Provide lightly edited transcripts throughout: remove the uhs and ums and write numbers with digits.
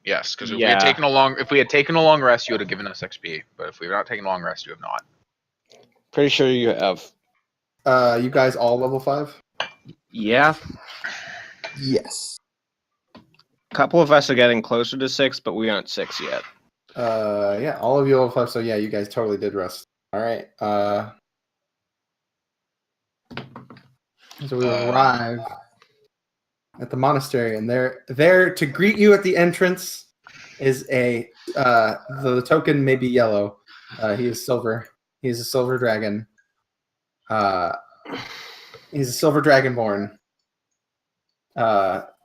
Yes, because if we had taken a long rest, you would have given us XP. But if we've not taken a long rest, you have not. Pretty sure you have. You guys all level 5? Yeah. Yes. A couple of us are getting closer to 6, but we aren't 6 yet. Yeah, all of you level 5, so yeah, you guys totally did rest. Alright, so we arrive at the monastery, and there to greet you at the entrance is the token may be yellow. He is silver. He is a silver dragon. He's a silver dragonborn,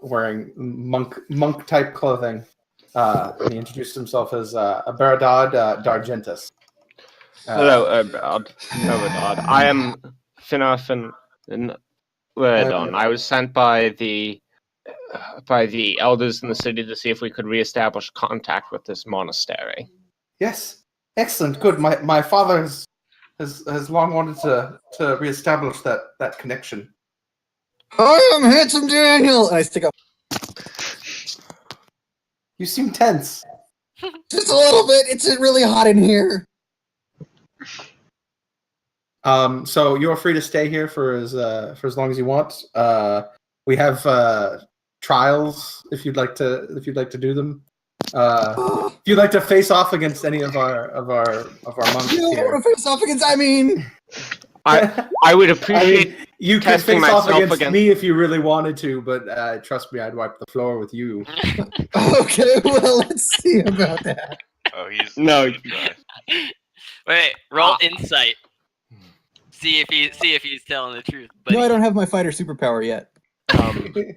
wearing monk type clothing. He introduced himself as Beradad Dargentus. Hello, Beradad. I am Finarfin Verdon. I was sent by the elders in the city to see if we could reestablish contact with this monastery. Yes, excellent, good. My father has long wanted to reestablish that connection. I am Handsome Daniel! And I stick up. You seem tense. Just a little bit. It's really hot in here. So you're free to stay here for as long as you want. We have trials if you'd like to do them. If you'd like to face off against any of our monks You here. want to face off against? I mean, I would appreciate. You could testing face off myself against me if you really wanted to, but trust me, I'd wipe the floor with you. okay, well, let's see about that. Oh, he's No. Wait, roll insight. See if he's telling the truth. But No, I don't have my fighter superpower yet. I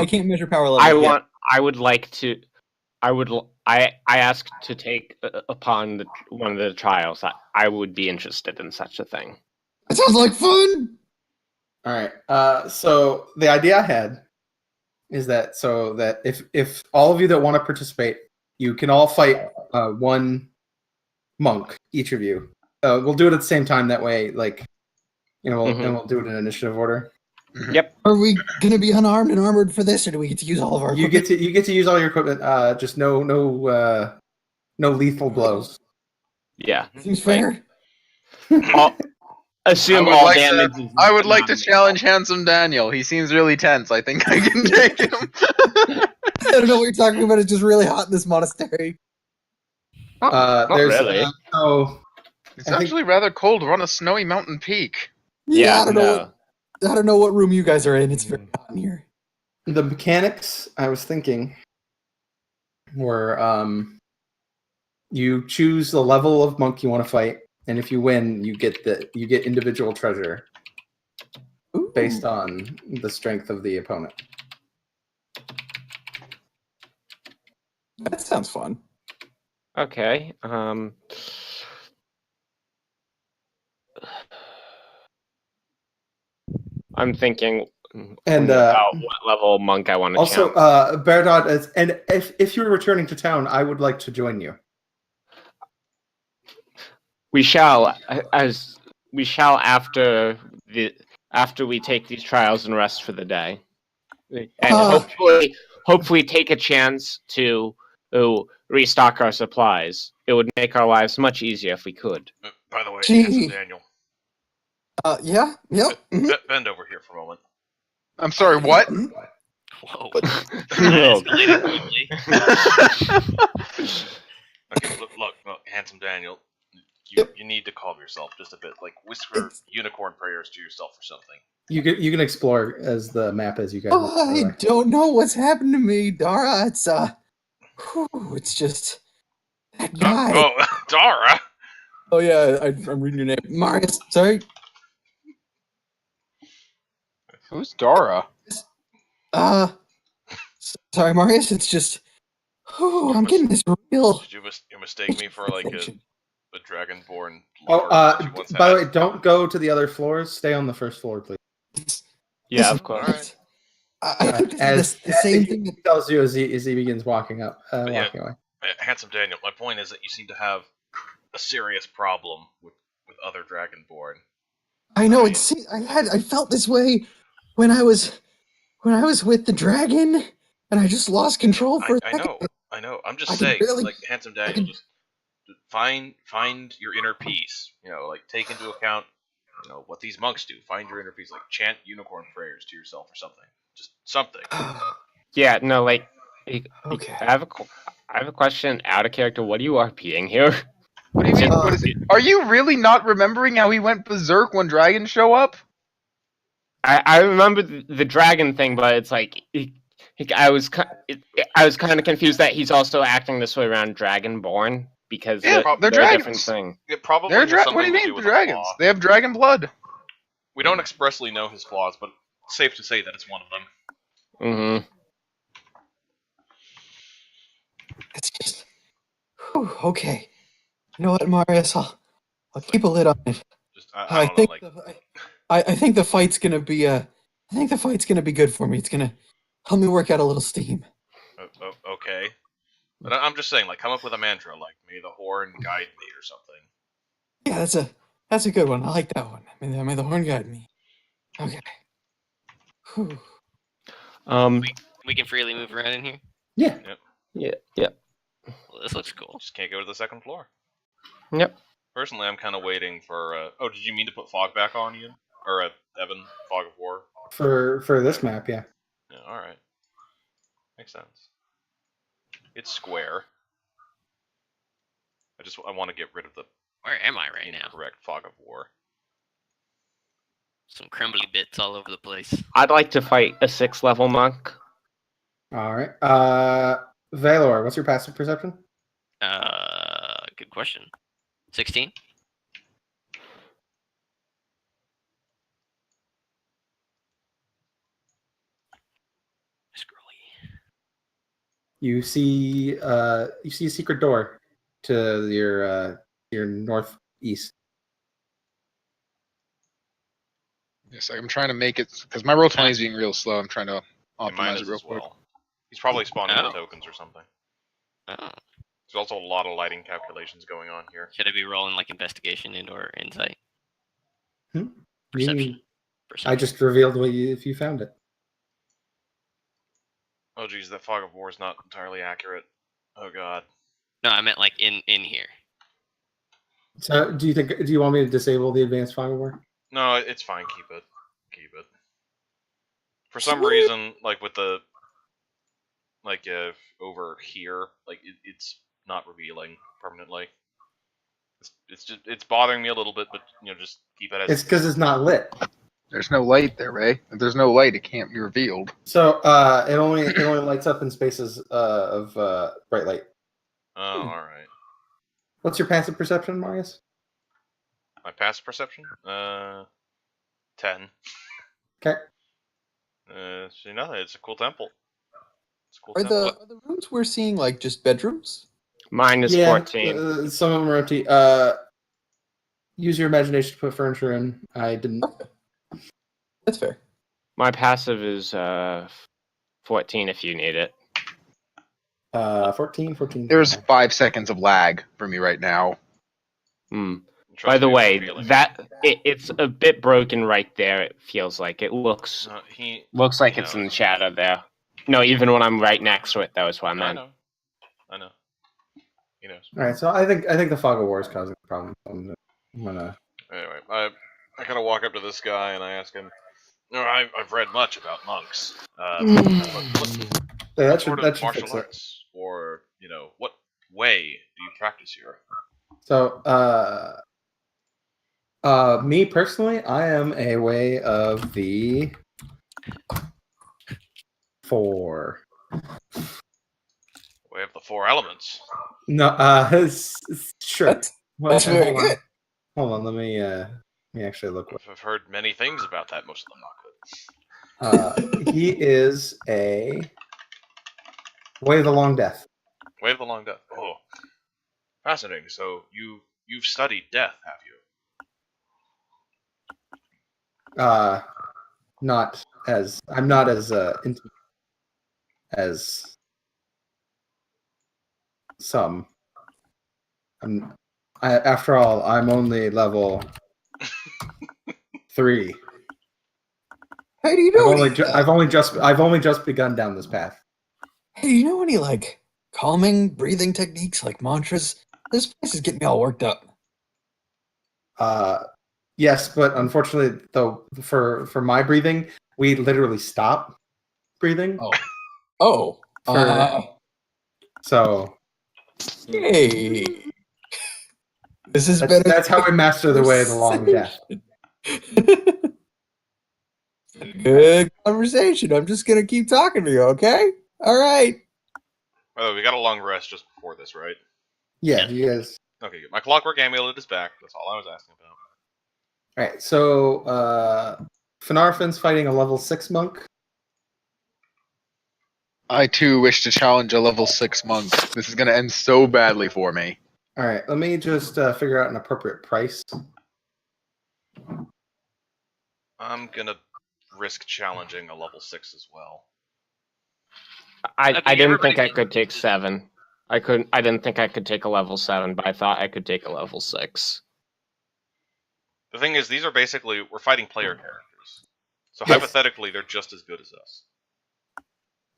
can't measure power level. I asked to take upon one of the trials. I would be interested in such a thing. That sounds like fun. All right. So the idea I had is that if all of you that want to participate, you can all fight one monk, each of you. We'll do it at the same time. That way, and we'll do it in initiative order. Yep. Are we gonna be unarmed and armored for this, or do we get to use all of our? You get to use all your equipment. Just no lethal blows. Yeah. Seems fair. Assume all damage. I would like to challenge Handsome Daniel. He seems really tense. I think I can take him. I don't know what you're talking about. It's just really hot in this monastery. Not really. It's actually rather cold. We're on a snowy mountain peak. Yeah, I don't know what room you guys are in. It's very hot in here. The mechanics I was thinking were you choose the level of monk you want to fight, and if you win, you get individual treasure based on the strength of the opponent. That sounds fun. Okay. I'm thinking about what level monk I want to also, Beradad, and if you're returning to town, I would like to join you. We shall after we take these trials and rest for the day, and hopefully take a chance to restock our supplies. It would make our lives much easier if we could. By the way, Gee. Daniel. Yeah, yep. Bend over here for a moment. I'm sorry, what? whoa. No. Escalated quickly. Okay, look, Handsome Daniel. You need to calm yourself just a bit. Like whisper unicorn prayers to yourself or something. You can explore as the map as you guys. I don't know what's happened to me, Dara. It's just that guy. Oh, Dara. Oh yeah, I'm reading your name, Marius. Sorry. Who's Dara? Sorry, Marius. It's just. Oh, I'm getting this real. Did you mistake me for like a dragonborn? By the way, don't go to the other floors. Stay on the first floor, please. Yeah, of course. I think this is the same thing that tells you as he begins walking away. Handsome Daniel, my point is that you seem to have a serious problem with other dragonborn. I know. I felt this way when I was with the dragon, and I just lost control for a I second. know. I'm I just could saying, barely- like handsome Daniel, could- just find your inner peace. You know, like take into account, you know, what these monks do. Find your inner peace, like chant unicorn prayers to yourself or something. Just something. Yeah, no, like, Okay. I have a question out of character. What are you RPing here? What do you mean? Uh, What is it? Are you really not remembering how he went berserk when dragons show up? I remember the dragon thing, but it's like I was kind of confused that he's also acting this way around Dragonborn because Yeah, they're they're a dragons. different thing. It probably They're has something what do you to mean? do with They're a dragons. flaw. They have dragon blood. We don't expressly know his flaws, but it's safe to say that it's one of them. Mm-hmm. It's just. Whew, okay. You know what, Marius? I'll keep a lid on it. Just I don't know, think like I think the fight's gonna be I think the fight's gonna be good for me. It's gonna help me work out a little steam. okay. But I'm just saying, like, come up with a mantra, like "May the horn guide me" or something. Yeah, that's a good one. I like that one. May the horn guide me. Okay. Whew. We can freely move around in here. Yeah. Yeah. Well, this looks cool. Just can't go to the second floor. Yep. Personally, I'm kind of waiting for. Oh, did you mean to put fog back on, Ian? Or Evan? Fog of War? For this map, yeah. Yeah, alright. Makes sense. It's square. I want to get rid of the Where am I right now? incorrect Fog of War. Some crumbly bits all over the place. I'd like to fight a 6th level monk. All right. Valor, what's your passive perception? Good question. 16? Scrolly. You see a secret door to your northeast. Yes, I'm trying to make it because my roll 20 is being real slow. I'm trying to And mine optimize is it real as quick. well. He's probably spawning the Oh. tokens or something. Oh. There's also a lot of lighting calculations going on here. Should I be rolling like investigation and/or insight? Hmm? Perception. I just revealed if you found it. Oh geez, that Fog of War is not entirely accurate. Oh god. No, I meant like in here. So, do you want me to disable the advanced fog of war? No, it's fine. Keep it. For some reason, like with the over here, like it's not revealing permanently. It's bothering me a little bit, but just keep it as. It's because it's not lit. There's no light there, Ray. If there's no light, it can't be revealed. So it only lights up in spaces of bright light. Oh, all right. What's your passive perception, Marius? My passive perception, 10. Okay. See nothing. It's a cool temple. It's a cool Are temple. the rooms we're seeing like just bedrooms? Mine is 14. Some of them are empty. Use your imagination to put furniture in. I didn't. That's fair. My passive is 14 if you need it. 14. There's 5 seconds of lag for me right now. Hmm. Trust By the me, way, it's revealing. it's a bit broken right there. It feels like it looks like it's in the shadow there. No, even when I'm right next to it, that was what I meant. I know. He knows. All right. So I think the fog of war is causing the problem. I'm gonna. Anyway, I kind of walk up to this guy and I ask him. I've read much about monks. What That sort should of martial fix it. arts, or what way do you practice here? So, me personally, I am a way of the 4. Way of the 4 elements. No, sure. That's very good. Hold on, let me actually look. I've heard many things about that. Most of them not good. He is a way of the long death. Way of the long death. Oh, fascinating. So you've studied death, have you? Not as I'm not as intimate as some. After all, I'm only level 3. How do you know? I've only just begun down this path. Hey, do you know any like calming breathing techniques, like mantras? This place is getting me all worked up. Yes, but unfortunately, though, for my breathing, we literally stop breathing. Oh. So Hey. This is better. that's how we master the way of the long death. Good conversation. I'm just gonna keep talking to you, okay? All right. Oh, we got a long rest just before this, right? Yeah, you guys. Okay, good. My clockwork amulet is back. That's all I was asking about. All right, so Finarfin's fighting a level 6 monk. I too wish to challenge a level 6 monk. This is going to end so badly for me. All right, let me just figure out an appropriate price. I'm gonna risk challenging a level 6 as well. I think didn't everybody think I can- could take 7. I didn't think I could take a level 7, but I thought I could take a level 6. The thing is, these are basically we're fighting player characters, so Yes. hypothetically they're just as good as us.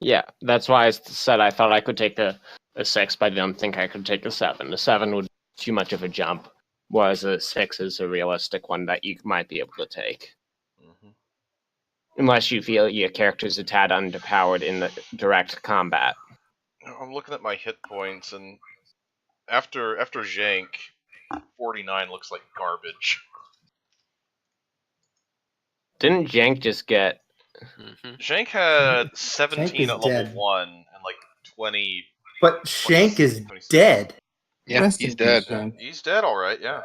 Yeah, that's why I said I thought I could take a 6, but I didn't think I could take a 7. The 7 would be too much of a jump, whereas a 6 is a realistic one that you might be able to take. Mm-hmm. Unless you feel your character's a tad underpowered in the direct combat. I'm looking at my hit points, and after Zhank, 49 looks like garbage. Didn't Jank just get... Mhm. Zhank had 17 is at level dead. 1 and like 20. But Shank is 26. dead. Yeah, Rest he's in dead. peace, Shank. He's dead, all right. Yeah.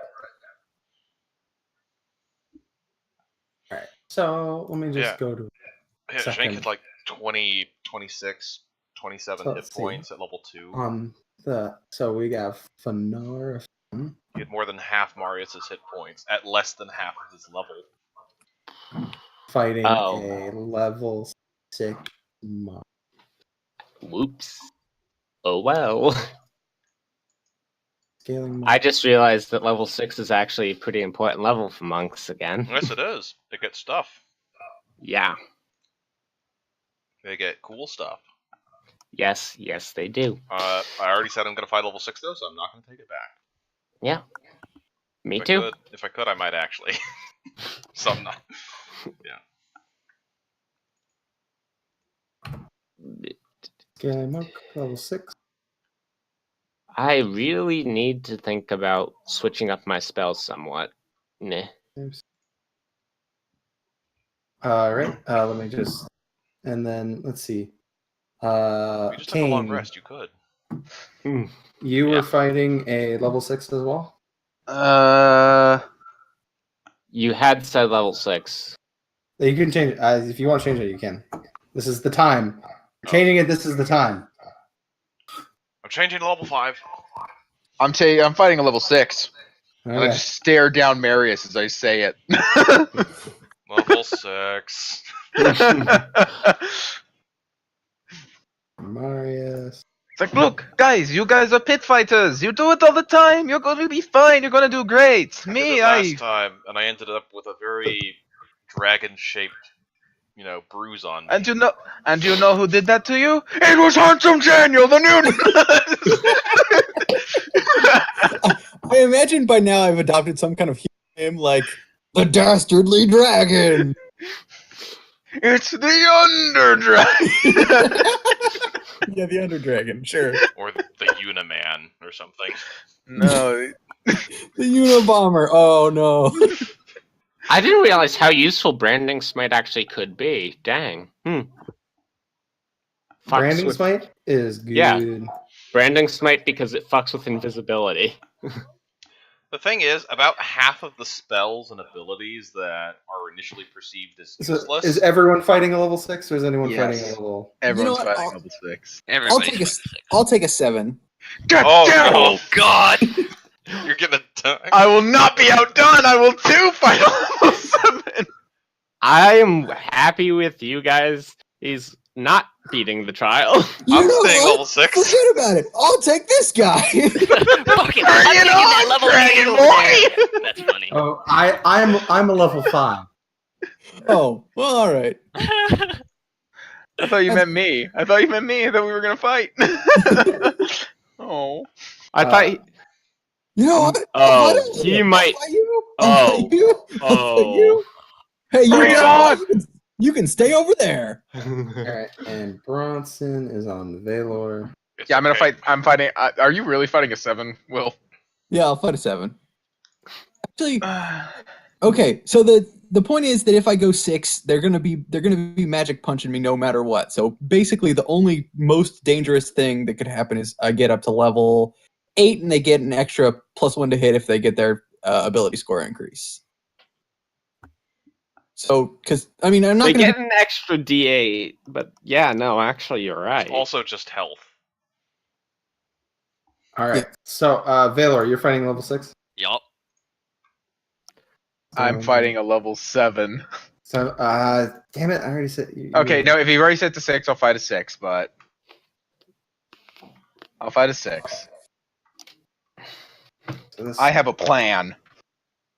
All right, so let me just Yeah. go to. Yeah, Zhank Second. had like 20, 26, 27 So hit let's see. points at level 2. So we got Finarfin. He had more than half Marius's hit points at less than half of his level. Fighting Oh. a level 6 monk. Whoops. Oh well. Scaling monk. I just realized that level 6 is actually a pretty important level for monks again. Yes, it is. They get stuff. Yeah. They get cool stuff. Yes, they do. I already said I'm going to fight level 6 though, so I'm not going to take it back. Yeah. Me If too. If I could, I might actually. So I'm not. Scaling monk, level 6. I really need to think about switching up my spells somewhat. Nah. All right, let me just. And then, let's see. If you just took a long Kane, rest, you could. you Yeah. were fighting a level 6 as well? You had said level 6. You can change it. If you want to change it, you can. This is the time. Changing it, this is the time. I'm changing to level 5. I'm fighting a level 6. And I Okay. just stare down Marius as I say it. Level 6. Marius. It's like, look, guys, you guys are pit fighters. You do it all the time. You're going to be fine. You're going to do great. I did it last time, and I ended up with a very dragon-shaped, bruise on me. And you know who did that to you? It was Handsome Daniel, the new. I imagine by now I've adopted some kind of name like the Dastardly Dragon. It's the Underdragon. Yeah, the Underdragon, sure. Or the Uniman, or something. No. The Unabomber. Oh no. I didn't realize how useful branding smite actually could be. Dang. Fucks Branding with- smite is good. Yeah. Branding smite because it fucks with invisibility. The thing is, about half of the spells and abilities that are initially perceived as So, useless. is everyone fighting a level 6, or is anyone Yes. fighting a level? Everyone's You know what? fighting level 6. Everybody's I'll take a 7. God Oh, damn no. it! Oh God! You're gonna die. I will not be outdone. I will too fight a level 7. I am happy with you guys. He's not beating the trial. I'm know staying what? level 6. Forget about it. I'll take this guy. Fuck it! Bring I'm it taking on, that level Dragon 8 over there. That's funny. Oh, I'm a level 5. Oh, well, all right. I thought you meant me. I thought we were gonna fight. Oh. I thought. You know what? Oh, he might. I'll fight you. I'll fight you. Hey, you Bring it down. on! You can stay over there. Alright, and Bronson is on Valor. It's Yeah, I'm gonna okay. fight. I'm fighting. Are you really fighting a 7, Will? Yeah, I'll fight a 7. Actually, okay. So the point is that if I go 6, they're gonna be magic punching me no matter what. So basically, the only most dangerous thing that could happen is I get up to level 8 and they get an extra +1 to hit if they get their ability score increase. So, because I mean, I'm not They gonna. get an extra D8, but yeah, no, actually, you're right. It's also just health. Alright, so Valor, you're fighting level 6? Yup. I'm fighting a level 7. So, damn it, I already said. Okay, no, if you already set to 6, I'll fight a 6, but I'll fight a 6. So this, I have a plan.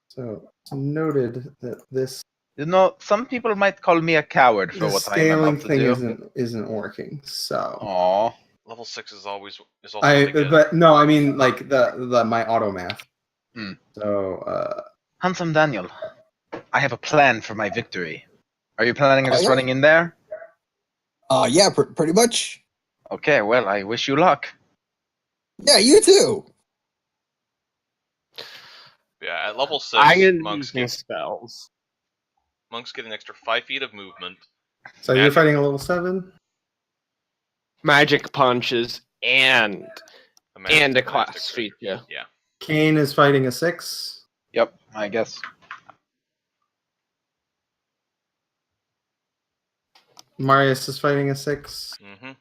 so it's noted that this You know, some people might call me a coward for the what I am scaling about to thing do. isn't working. So Aww. Level 6 is also pretty good. but no, I mean like the my auto math. Hmm. So Handsome Daniel, I have a plan for my victory. Are you planning on just yeah. running in there? Yeah, pretty much. Okay, well, I wish you luck. Yeah, you too. Yeah, at level 6, I'm gonna monks use get spells. an extra 5 feet of movement. so you're Magic. fighting a level 7. Magic punches and magic a gymnastics class feat. feature. Yeah. Kane is fighting a 6. Yep, I guess. Marius is fighting a 6. Mm-hmm.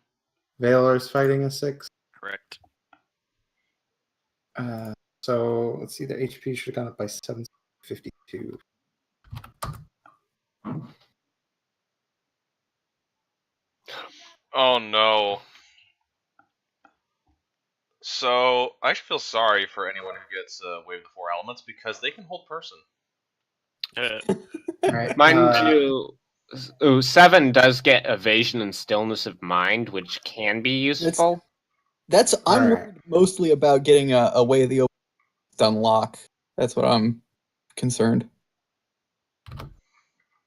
Valor is fighting a 6. Correct. So let's see, the HP should have gone up by 752. Oh no. So I should feel sorry for anyone who gets Wave of the 4 Elements because they can hold person. All right, Mind you, 7 does get evasion and stillness of mind, which can be useful. I'm Alright. worried mostly about getting a way of the open to unlock. That's what I'm concerned. All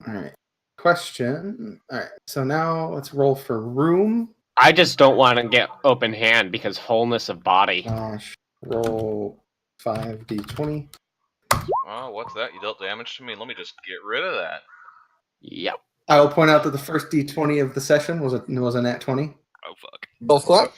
right. Question. All right. So now let's roll for room. I just don't want to get open hand because wholeness of body. Roll 5d20. Oh, what's that? You dealt damage to me? Let me just get rid of that. Yep. I will point out that the first d20 of the session was a nat 20. Oh fuck. Both clap.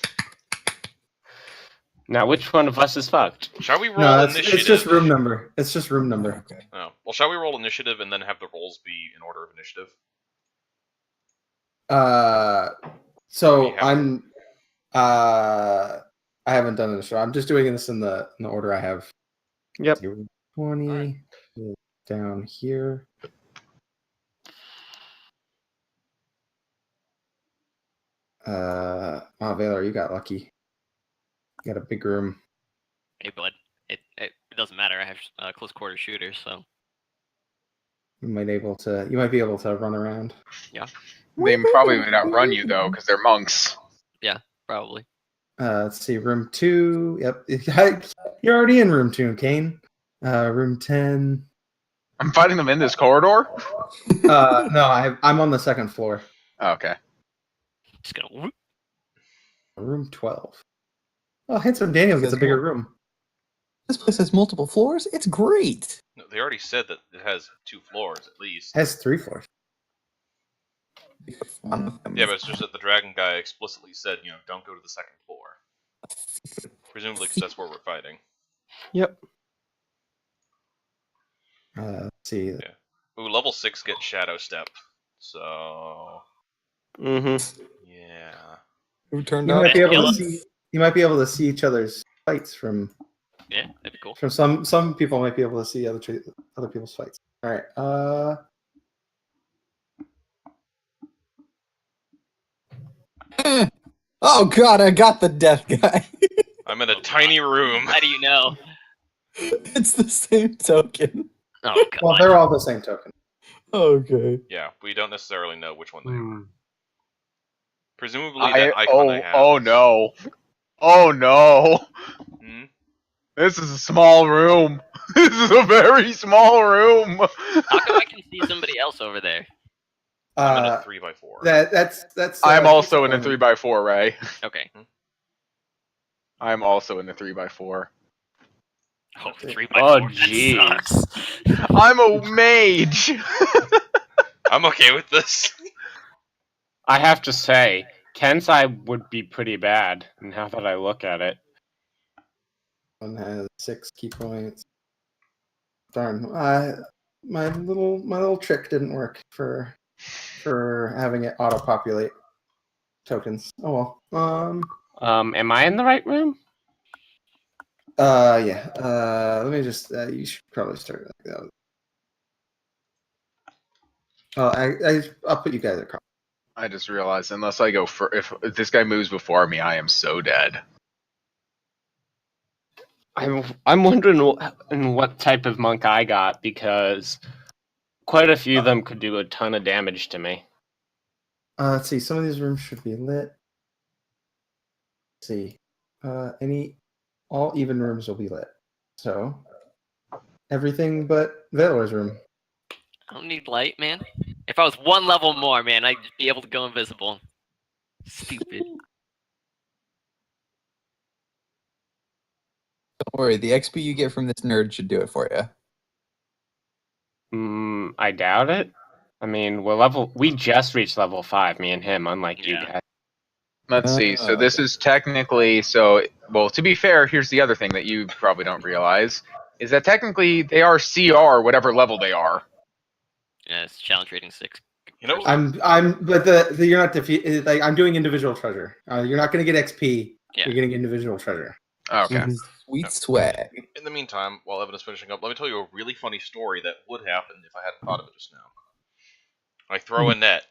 Now, which one of us is fucked? Shall we roll No, initiative? it's just room number. It's just room number. Okay. Oh. Well, shall we roll initiative and then have the rolls be in order of initiative? So We have I'm I haven't done this, so I'm just doing this in the order I have. Yep. 20 Alright. down here. Wow, Valor, you got lucky. You got a big room. Hey, bud. It doesn't matter. I have close quarter shooters, so You might be able to run around. They probably would outrun you, though, because they're monks. probably. Let's see, room 2. Yep, you're already in room 2, Kane. Room 10. I'm fighting them in this corridor? No, I'm on the second floor. Oh, okay. Just gonna whoop. Room 12. Oh, Handsome Daniel gets a bigger room. This place has multiple floors. It's great. No, they already said that it has 2 floors at least. It has 3 floors. Yeah, but it's just that the dragon guy explicitly said, don't go to the second floor. Presumably because that's where we're fighting. Yep. Let's see. Yeah. Ooh, level 6 gets Shadow Step. So... Mm-hmm. Yeah. Who turned You out? might be able Kill to us. see. You might be able to see each other's fights from Yeah, that'd be cool. some people might be able to see other people's fights. All right. Oh god, I got the death guy. I'm in a tiny room. How do you know? It's the same token. Oh god. Well, they're all the same token. Okay. Yeah, we don't necessarily know which one they are. Presumably that icon I have. Oh no. Oh no. Hmm? This is a small room. This is a very small room. How come I can see somebody else over there? I'm in a 3x4. That's. I'm also in a Keith's 3x4, Ray. Okay. I'm also in the 3x4. Oh, 3x4. Oh, That jeez. sucks. I'm a mage. I'm okay with this. I have to say, Ken's eye would be pretty bad, now that I look at it. one has 6 key points. Darn, my little trick didn't work for having it auto populate tokens. Oh well. Am I in the right room? Yeah. Let me just. You should probably start like that. I'll put you guys across. I just realized unless I go for if this guy moves before me, I am so dead. I'm wondering what type of monk I got, because quite a few of them could do a ton of damage to me. Let's see. Some of these rooms should be lit. Let's see. All even rooms will be lit. So everything but Valor's room. I don't need light, man. If I was one level more, man, I'd be able to go invisible. Stupid. Don't worry, the XP you get from this nerd should do it for you. I doubt it. I mean, we just reached level 5, me and him, unlike you Yeah. guys. Let's see. So this is technically well, to be fair, here's the other thing that you probably don't realize is that technically they are CR whatever level they are. Yeah, it's challenge rating 6. You know, But you're not defeat. Like I'm doing individual treasure. You're not going to get XP. Yeah. You're getting individual treasure. Okay. Sweet swag. in the meantime, while Evan is finishing up, let me tell you a really funny story that would happen if I hadn't thought of it just now. I throw a net.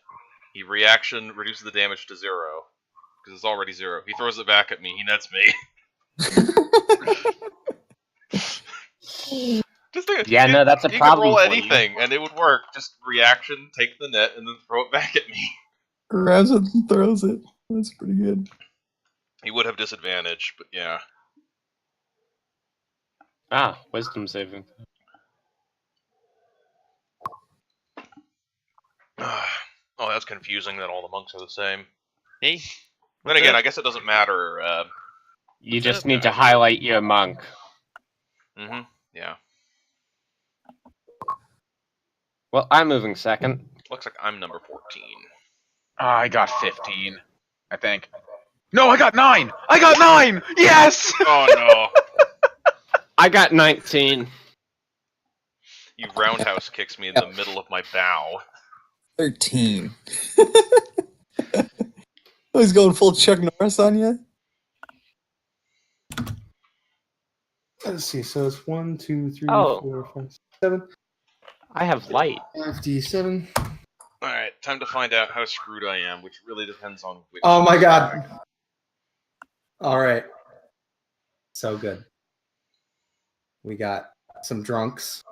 He reaction reduces the damage to 0 because it's already 0. He throws it back at me. He nets me. Just think, Yeah, no, that's a you problem could roll for anything and it would work. Just reaction, take the net, and then throw it back at me. Grabs it and throws it. That's pretty good. He would have disadvantage, but yeah. Wisdom saving. Oh, that's confusing that all the monks are the same. Hey. Then what's again, up? I guess it doesn't matter. You What's just up, need to guys? highlight your monk. Yeah. Well, I'm moving second. Looks like I'm number 14. I got 15, I think. No, I got 9. I got 9. Yes. Oh no! I got 19. You roundhouse kicks me in the middle of my bow. 13. Oh, he's going full Chuck Norris on you? Let's see. So it's 1, 2, 3, Oh. 4, 5, 6, 7. I have light. 5d7. Alright, time to find out how screwed I am, which really depends on which... Oh my god. All right. So good. We got some drunks.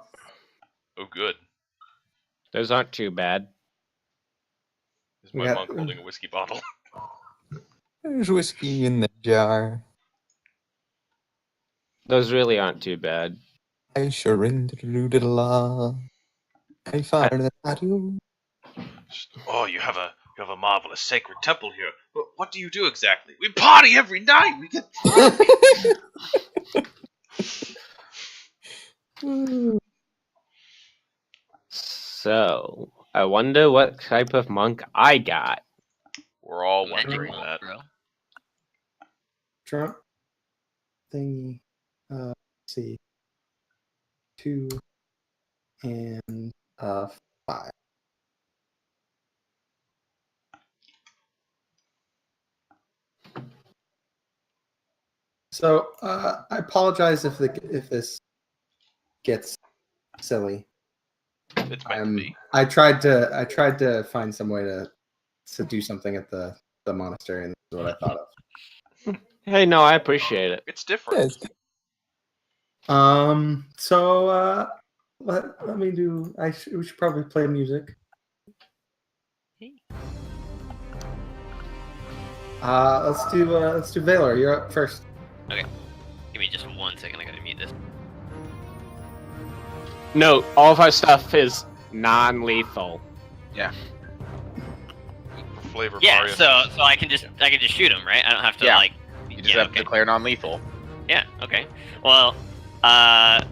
Oh good. Those aren't too bad. Is my monk holding a whiskey bottle? There's whiskey in the jar. Those really aren't too bad. I surrender to the law. I find that you. Oh, you have a marvelous sacred temple here. But what do you do exactly? We party every night! We get... So, I wonder what type of monk I got. We're all Magic wondering monk, that. bro. Drunk thingy. Let's see. 2 and 5. So I apologize if this gets silly. It's meant to be. I tried to find some way to do something at the monastery, and this is what I thought of. Hey, no, I appreciate it. It's different. So let me do. We should probably play music. Let's do Valor. You're up first. Give me just 1 second. I gotta mute this. No, all of our stuff is non-lethal. Yeah. For flavor Yeah, variants. so I can just shoot him, right? I don't have to Yeah. like. You just have to okay. declare non-lethal. Yeah. Okay. Well, I'm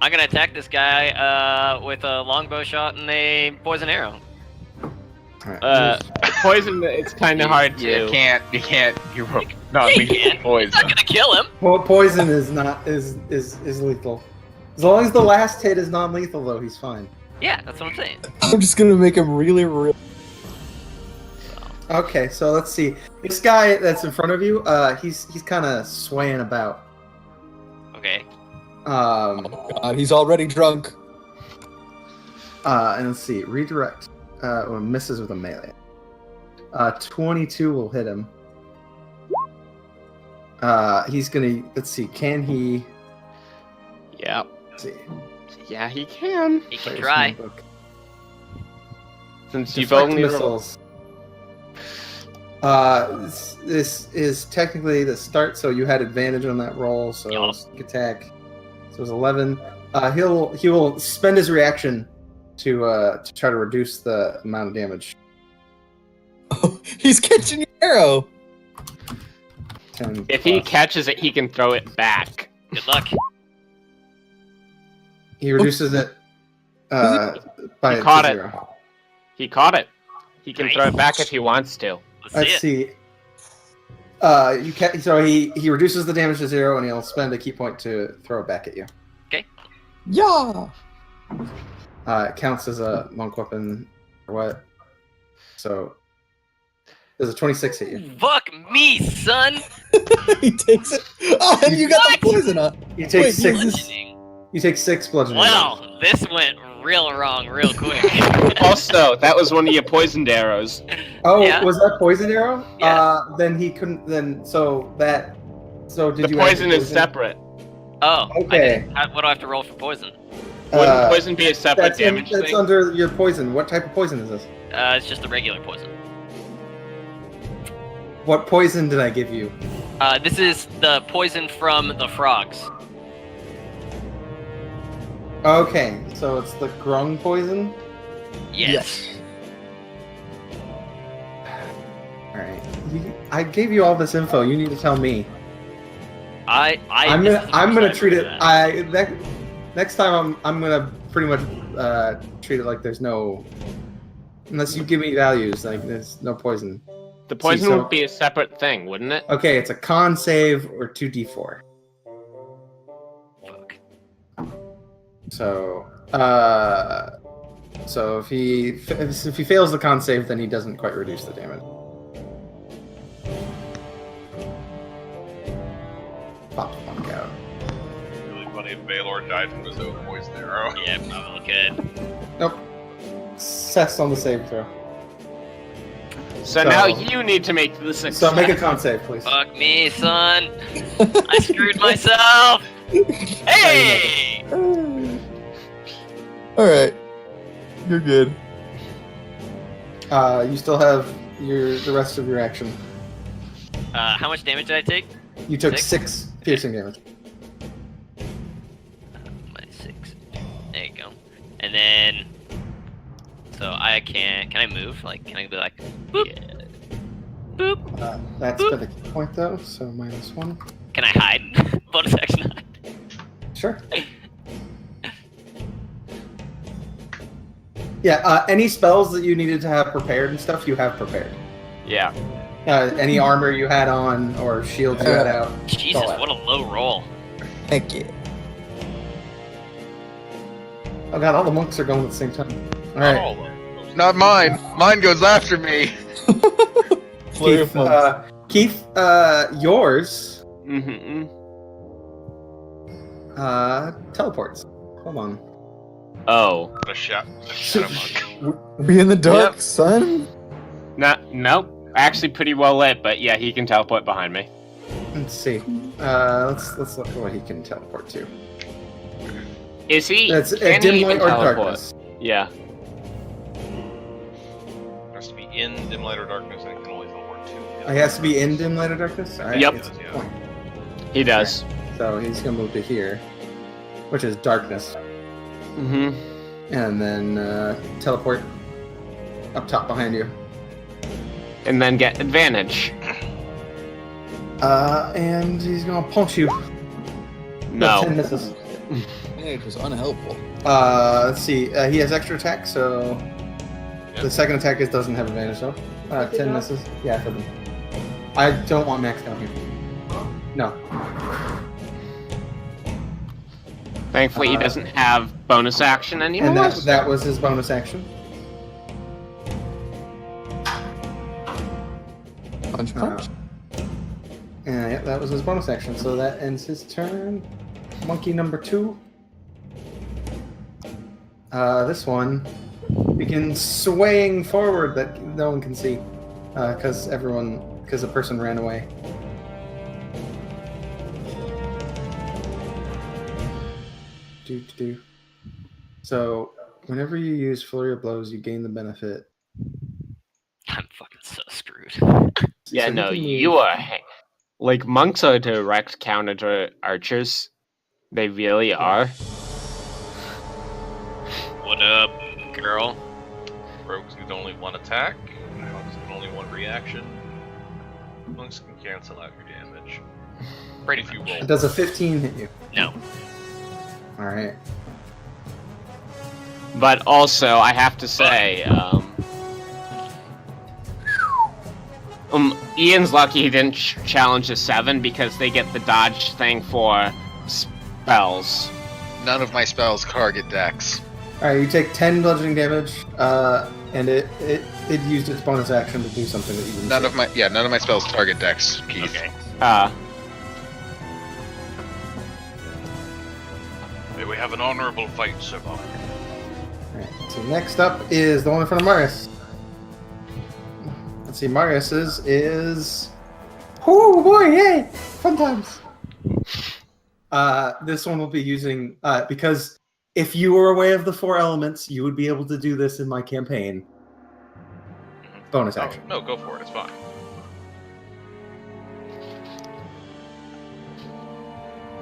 gonna attack this guy with a longbow shot and a poison arrow. Poison, it's kind of hard to. You can't. You not Yeah, you lethal can. It's poison. not gonna kill him. Well, poison is lethal. As long as the last hit is non-lethal, though, he's fine. Yeah, that's what I'm saying. I'm just gonna make him really. Okay, so let's see. This guy that's in front of you, he's kind of swaying about. Okay. God, he's already drunk. And let's see. Redirect. Well, misses with a melee. 22 will hit him. He's gonna. Let's see. Can he? Yeah. Let's see. Yeah, he can. He can Where's try. my book? Since you've Deflect only missiles. This is technically the start, so you had advantage on that roll. So Yup. sneak attack. So it was 11. He will spend his reaction to try to reduce the amount of damage. Oh, he's catching your arrow. 10 If he plus. catches it, he can throw it back. Good luck. He reduces it by He caught it. 0. He caught it. He can throw it Nice. back if he wants to. Let's see. You can so he reduces the damage to 0, and he'll spend a key point to throw it back at you. Yeah. It counts as a monk weapon or what? So does a 26 hit you? Fuck me, son. He takes it. Oh, and you got the poison on. You take Wait, six. Bludgeoning. You take 6 bludgeoning. damage. Well, this went real wrong real quick. Also, that was one of your poisoned arrows. Oh, Yeah. was that poison arrow? Yeah. Then he couldn't. Then so that. So did The you? add poison is separate. Oh, Okay. what do I have to roll for poison? Wouldn't poison be a separate damage that's thing? under your poison. What type of poison is this? It's just a regular poison. What poison did I give you? This is the poison from the frogs. Okay, so it's the grung poison. Yes. All right. I gave you all this info. You need to tell me. I'm gonna treat it. Next time I'm gonna pretty much treat it like there's no. Unless you give me values, like there's no poison. The poison so- would be a separate thing, wouldn't it? Okay, it's a con save or 2d4. Fuck. So, so if he fails the con save, then he doesn't quite reduce the damage. Pop the monk out. Really funny if Valor died from his own poison arrow. Yeah, probably could. Nope. Success on the save throw. So now you need to make the success. So make a con save, please. Fuck me, son. I screwed myself. Hey! All right, you're good. You still have the rest of your action. How much damage did I take? You took 6? 6 piercing damage. Minus 6. There you go. And then, so I can I move? Like, can I be like, boop, Yeah. boop? That's Boop. been a key point though, so -1. Can I hide? Bonus action hide. Sure. Yeah, any spells that you needed to have prepared and stuff, you have prepared. Yeah. Any armor you had on or shields you had out. Jesus, all out. what a low roll. Heck yeah. Oh god, all the monks are going at the same time. Alright. All of them. Not mine. Mine goes after me. Flurry of monks. Keith, yours Mm-hmm. teleports. Hold on. Oh. A shadow monk. Be in the dark, Yep. son. Nope. Actually pretty well lit, but yeah, he can teleport behind me. Let's see. Let's look at what he can teleport to. Is he? It's can dim he light even or teleport? darkness. Yeah. Has to be in dim light or darkness, and it can only teleport 2. He has to be in dim light or darkness? Alright, Yep. it's a point. He does. So he's gonna move to here, which is darkness. Mm-hmm. And then teleport up top behind you. And then get advantage. And he's gonna punch you. No. 10 misses. It was unhelpful. Let's see. He has extra attack, so Yeah. the second attack doesn't have advantage though. 10 misses. Yeah, for them. I don't want Max down here. No. Thankfully, he doesn't have bonus action anymore. And that was his bonus action. Punch, punch. And yeah, that was his bonus action. So that ends his turn. Monkey number 2. This one begins swaying forward that no one can see, because the person ran away. Do. So whenever you use flurry of blows, you gain the benefit. I'm fucking so screwed. Yeah, So no, can you move- are. Like, monks are direct counter to archers. They really are. What up, girl? Rogues get only one attack. Monks get only one reaction. Monks can cancel out your damage. Pretty If you much. roll. Does a 15 hit you? No. All right. But also, I have to say, Ian's lucky he didn't challenge a 7 because they get the dodge thing for spells. None of my spells target Dex. All right. You take 10 bludgeoning damage, and it used its bonus action to do something that you didn't. None see. of my spells target Dex, Keith. Okay. May we have an honorable fight, Sir Bob. All right. So next up is the one in front of Marius. Let's see. Marius's is. Oh boy! Yay! Fun times. This one will be using because if you were aware of the 4 elements, you would be able to do this in my campaign. Bonus Oh, action. no, go for it. It's fine.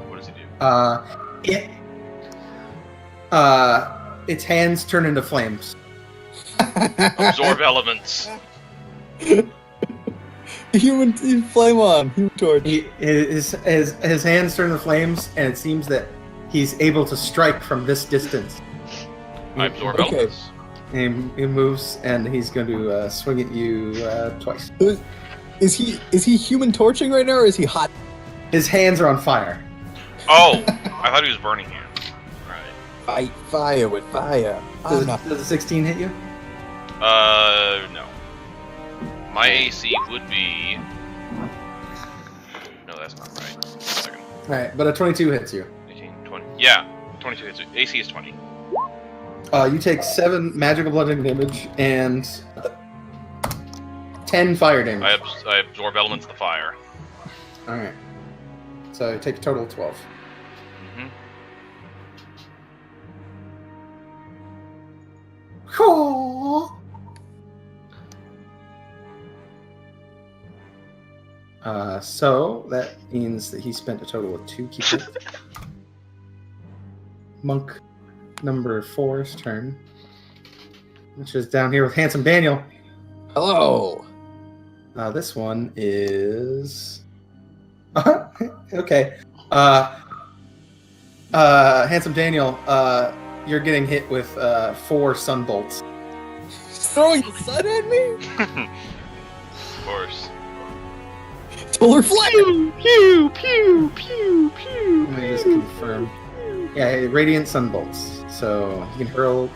What does he do? Its hands turn into flames. Absorb elements. Human flame on. Human torch. His hands turn into flames, and it seems that he's able to strike from this distance. I absorb Okay. elements. And he moves, and he's going to swing at you twice. Is he human torching right now, or is he hot? His hands are on fire. Oh! I thought he was burning hands. Right. Fight fire with fire. Does, Oh, no. does a 16 hit you? No. My AC would be... No, that's not right. One second. All right, but a 22 hits you. 18, 20. Yeah, 22 hits. AC is 20. You take 7 magical bludgeoning damage and 10 fire damage. I absorb elements of the fire. All right. So you take a total of 12. Mm-hmm. Cool. So that means that he spent a total of 2 key points. Monk number 4's turn, which is down here with Handsome Daniel. Hello. This one is okay. Handsome Daniel, you're getting hit with 4 sun bolts. He's throwing the sun at me. Of course. Solar flame. Pew, pew, pew, pew, Let me just confirm. Yeah, radiant sun bolts. So you can hurl.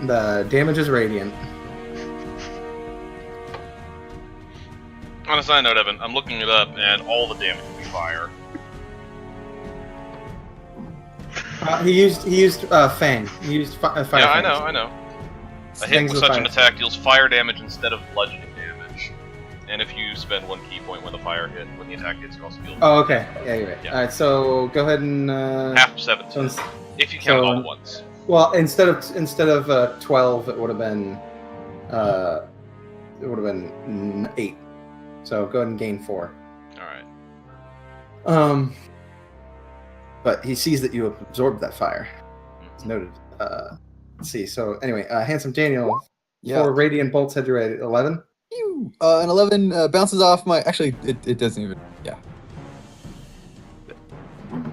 The damage is radiant. On a side note, Evan, I'm looking it up, and all the damage will be fire. He used Fang. He used fire. Yeah, I fangs. know. A hit Fangs with of such an fire. attack deals fire damage instead of bludgeoning damage. And if you spend 1 key point when the attack hits, you also deal Oh, okay. Yeah, you're right. Yeah. All right, so go ahead and half 7. so ins- If you count so- all at once. well, instead of 12, it would have been it would have been 8. So go ahead and gain 4. All right. But he sees that you have absorbed that fire. It's noted. Let's see. So anyway, Handsome Daniel, 4 radiant bolts head to rate 11. An 11 bounces off my. Actually, it doesn't even. Yeah.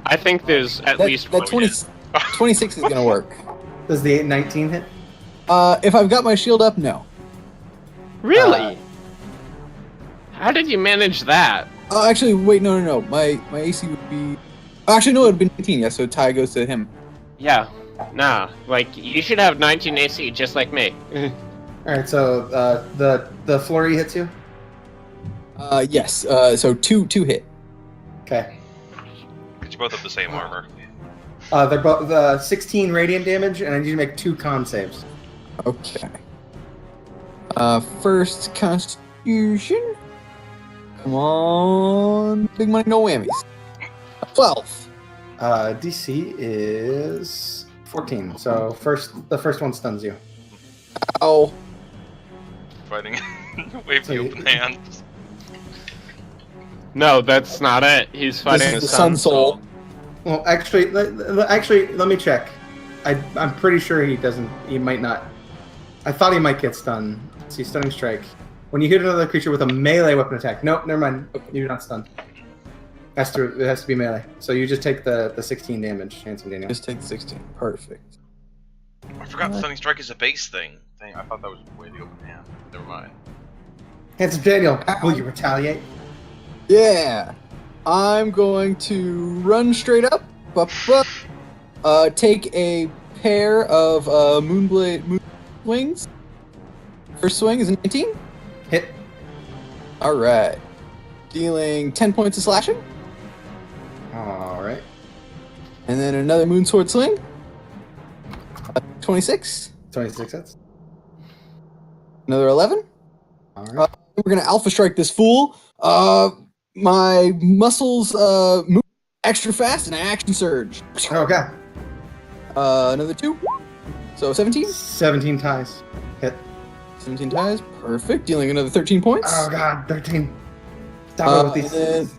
I think there's at least that one 20, hit. 26 is gonna work. Does the 8 19 hit? If I've got my shield up, no. Really? How did you manage that? Actually, wait, no. My AC would be. Actually, no, it would be 19. Yeah, so tie goes to him. Yeah. Nah. Like, you should have 19 AC just like me. Alright, so the flurry hits you? Yes. So two hit. Okay. You both have the same armor. They're both 16 radiant damage, and I need to make 2 con saves. Okay. First Constitution. Come on, big money, no whammies. 12. DC is 14. So the first one stuns you. Oh. Fighting. Wave the open hand. No, that's not it. He's fighting This is the the Sun Soul. Well, actually, let me check. I'm pretty sure he doesn't. He might not. I thought he might get stunned. Let's see, stunning strike. When you hit another creature with a melee weapon attack. Nope, never mind. You're not stunned. It has to be melee. So you just take the 16 damage, Handsome Daniel. Just take 16. Perfect. I forgot Stunning Strike is a base thing. Dang, I thought that was way the open hand. Never mind. Handsome Daniel, will you retaliate? Yeah. I'm going to run straight up. Take a pair of moon wings. First swing is 19. Hit. All right. Dealing 10 points of slashing. All right. And then another moon sword swing. 26. 26 hits. Another 11. All right. We're going to alpha strike this fool. My muscles move extra fast and I action surge. Okay. Another 2. So 17. 17 ties. Hit. 17 ties. Perfect. Dealing another 13 points. Oh god, 13. Stop it with these.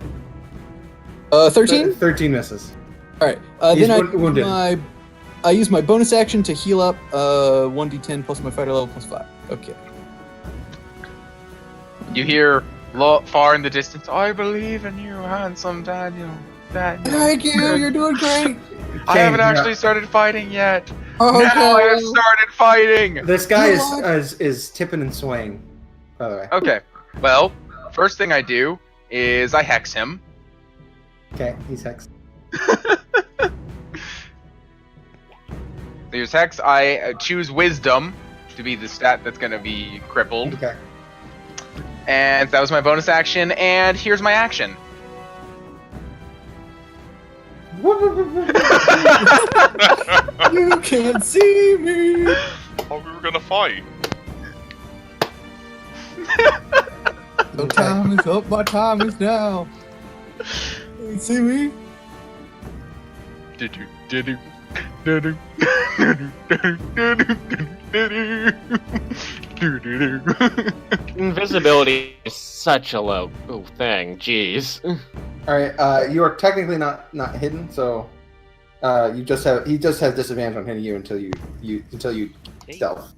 13? 13 misses. Alright. He's Then wounded. I use my bonus action to heal up 1d10 plus my fighter level plus 5. Okay. You hear far in the distance, I believe in you, Handsome Daniel. Thank you. You're doing great. I haven't actually started fighting yet. Okay. Now I have started fighting. This guy is tipping and swaying, by the way. Okay. Well, first thing I do is I hex him. Okay, he's hexed. There's hex. I choose wisdom to be the stat that's going to be crippled. Okay. And that was my bonus action. And here's my action. You can't see me. Oh, we were gonna fight. No time is up. My time is now. You see me? Invisibility is such a low thing. Jeez. All right, you are technically not hidden, so he just has disadvantage on hitting you until you stealth.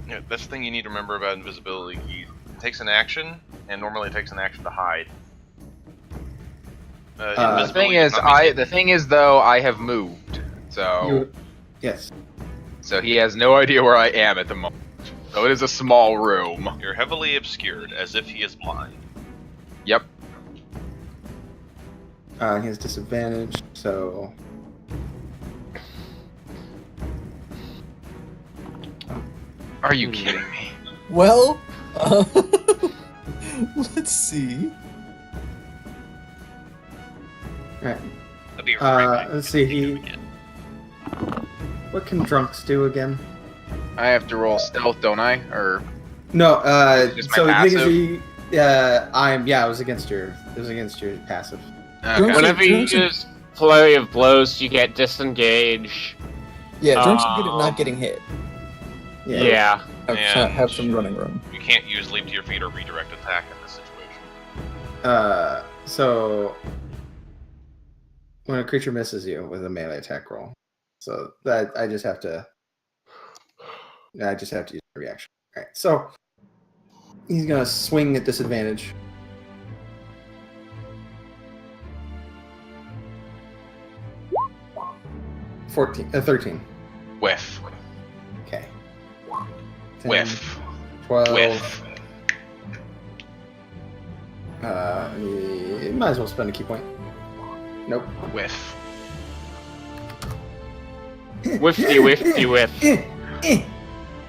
Yeah, that's the thing you need to remember about invisibility. He takes an action, and normally it takes an action to hide. The thing is, though, I have moved, so Yes. so he has no idea where I am at the moment. So it is a small room. You're heavily obscured, as if he is blind. Yep. He has disadvantage, so. Are you kidding me? Well, let's see. Alright. That'd be right. Let's see. What can drunks do again? I have to roll stealth, don't I? Or No. Just my So the thing passive? is, it was against your passive. okay. Whenever you use flurry of blows, you get disengage. Yeah, drunks are good at not getting hit. Yeah. Have some running room. You can't use leap to your feet or redirect attack in this situation. So when a creature misses you with a melee attack roll, so that I just have to use a reaction. All right, so he's gonna swing at disadvantage. $13. Whiff. Okay. 10, Whiff. 12. Whiff. You might as well spend a key point. Nope. Whiff. Whiff.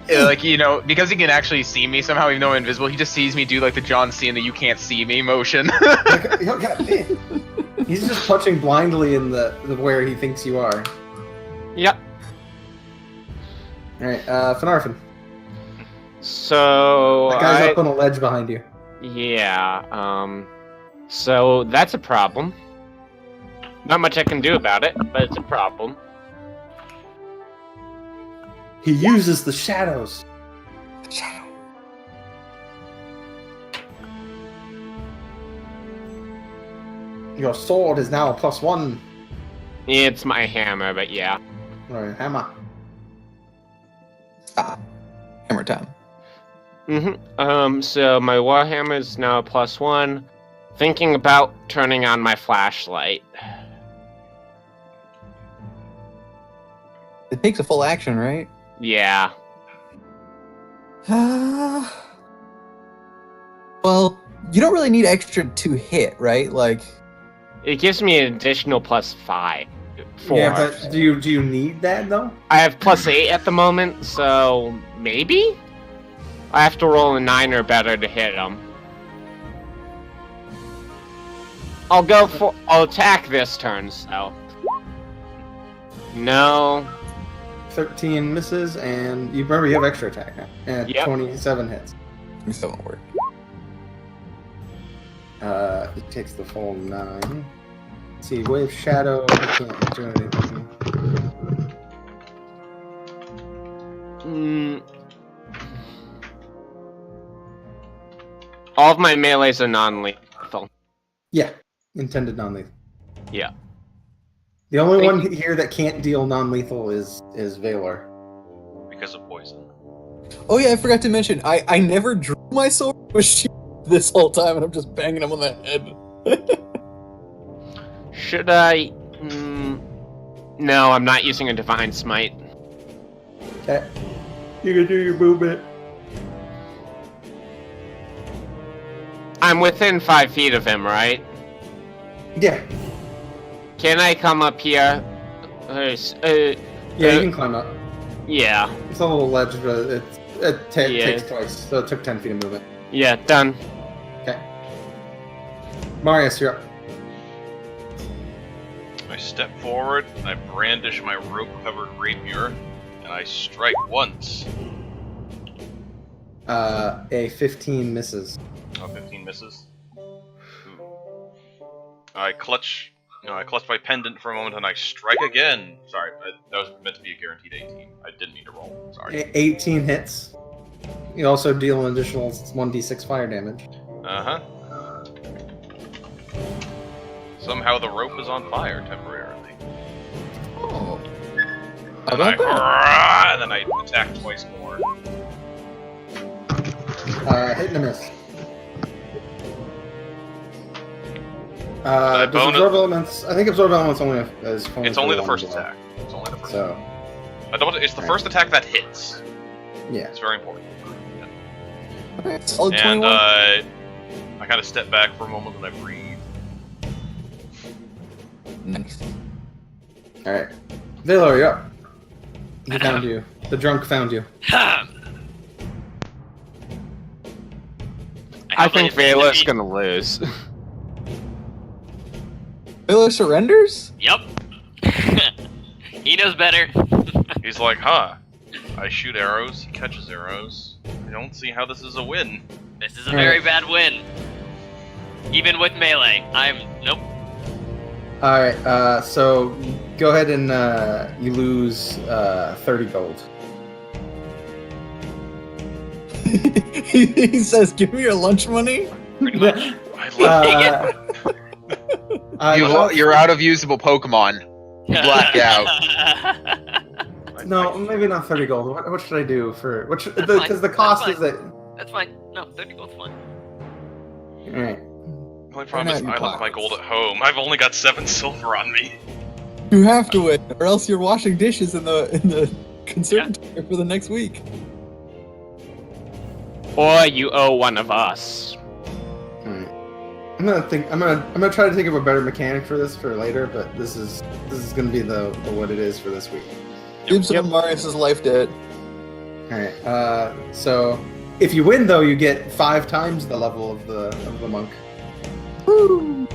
Yeah, like, you know, because he can actually see me somehow, even though I'm invisible, he just sees me do like the John Cena "you can't see me" motion. He's just punching blindly in the where he thinks you are. Yep. All right, Finarfin. So The guy's up on a ledge behind you. Yeah. So that's a problem. Not much I can do about it, but it's a problem. He uses the shadows. Your sword is now a +1. It's my hammer, but yeah. All right, hammer. Hammer time. So my warhammer is now a +1. Thinking about turning on my flashlight. It takes a full action, right? Yeah. Well, you don't really need extra to hit, right? Like, It gives me an additional +5. 4. Yeah, but do you need that though? I have +8 at the moment, so maybe? I have to roll a 9 or better to hit him. I'll attack this turn, so. No. 13 misses, and you remember you have extra attack now. And Yep. 27 hits. it still won't work. It takes the full 9. Let's see, wave shadow. I can't do anything. All of my melees are non-lethal. Yeah, intended non-lethal. Yeah. The only one here that can't deal non-lethal is Valor. Because of poison. Oh yeah, I forgot to mention, I never drew my sword with shield this whole time, and I'm just banging him on the head. Should I? No, I'm not using a Divine Smite. Okay. You can do your movement. I'm within 5 feet of him, right? Yeah. Can I come up here? Yeah, you can climb up. Yeah. It's a little ledge, but it Yeah. takes twice, so it took 10 feet of movement. Yeah, done. Okay. Marius, you're up. I step forward, I brandish my rope-covered rapier, and I strike once. A 15 misses. Oh, 15 misses. Ooh. I clutch my pendant for a moment and I strike again. Sorry, that was meant to be a guaranteed 18. I didn't need to roll. Sorry. 18 hits. You also deal an additional 1d6 fire damage. Uh-huh. Somehow the rope is on fire temporarily. Oh. And then I attack twice more. Hit and a miss. That does bonus- absorb elements? I think absorb elements only is It's only the one first as well. attack. It's only the first. So It's the first attack that hits. yeah. It's very important. Okay, solid And 21. I kind of step back for a moment and I breathe. Nice. All right, Valor, you're up. He found you. The drunk found you. I think Valor's gonna lose. Valor surrenders? Yep. He knows better. He's like, huh. I shoot arrows, he catches arrows. I don't see how this is a win. This is a very bad win. Even with melee. Nope. All right, so go ahead and you lose 30 gold. He says, "Give me your lunch money." Pretty much. I love You're out of usable Pokemon. You blacked out. No, maybe not 30 gold. What should I do for which? That's Because fine. the cost That's is that. That's fine. No, 30 gold's fine. All right. The only problem is Turn out I your left my pockets. gold at home. I've only got 7 silver on me. You have to win, or else you're washing dishes in the conservatory for the next week. Or you owe one of us. Alright. I'm gonna try to think of a better mechanic for this for later, but this is gonna be the what it is for this week. Give some of Marius' life debt. Alright. So if you win though, you get 5 times the level of the monk. Woo!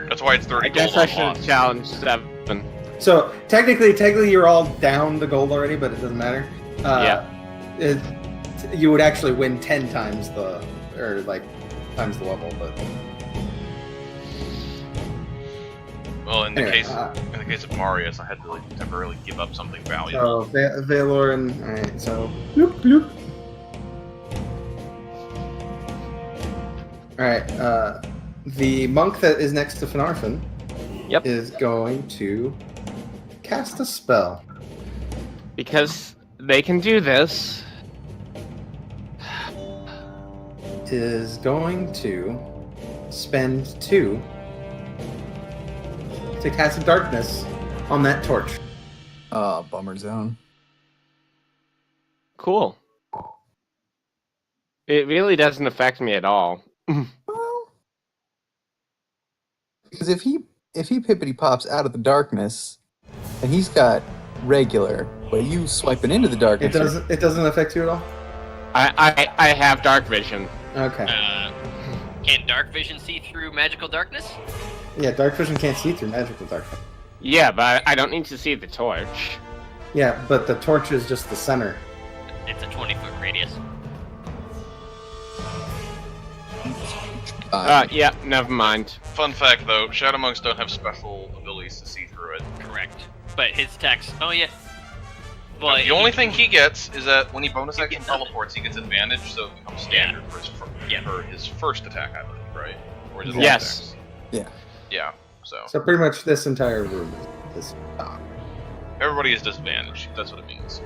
That's why it's 30 I guess gold I on should loss. have challenged 7. So technically you're all down the gold already, but it doesn't matter. You would actually win 10 times times the level, but Well, in the anyway, case of Marius, I had to temporarily give up something valuable. so Valor and alright, so bloop. Alright, the monk that is next to Finarfin is going to cast a spell. Because they can do this. Is going to spend 2 to cast darkness on that torch. Bummer zone. Cool. It really doesn't affect me at all. Well, because if he pippity pops out of the darkness, and he's got regular, but you swiping into the darkness, It doesn't affect you at all? I have dark vision. Okay. Can dark vision see through magical darkness? Yeah, dark vision can't see through magical darkness. Yeah, but I don't need to see the torch. Yeah, but the torch is just the center. It's a 20-foot radius. Yeah, never mind. Fun fact though, Shadow Monks don't have special abilities to see through it. Correct. But his attacks. Oh yeah. Well, The only thing he gets is that when he bonus He action gets nothing. teleports, he gets advantage, so it becomes standard for his first attack, I believe, right? Or is it all Yes. attacks? Yeah. So So pretty much this entire room is dark. everybody is disadvantaged. That's what it means.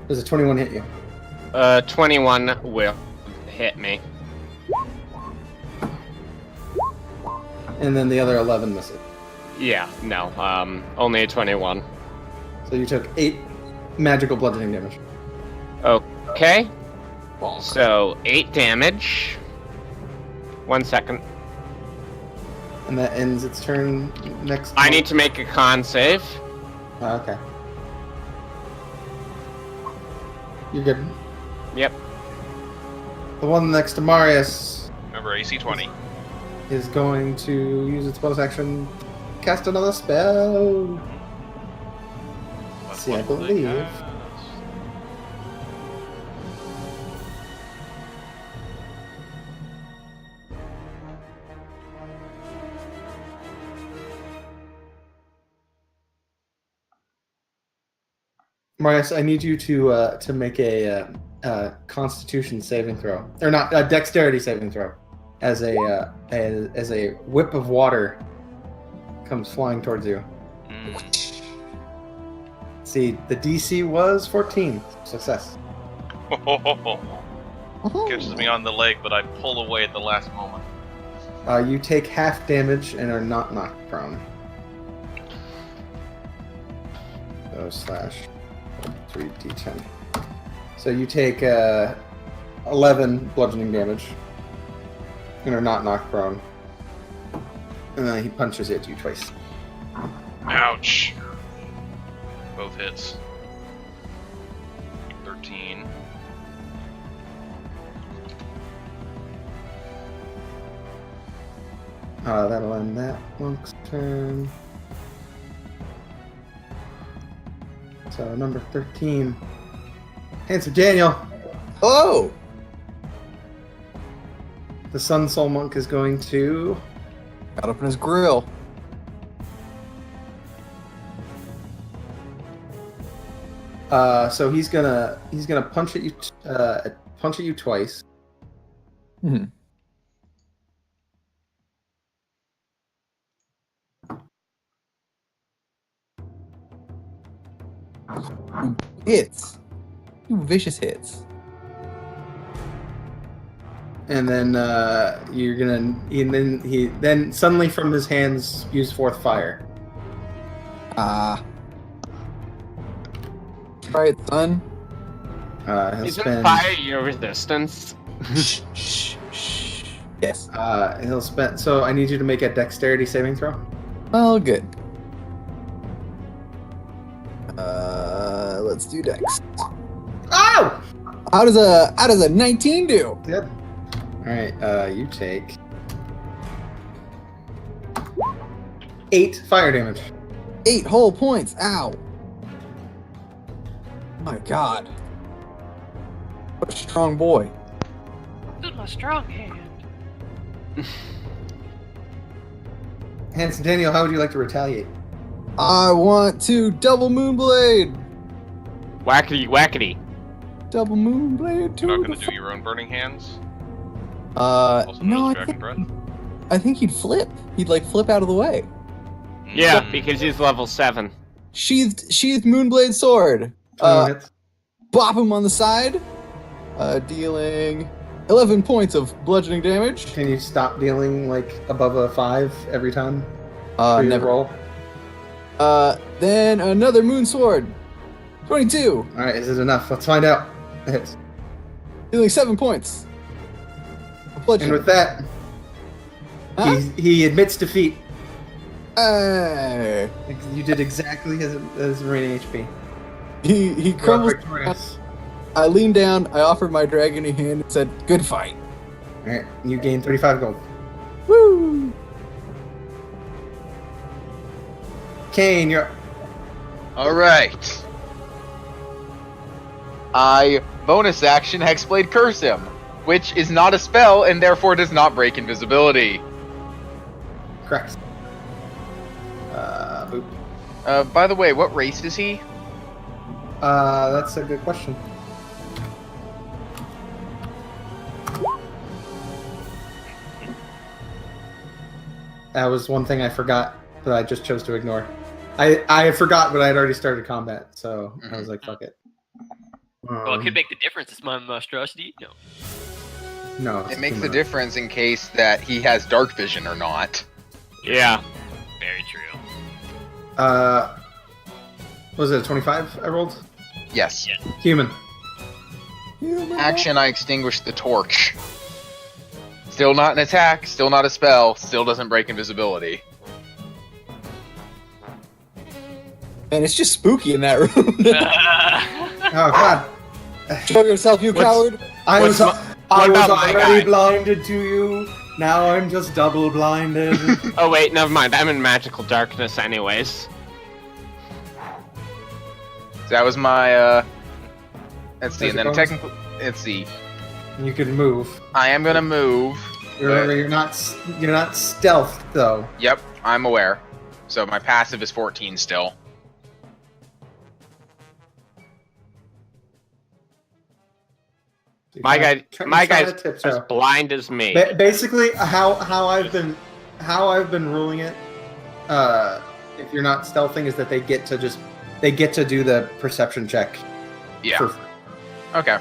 Does a 21 hit you? 21 will hit me. And then the other 11 miss it. Yeah, no, only a 21. So you took 8 magical bludgeoning damage. Okay. So, 8 damage. 1 second. And that ends its turn next. I need to make a con save. Okay. You're good. Yep. The one next to Marius Remember, AC 20. is going to use its bonus action, cast another spell. That's See, I what they believe. cast. Marius, I need you to make a Constitution saving throw, or not a Dexterity saving throw, as a whip of water comes flying towards you. See, the DC was 14. Success. Catches me on the leg, but I pull away at the last moment. You take half damage and are not knocked prone. So slash 3d10. So you take 11 bludgeoning damage and are not knocked prone. And then he punches at you twice. Ouch. Both hits. 13. That'll end that monk's turn. So number 13. Handsome Daniel. Oh! The Sun Soul Monk is going to. Got up in his grill. So he's gonna punch at you twice. Hmm. Hits. Two vicious hits. And then then suddenly from his hands spews forth fire. Try it, son. He'll Isn't spend. fire your resistance? Shh, shh, shh. Yes. He'll spend. So I need you to make a dexterity saving throw. Well, good. Let's do dex. Ow! How does a 19 do? Yep. All right. You take 8 fire damage. 8 whole points. Ow. My God. What a strong boy. This is my strong hand. Hanson Daniel, how would you like to retaliate? I want to double moonblade. Whackety whackety. Double moonblade to You're not the going to do your own burning hands? no, known as I Dragon Breath? I think he'd flip. He'd like flip out of the way. Yeah, Mm. because he's level 7. Sheathed moonblade sword. Hits. Bop him on the side. Dealing 11 points of bludgeoning damage. Can you stop dealing like above a 5 every time? For your Never. roll. Then another moon sword. 22. All right, is it enough? Let's find out. It hits. Dealing 7 points. of And bludgeoning. with that, Huh? he admits defeat. Hey. You did exactly his remaining HP. He You are crumbles. victorious. I leaned down. I offered my dragon a hand and said, "Good fight." All right, you gain 35 gold. Woo! Kane, you're. All right. I bonus action Hexblade Curse him, which is not a spell and therefore does not break invisibility. Correct. Boop. By the way, what race is he? That's a good question. That was one thing I forgot that I just chose to ignore. I forgot, but I had already started combat, so I was like, fuck it. Well, it could make the difference. It's my monstrosity. No. No, It it's makes too the much. difference in case that he has dark vision or not. Yeah. Very true. Was it a 25 I rolled? Yes. Yeah. Human. Action, I extinguish the torch. Still not an attack, still not a spell, still doesn't break invisibility. Man, it's just spooky in that room. Oh god. Show yourself, you What's- coward. I was what already about my guy? blinded to you. Now I'm just double blinded. Oh wait, never mind. I'm in magical darkness anyways. So that was my, let's see, There's and a then bonus. technically, let's see. You can move. I am gonna move. Remember, you're not stealth though. Yep, I'm aware. So my passive is 14 still. You're My trying- guy, my trying guy's to tiptoe. as blind as me. Basically, how I've been ruling it, if you're not stealthing, is that they get to do the perception check. Yeah. For free. Okay.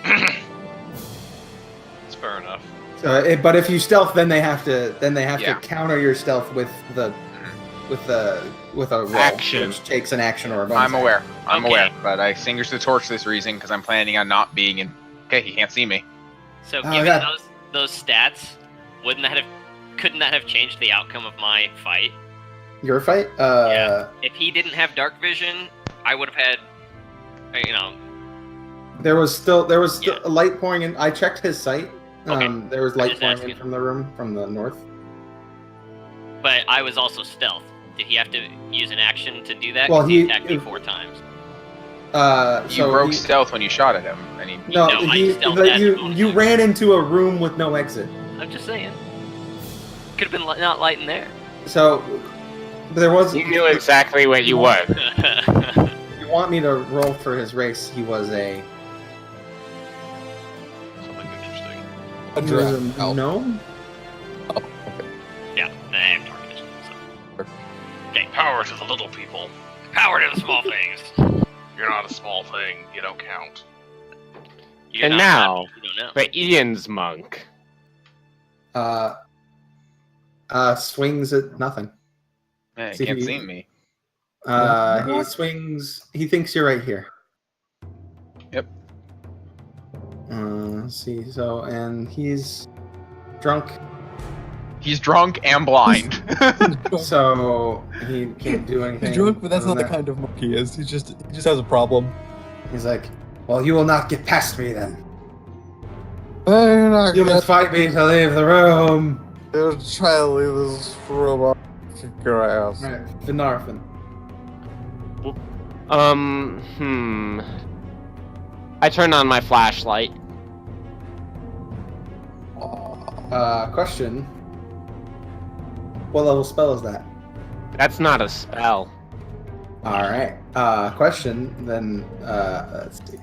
That's fair enough. So, but if you stealth, then they have to Yeah. counter your stealth with a roll, Action. which takes an action or a bonus. I'm aware. I'm Okay. aware. But I extinguished the torch for this reason because I'm planning on not being in. Okay, he can't see me. So Oh, given God. those stats, couldn't that have changed the outcome of my fight? Your fight? Yeah. If he didn't have dark vision, I would have had, There was still Yeah. light pouring in. I checked his sight. Okay. There was light just pouring in asking. from the room from the north. but I was also stealth. Did he have to use an action to do that? Well, 'Cause he- attacked me 4 times. You broke stealth when you shot at him, and he. No, No, I stealth dashed you him. ran into a room with no exit. I'm just saying. Could have been not light in there. So there was. You knew exactly where you were. You want me to roll for his race? He was a. Something interesting. A He was draft. a gnome. Yeah, I am targeted. So. Okay, Power to the little people. power to the small things. You're not a small thing. You don't count. You're And not now, happy, you don't know. the Ian's monk. Swings at nothing. Man, See you if can't he- see me. He swings. He thinks you're right here. Yep. Let's see. So, and he's drunk, He's drunk and blind. so he can't do anything. He's drunk, but that's other not the than kind of monk he is. He just has a problem. that. He's like, well, you will not get past me then. You're not You must fight me to leave the room. try to leave this room. Grass. Right, Vinarfin. I turn on my flashlight. Question. What level spell is that? That's not a spell. All right. Question. Then let's see.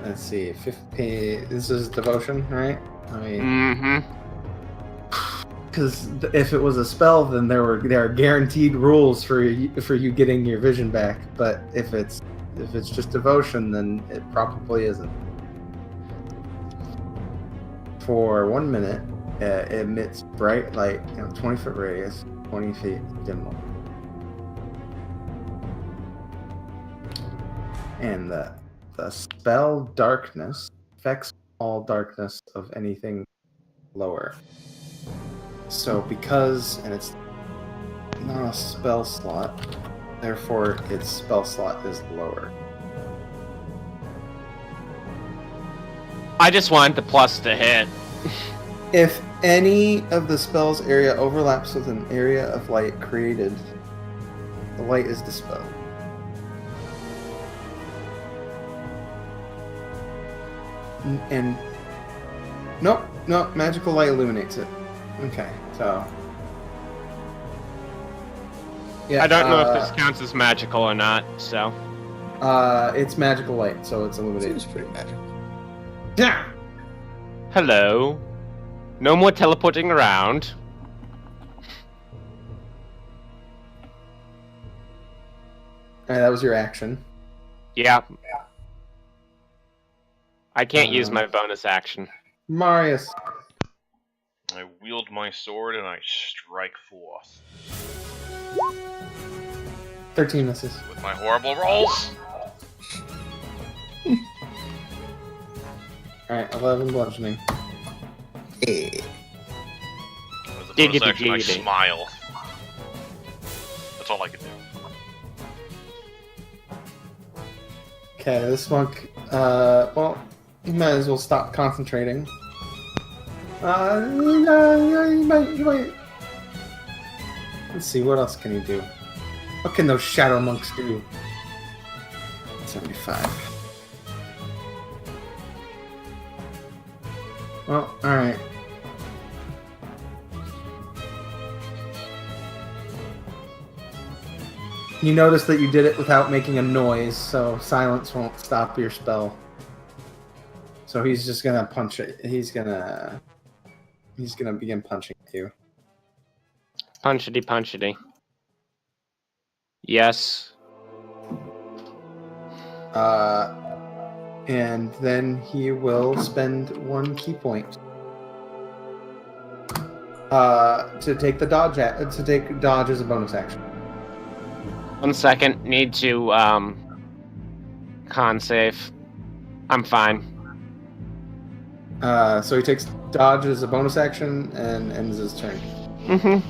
Let's see. 50. This is devotion, right? I mean, Mm-hmm. because if it was a spell, then there are guaranteed rules for you getting your vision back. But if it's just devotion, then it probably isn't. For 1 minute, it emits bright light, 20-foot radius, 20 feet dim light. And the spell darkness affects all darkness of anything lower. So and it's not a spell slot, therefore its spell slot is lower. I just wanted the plus to hit. If any of the spell's area overlaps with an area of light created, the light is dispelled. And nope, magical light illuminates it. Okay, so yeah, I don't know if this counts as magical or not, so. it's magical light, so it's illuminated. Seems pretty magical. Yeah. Hello. No more teleporting around. Alright, that was your action. Yeah. I can't use my bonus action. Marius. I wield my sword and I strike forth 13 misses. with my horrible rolls. Alright, 11 bludgeoning. As a bonus Giggity action, I giggity. smile. That's all I can do. Okay, this monk, well, you might as well stop concentrating. You might. Let's see, what else can he do? What can those shadow monks do? 75. Well, alright. You notice that you did it without making a noise, so silence won't stop your spell. So he's just gonna punch it. He's gonna begin punching at you. Punchity punchity. Yes. And then he will spend 1 key point. To take the dodge dodge as a bonus action. 1 second. Need to con save. I'm fine. So he takes dodge as a bonus action and ends his turn. Mm-hmm.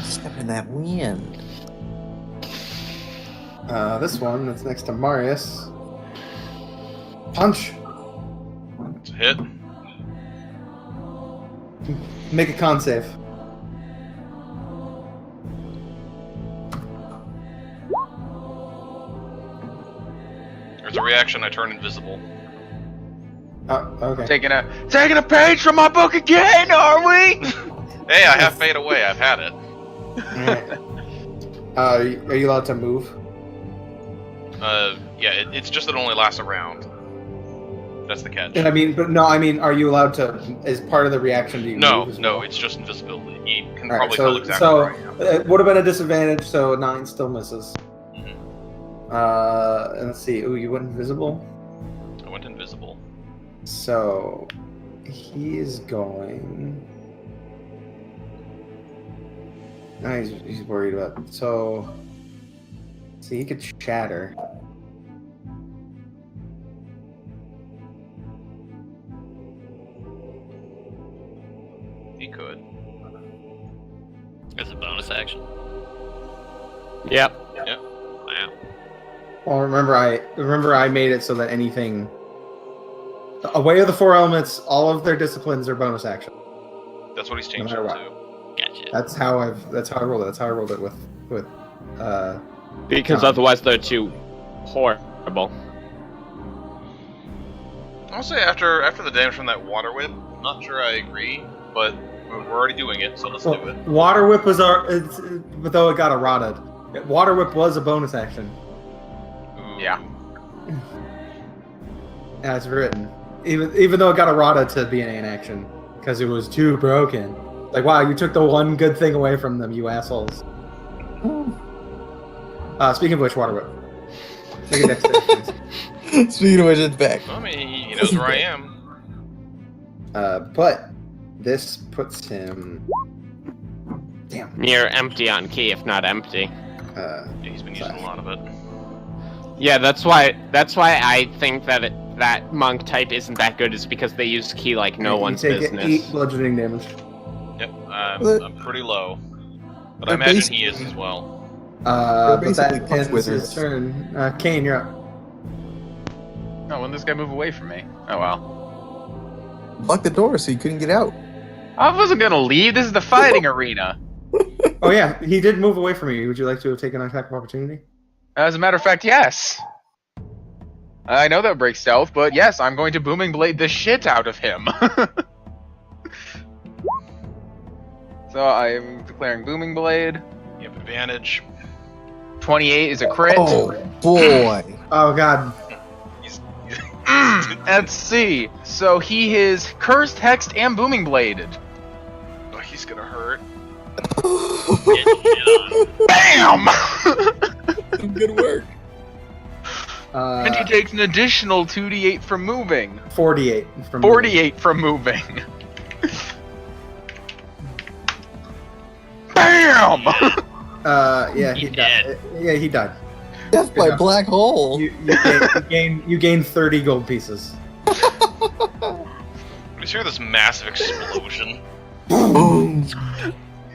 Step in that wind. This one that's next to Marius. Punch. It's a hit. Make a con save. a reaction, I turn invisible. Okay. Taking a page from my book again, are we? Hey, I have fade away. I've had it. Alright. Are you allowed to move? Yeah, it's just that it only lasts a round. That's the catch. I mean, are you allowed to? As part of the reaction, do you move as well? No, it's just invisibility. You can Alright, probably tell exactly so where I am. it would have been a disadvantage, so 9 still misses. Mhm. And let's see. Ooh, you went invisible. I went invisible. So he is going. No, he's worried about. So, see, he could shatter. He could. As a bonus action. Yep. Wow. Well, remember I made it so that anything away of the 4 elements, all of their disciplines are bonus action. That's what he's changed No it matter to. Gotcha. That's how I rolled it. That's how I rolled it with Because otherwise they're too horrible. I'll say after the damage from that water whip, I'm not sure I agree, but we're already doing it, so let's do it. Water whip was but though it got eroded. Water whip was a bonus action. Ooh. Yeah. As written. Even though it got eroded to be an action. Because it was too broken. Like, wow, you took the one good thing away from them, you assholes. Speaking of which, water whip. Make a dexterity, please. Speaking of which, it's back. I mean, he knows where I am. But this puts him. Damn. Near empty on key, if not empty. Yeah, he's been using a lot of it. Yeah, that's why I think that that monk type isn't that good, is because they use key like no one's You take business. 8 bludgeoning damage. Yep, I'm pretty low. But I They're imagine he is as well. But basically that punch ends his wizards. turn. Kane, you're up. No, when this guy move away from me? Oh well. Lock the door so you couldn't get out. I wasn't gonna leave. This is the fighting arena. Oh yeah, he did move away from you. Would you like to have taken an attack of opportunity? As a matter of fact, yes. I know that breaks stealth, but yes, I'm going to booming blade the shit out of him. So I am declaring booming blade. You have advantage. 28 is a crit. Oh boy. Oh god. Let's see. So he is cursed, hexed, and booming bladed. Oh, he's gonna hurt. Bam! Good work. And he takes an additional 2d8 from moving. 48 from 48 from moving. Bam! Yeah, he He died. Yeah, he died. Death by black hole. You gain 30 gold pieces. We just hear this massive explosion. Boom.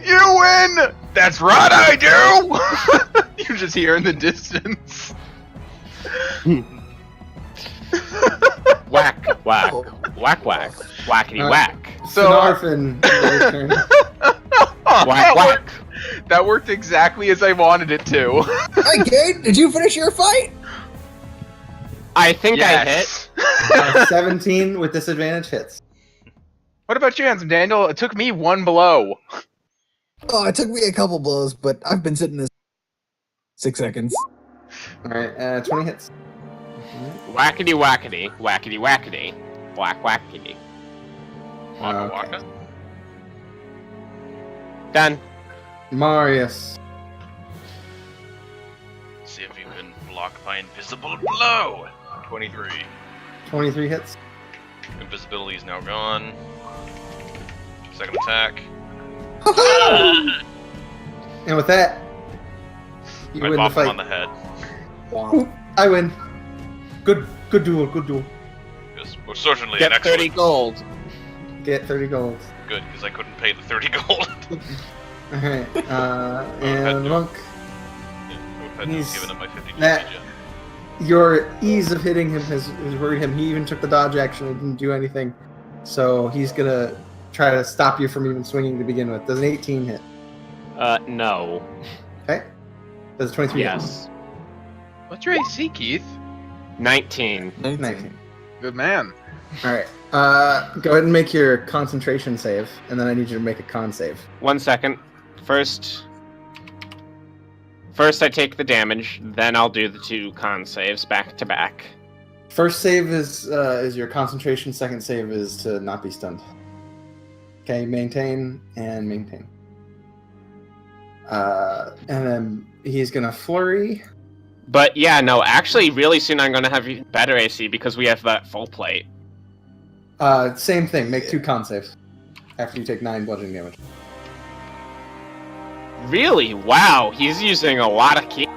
You win! That's right, I do! You just hear in the distance. Whack, whack, whack, whack, whackity whack. So, Snarfin, your turn. Whack, whack. That worked exactly as I wanted it to. Hi, Kate. Did you finish your fight? I think I hit. 17 with disadvantage hits. What about you, Handsome Daniel? It took me 1 blow. Oh, it took me a couple blows, but I've been sitting this 6 seconds. Alright, 20 hits. Whackity, whackity, whackity, whackity, whack, whackity. Waka Okay. waka. Done. Marius. See if you can block my invisible blow. 23. 23 hits. Invisibility is now gone. Second attack. And with that, you I win the bopped him fight. on the head. I win. Good duel, good duel. Yes, well, certainly Get an excellent. 30 gold. Get 30 gold. Good, because I couldn't pay the 30 gold. Alright, had and to. Monk, I would have He's- given him my 50 that- GP gem. your ease of hitting him has worried him. He even took the dodge action and didn't do anything. So he's gonna try to stop you from even swinging to begin with. Does an 18 hit? No. Okay. Does a 23 hit? Yes. What's your AC, Keith? 19. 19. Good man. All right. Go ahead and make your concentration save, and then I need you to make a con save. 1 second. First I take the damage, then I'll do the 2 con saves back to back. First save is your concentration. Second save is to not be stunned. Okay, maintain and maintain. And then he's gonna flurry. But yeah, no, actually, really soon I'm gonna have even better AC because we have that full plate. Same thing. Make 2 con saves after you take 9 bludgeoning damage. Really? Wow, he's using a lot of key.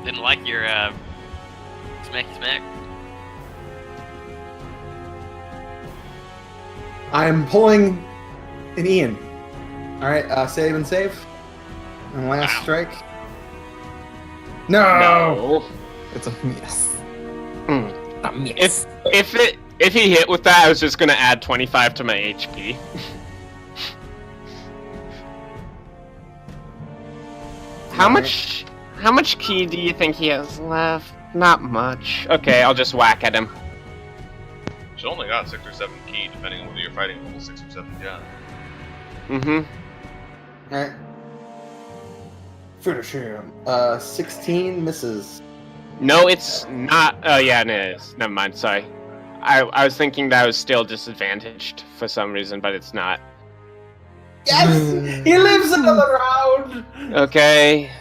Didn't like your smack. I'm pulling an Ian. All right, save and save. And last strike. No. It's a miss. Mm. A miss. If he hit with that, I was just gonna add 25 to my HP. How much key do you think he has left? Not much. Okay, I'll just whack at him. She's only got 6 or 7 key, depending on whether you're fighting level 6 or 7 gun. Mm-hmm. All right. Finish him. 16 misses. No, it's not. Oh, yeah, it is. Never mind, sorry. I was thinking that I was still disadvantaged for some reason, but it's not. Yes! He lives another round! Okay.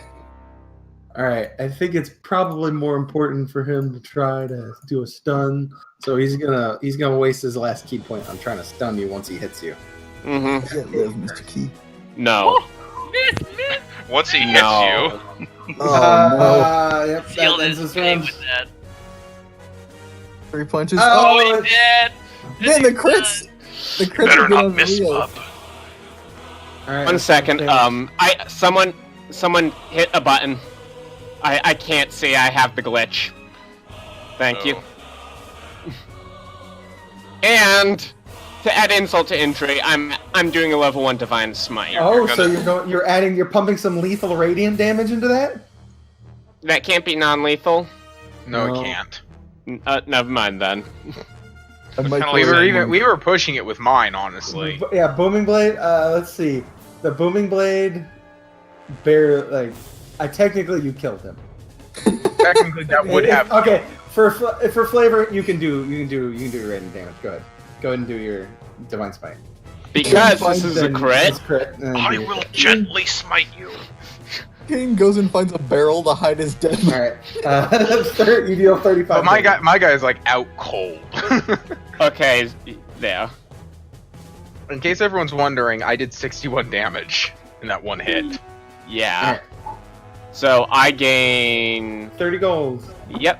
Alright, I think it's probably more important for him to try to do a stun. So he's gonna waste his last key point on trying to stun you once he hits you. Mm-hmm. Mr. Key. No. Miss. Once he hits you, Oh Yep, Sealed that ends his his fate run. with that. no. 3 punches. Oh, Oh, he's dead. Man, the crits. The crits better have been not miss unreal. up. Alright, 1 second. damage. Someone hit a button. I can't see. I have the glitch. Thank you. And to add insult to injury, I'm doing a level 1 divine smite. Oh, so you're pumping some lethal radiant damage into that? That can't be non-lethal. No, No. it can't. Never mind then. I might kinda We like- we were pushing it with mine, honestly. Yeah, booming blade. Let's see. The booming blade. Technically you killed him. Technically, that would have. Okay, for flavor, you can do random damage. Go ahead and do your divine smite. Because this is a Then crit. it's crit, and then I do your will crit. gently smite you. Kane goes and finds a barrel to hide his dead All right, you deal 35. But my damage. guy is like out cold. Okay, there. In case everyone's wondering, I did 61 damage in that one hit. Yeah. So I gain. 30 gold. Yep.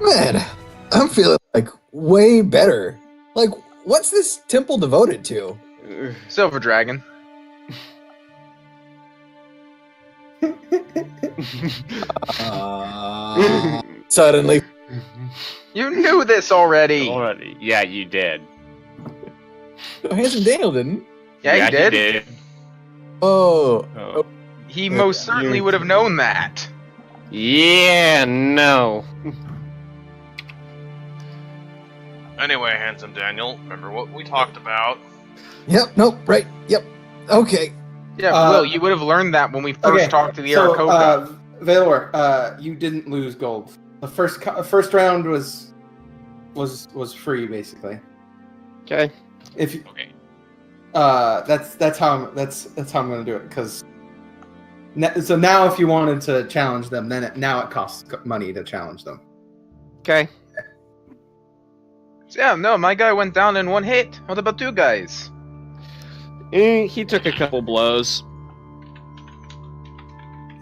Man, I'm feeling like way better. Like, what's this temple devoted to? Silver Dragon. Suddenly. You knew this already. Already. Yeah, you did. Handsome Daniel didn't. Yeah, he did. Oh. Oh. He most certainly would have known that. Yeah, no. Anyway, handsome Daniel, remember what we talked about? Yep, nope, right, yep. Okay. Yeah, Will, you would have learned that when we first talked to the Aarakocra. Valor, you didn't lose gold. The first round was free basically. Okay. If you, Okay. that's how I'm gonna do it because. So now, if you wanted to challenge them, then now it costs money to challenge them. Okay. Yeah, no, my guy went down in one hit. What about two guys? He took a couple blows.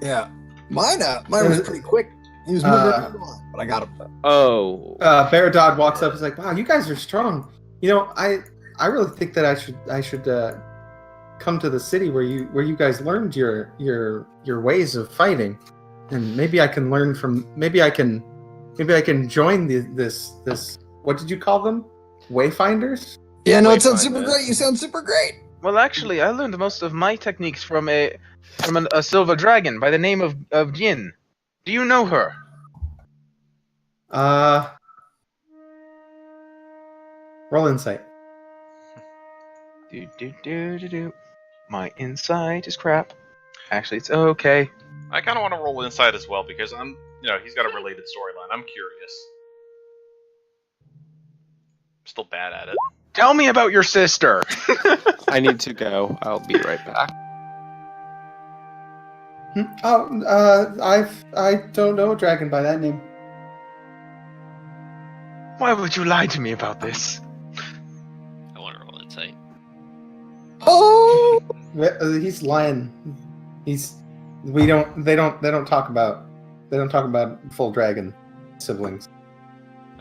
Yeah. Mine was pretty quick. He was moving around a lot, but I got him. Oh. Bear Dodd walks up. He's like, "Wow, you guys are strong. You know, I really think that I should come to the city where you guys learned your ways of fighting, and maybe I can learn from. Maybe I can join this. What did you call them? Wayfinders? Yeah, no, it sounds Wayfinder. super great. You sound super great. Well, actually, I learned most of my techniques from a silver dragon by the name of Jin. Do you know her? Roll insight. Do. My insight is crap. Actually, it's okay. I kind of want to roll inside as well because he's got a related storyline. I'm curious. I'm still bad at it. Tell me about your sister. I need to go. I'll be right back. I don't know a dragon by that name. Why would you lie to me about this? I want to roll insight. Oh! He's lying. They don't talk about full dragon siblings.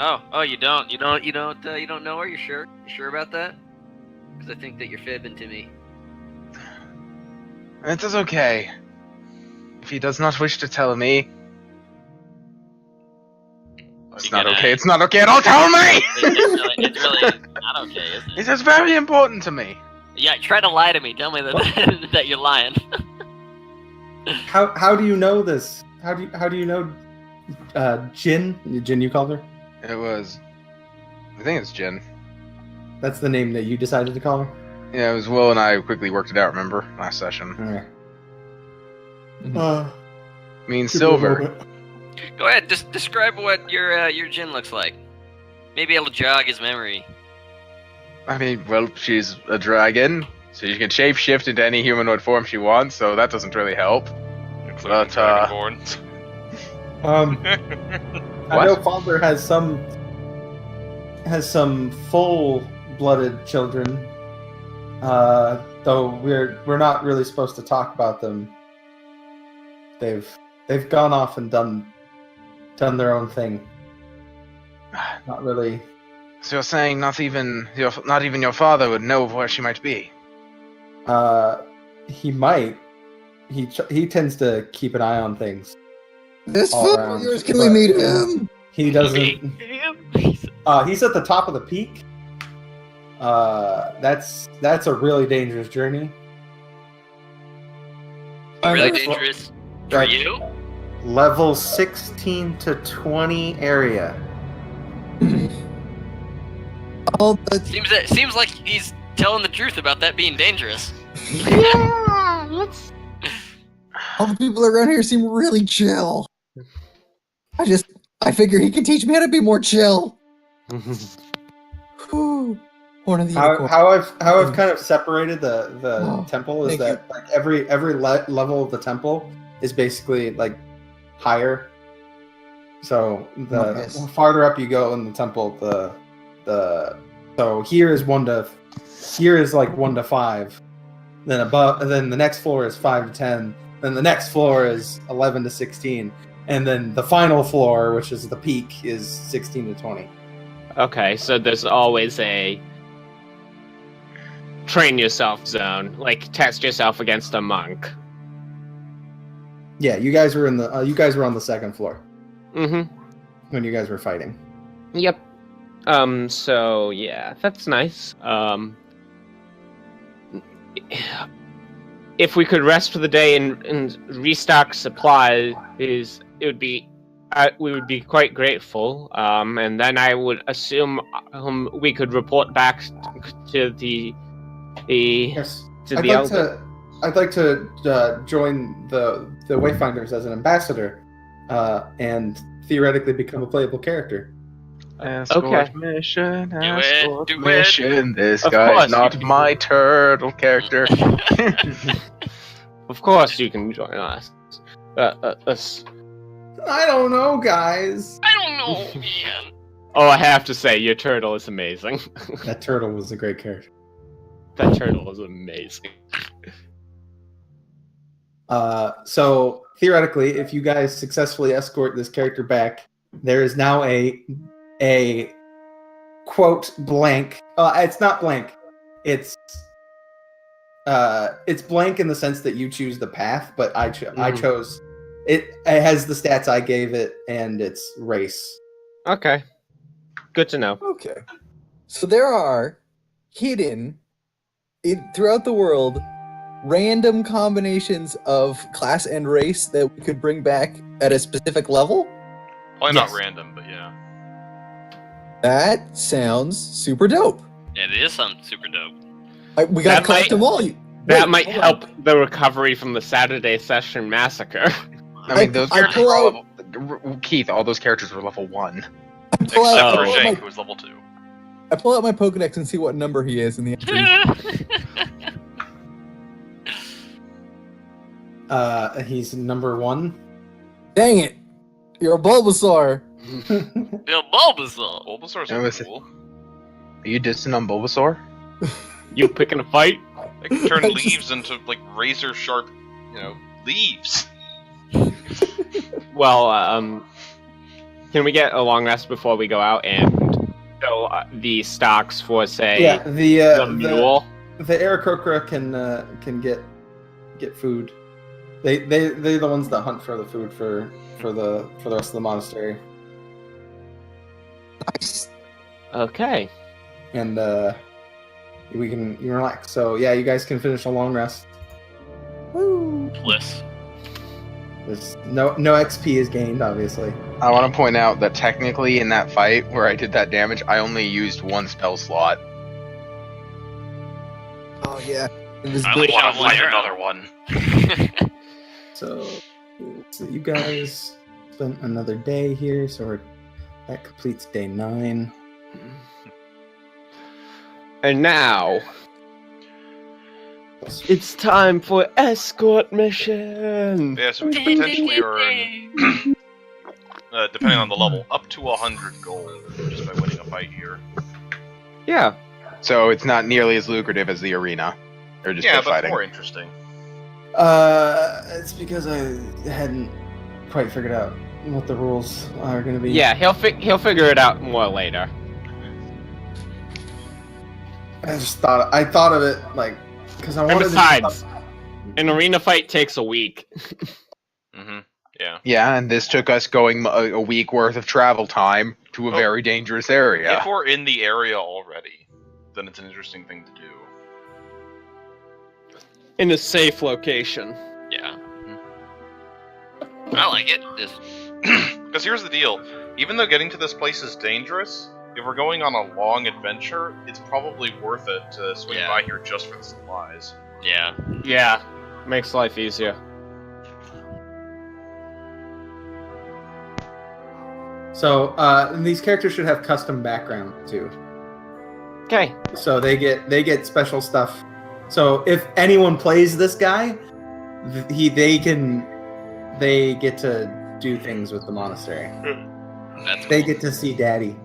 Oh, you don't know her? You sure about that? Because I think that you're fibbing to me. It is okay. If he does not wish to tell me, it's not okay. It's not okay. Don't tell me. It's really not okay, is it? It is very important to me. Yeah, try to lie to me. Tell me that that you're lying. How do you know this? How do you know Jin? Jin, you called her? It was. I think it's Jen. That's the name that you decided to call her? Yeah, it was Will and I quickly worked it out. Remember last session? Alright. Means silver. Go ahead. Just describe what your Jin looks like. Maybe it'll jog his memory. I mean, well, she's a dragon, so she can shapeshift into any humanoid form she wants. So that doesn't really help. Including dragonborns. I know Father has some full-blooded children. Though we're not really supposed to talk about them. They've gone off and done their own thing. Not really. So you're saying not even your father would know where she might be? He might. He tends to keep an eye on things. This All foot around, of yours, can we meet him? He doesn't. He's at the top of the peak. That's a really dangerous journey. Really dangerous for Like, you? Level 16 to 20 area. All the Seems like he's telling the truth about that being dangerous. all the people around here seem really chill. I figure he can teach me how to be more chill. Whew. Horn of the unicorn. How I've kind of separated the temple is thank that like every level of the temple is basically like higher. So the farther up you go in the temple, so here is like 1 to 5. Then the next floor is 5 to 10. Then the next floor is 11 to 16. And then the final floor, which is the peak, is 16 to 20. Okay, so there's always a train yourself zone, like test yourself against a monk. Yeah, you guys were on the second floor Mm-hmm. when you guys were fighting. Yep. So yeah, that's nice. If we could rest for the day and restock supplies, we would be quite grateful. And then I would assume we could report back to the Yes. to the elder. I'd like to join the Wayfinders as an ambassador, and theoretically become a playable character. Escort mission, escort Do it. mission. This Of guy's course, not you can- my turtle character. Of course, you can join us. I don't know, guys. I don't know, man. Oh, I have to say, your turtle is amazing. That turtle was a great character. That turtle is amazing. So theoretically, if you guys successfully escort this character back, there is now a quote blank. It's not blank. It's blank in the sense that you choose the path, but I chose it. It has the stats I gave it and its race. Okay. Good to know. Okay. So there are hidden throughout the world random combinations of class and race that we could bring back at a specific level. Probably Yes. not random, but yeah. That sounds super dope. Yeah, it is something super dope. We gotta That collect might- them all. That Wait, might hold on. help the recovery from the Saturday Session massacre. I mean, those I characters pull were all out- level. Keith, all those characters were level 1. I pull Except out- for I pull out Jake, my- who was level 2. I pull out my Pokedex and see what number he is in the entry. He's number 1. Dang it! You're a Bulbasaur. Bill Bulbasaur. Bulbasaur's Yeah, listen. cool. Are you distant on Bulbasaur? You picking a fight? They can turn I just- leaves into, like, razor sharp, leaves. Well, can we get a long rest before we go out and fill the stocks for, say, Yeah, the mule? the Aarakocra can get food. They're the ones that hunt for the food for the rest of the monastery. Nice. Okay. And you can relax. So yeah, you guys can finish a long rest. Woo. Bliss. There's no XP is gained, obviously. I want to point out that technically in that fight where I did that damage, I only used 1 spell slot. Oh yeah. It was I only good. shot one arrow. one. So you guys spent another day here, so that completes day 9. And now, it's time for escort mission. Yeah, so we could potentially earn, depending on the level, up to 100 gold just by winning a fight here. Yeah. So it's not nearly as lucrative as the arena. Or just Yeah, for but fighting. more interesting. It's because I hadn't quite figured out what the rules are going to be. Yeah, he'll figure it out more later. I thought of it like because I And wanted besides, an arena fight takes a week. Mm-hmm. Yeah. Yeah, and this took us going a week worth of travel time to a Oh. very dangerous area. If we're in the area already, then it's an interesting thing to do. In a safe location. Yeah. I like it. Just Because here's the deal. Even though getting to this place is dangerous, if we're going on a long adventure, it's probably worth it to swing Yeah. by here just for the supplies. yeah. Yeah. Makes life easier. So and these characters should have custom background too. Okay. So they get special stuff. So if anyone plays this guy, they get to do things with the monastery. That's They cool. get to see Daddy.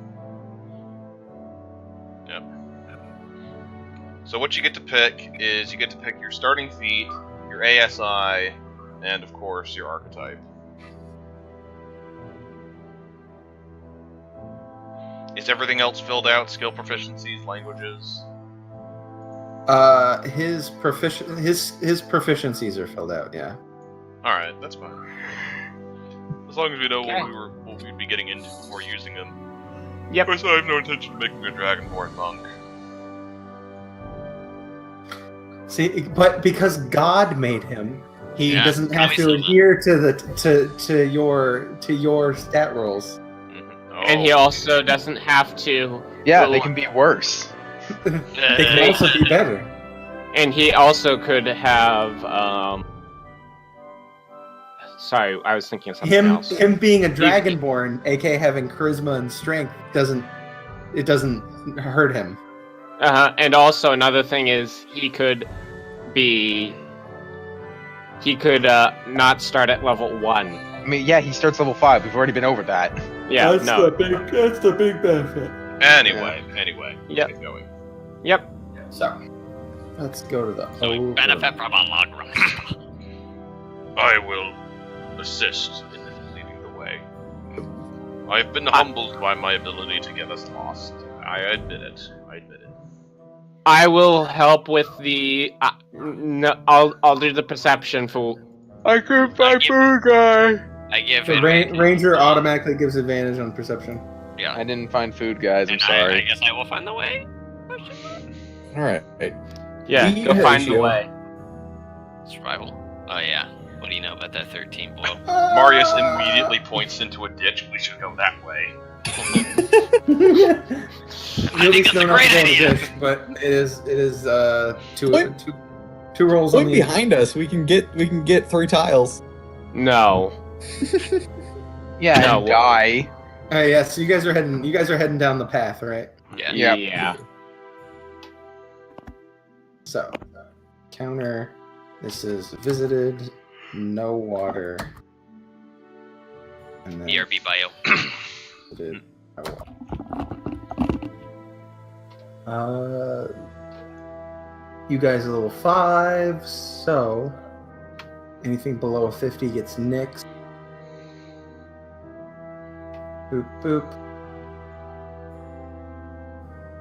So what you get to pick is you get to pick your starting feat, your ASI, and of course your archetype. Is everything else filled out? Skill proficiencies, languages? His proficiencies are filled out. Yeah. Alright, that's fine. As long as we know Okay. what we'd be getting into before using them. Yep. Of course, I have no intention of making a Dragonborn monk. See, but because God made him, he Yeah, doesn't have to obviously. adhere to your stat rules. Mm-hmm. And he also doesn't have to. Yeah, Well, they can be worse. They can also be better. And he also could have. Sorry, I was thinking of something else. Him being a dragonborn, aka having charisma and strength, doesn't hurt him. And also another thing is he could not start at level 1. I mean, yeah, he starts level 5. We've already been over that. Yeah, that's no. the big benefit. Anyway, Yep. Get going. Yep. So, let's go to the. So we overlord. benefit from a long rest. I will assist in leading the way. I've been humbled by my ability to get us lost. I admit it. I will help with the. No, I'll do the perception for. I could find food guy. I give The it. ranger automatically gives advantage on perception. Yeah. I didn't find food, guys. I'm And I sorry. guess I will find the way. All right. Yeah, Need go find the ratio. way. Survival. Oh yeah. What do you know about that 13 blow? Marius immediately points into a ditch. We should go that way. You'll be that's a slow enough great to go to idea. dish, but it is two Point- two rolls on Point the behind us. We can get 3 tiles. No. Yeah, No, and die. Yeah, so you guys are heading down the path, right? Yeah. Yep. Yeah. So, counter. This is visited, no water. And then BRB bio. visited, no water. You guys are level 5, so anything below a 50 gets nixed. Boop, boop.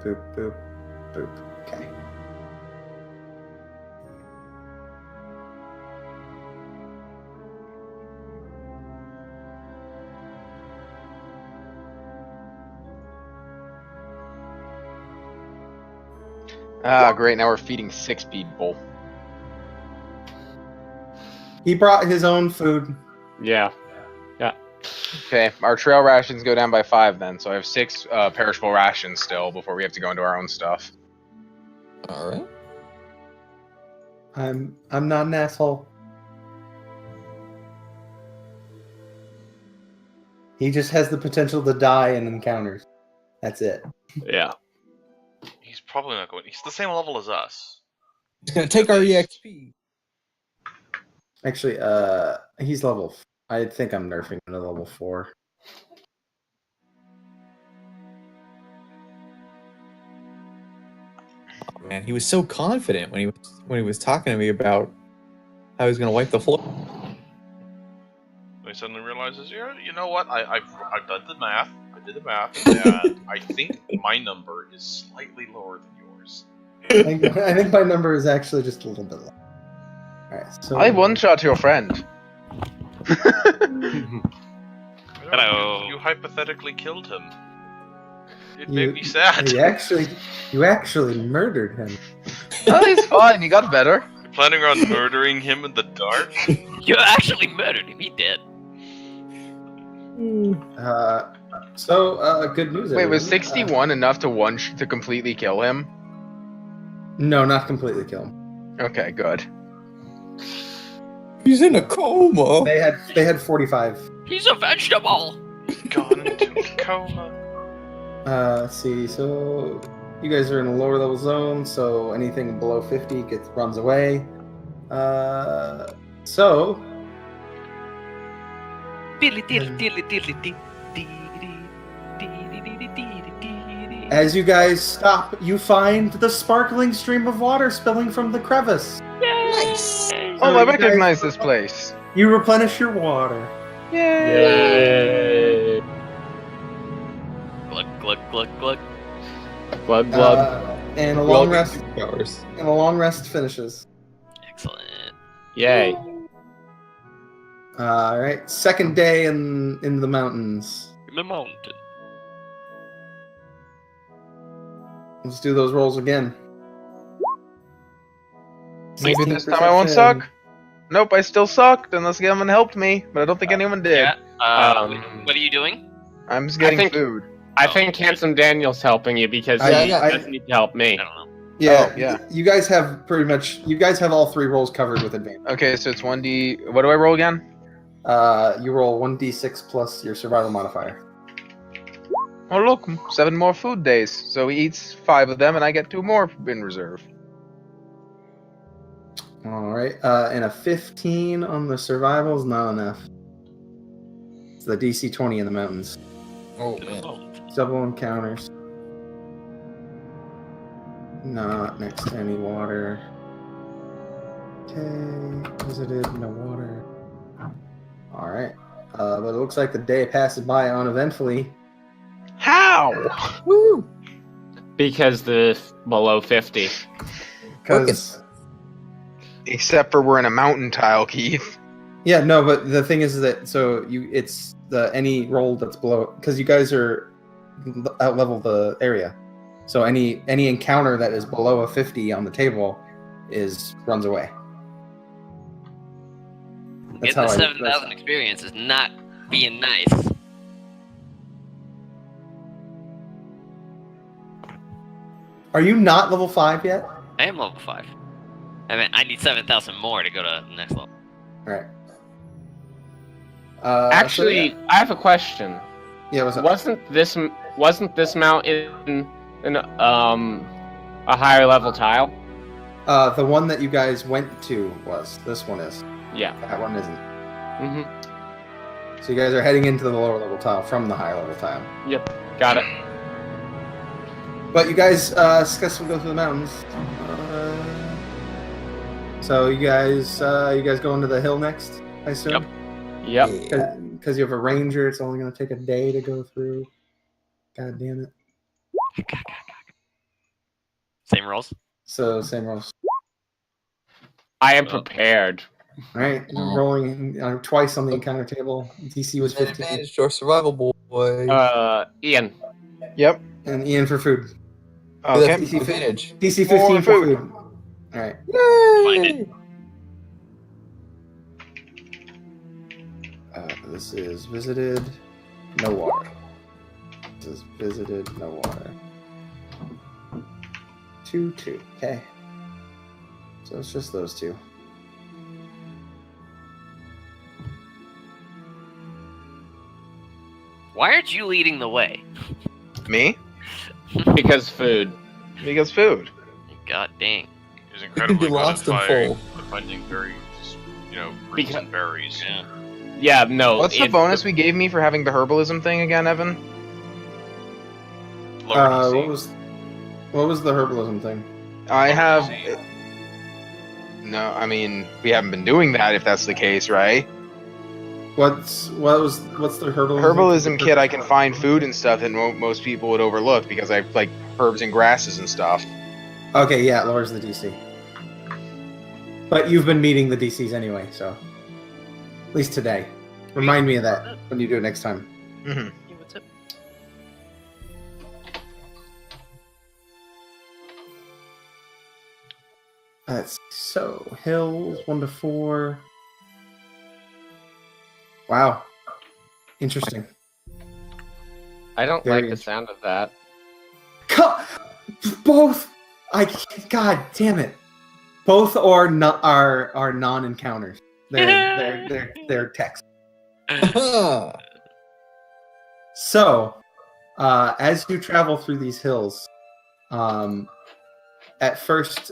Boop, boop, boop. Okay. Ah, great. Now we're feeding 6 people. He brought his own food. Yeah. Okay, our trail rations go down by 5 then, so I have 6 perishable rations still before we have to go into our own stuff. All right. I'm not an asshole. He just has the potential to die in encounters. That's it. Yeah. He's probably not going. He's the same level as us. He's gonna take our EXP. Actually, he's level. I think I'm nerfing him to level 4. Man, he was so confident when he was talking to me about how he was gonna wipe the floor. He suddenly realizes, yeah, you know what? I've done the math. I did the math, and I think my number is slightly lower than yours. I think my number is actually just a little bit low. Alright, so I one-shot your friend. Hello. You hypothetically killed him. It You- made me sad. you actually murdered him. Oh, he's fine. He got better. You're planning on murdering him in the dark? You actually murdered him. He did. Good news. Wait, was everyone. 61 enough to completely kill him? No, not completely kill him. Okay, good. He's in a coma. They had 45. He's a vegetable. Gone into a coma. Let's see. So you guys are in a lower level zone, so anything below 50 runs away. So as you guys stop, you find the sparkling stream of water spilling from the crevice. Nice. Oh, I you guys- recognize this place. You replenish your water. Yay! Glug glug glug glug. Blood, blood. And a We all long get rest. superpowers. And a long rest finishes. Excellent. Yay. All right. Second day in the mountains. In the mountain. Let's do those rolls again. Maybe this 16% time I won't failure. suck. Nope, I still sucked unless someone helped me, but I don't think anyone did. Yeah. What are you doing? I'm just getting think- food. I think Handsome Daniel's helping you because I- he I- doesn't need to help me. I don't know. Yeah, Oh, yeah. You guys have all 3 rolls covered with advantage. Okay, so it's 1d. What do I roll again? You roll 1d6 plus your survival modifier. Oh, look, 7 more food days. So he eats 5 of them, and I get 2 more in reserve. All right. And a 15 on the survival is not enough. It's the DC 20 in the mountains. Oh In the man. mountain. Double encounters. Not next to any water. Okay. Visited, no water. All right. But it looks like the day passes by uneventfully. How? Woo! Because the below 50. Because Except for we're in a mountain tile, Keith. yeah, no, but the thing is that it's the any roll that's below because you guys are out level the area, so any encounter that is below a 50 on the table runs away. That's Getting the how I- 7,000 experience is not being nice. Are you not level 5 yet? I am level 5. I mean, I need 7,000 more to go to the next level. All right. Actually, I have a question. yeah, what's up? Wasn't this mount in a higher level tile? The one that you guys went to was. This one is. Yeah. That one isn't. Mm-hmm. So you guys are heading into the lower level tile from the higher level tile. Yep. Got it. But you guys successfully go through the mountains. So you guys go into the hill next, I assume? Yep. Because you have a ranger, it's only going to take a day to go through. God damn it. Same rolls? So, same rolls. I am prepared. Alright, rolling twice on the encounter table. DC was 15. Advantage to our survival, boy. Ian. Yep. And Ian for food. Okay. DC Advantage. DC 15 More for food. food. Alright. Find it. This is visited, no water. This is visited, no water. 2-2. Okay. So it's just those two. Why aren't you leading the way? Me? Because food. Because food. God dang. He's be incredibly good at lost and finding very, roots and berries. Yeah. Yeah, no. What's the bonus we gave me for having the herbalism thing again, Evan? Lower DC. What was the herbalism thing? I Lower have. DC. No, I mean we haven't been doing that. If that's the case, right? What's the herbalism? Herbalism kit, I can find food and stuff that most people would overlook because I like herbs and grasses and stuff. Okay, yeah, it lowers the DC. But you've been meeting the DCs anyway, so at least today. Remind me of that when you do it next time. Mm-hmm. Hey, what's up? That's so hills 1 to 4. Wow, interesting. I don't Very like the sound of that. Both. God damn it. Both are non-encounters. They're text. So, as you travel through these hills, at first,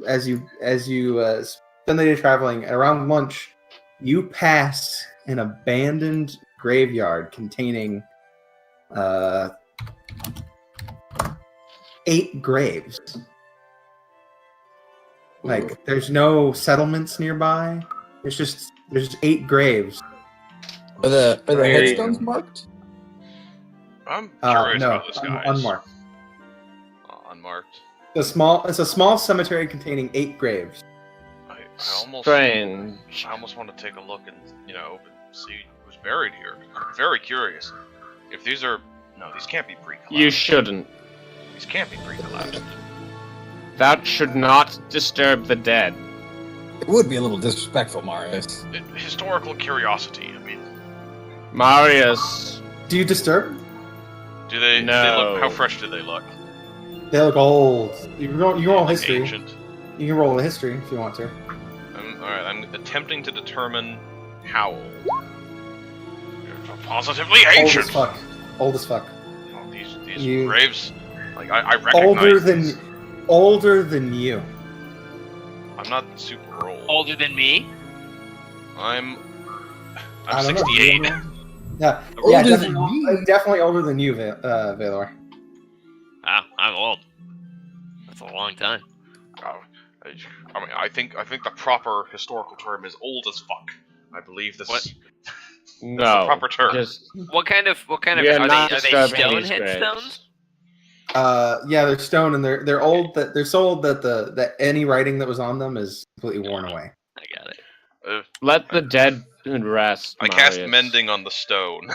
as you spend the day traveling, around lunch, you pass an abandoned graveyard containing 8 graves. Like, there's no settlements nearby. There's 8 graves. Are the headstones marked? I'm curious No, about this guy. unmarked. Unmarked. It's a small cemetery containing 8 graves. I almost want to take a look and see who's buried here. I'm very curious. If these are these can't be pre-collapsed. You shouldn't. These can't be pre-collapsed. That should not disturb the dead. It would be a little disrespectful, Marius. Historical curiosity. I mean, Marius. Do you disturb? do they No. look? How fresh do they look? They look old. You can roll Like history. ancient. You can roll a history if you want to. Alright, I'm attempting to determine how old. They're positively ancient. Old as fuck. Oh, these You- graves, like I recognize. Older than you. I'm not super old. Older than me? I'm I don't know. 68. Yeah, Older than me? definitely older than you, Valor. Ah, I'm old. That's a long time. I mean, I think the proper historical term is old as fuck. I believe this. What? No. That's the proper term. Just What kind of We are are not they disturbing stone these headstones? Yeah, they're stone and they're old. They're so old that any writing that was on them is completely worn away. I got it. let the dead rest. I cast Marius. mending on the stone.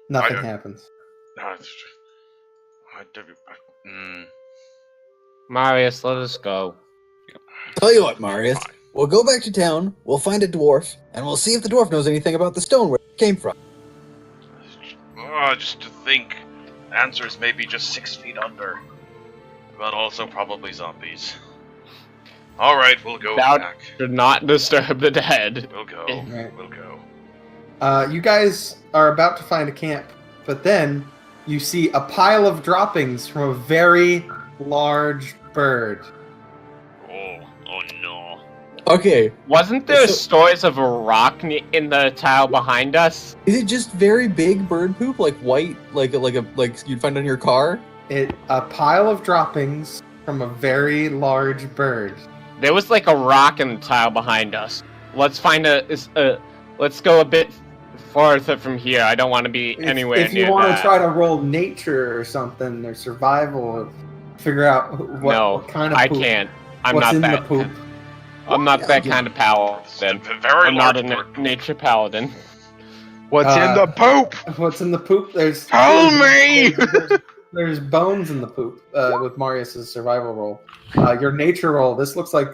Nothing happens. Marius, let us go. Tell you what, Marius. We'll go back to town, we'll find a dwarf, and we'll see if the dwarf knows anything about the stone where it came from. Just to think, answers may be just 6 feet under, but also probably zombies. All right, we'll go back. Do not disturb the dead. We'll go. Right. We'll go. You guys are about to find a camp, but then you see a pile of droppings from a very large bird. Oh no. Okay, Wasn't there So- stories of a rock in the tile behind us? is it just very big bird poop, like white, like you'd find on your car? A pile of droppings from a very large bird. There was like a rock in the tile behind us. Let's find let's go a bit farther from here. I don't want to be anywhere If near you want that. to try to roll nature or something, or survival, figure out what kind of I poop, can't. I'm what's not in that. the poop. I'm not that kind of It's a paladin. very I'm not large a bird. nature paladin. What's in the poop? What's in the poop? Tell me! There's bones in the poop with Marius' survival roll. Your nature roll, this looks like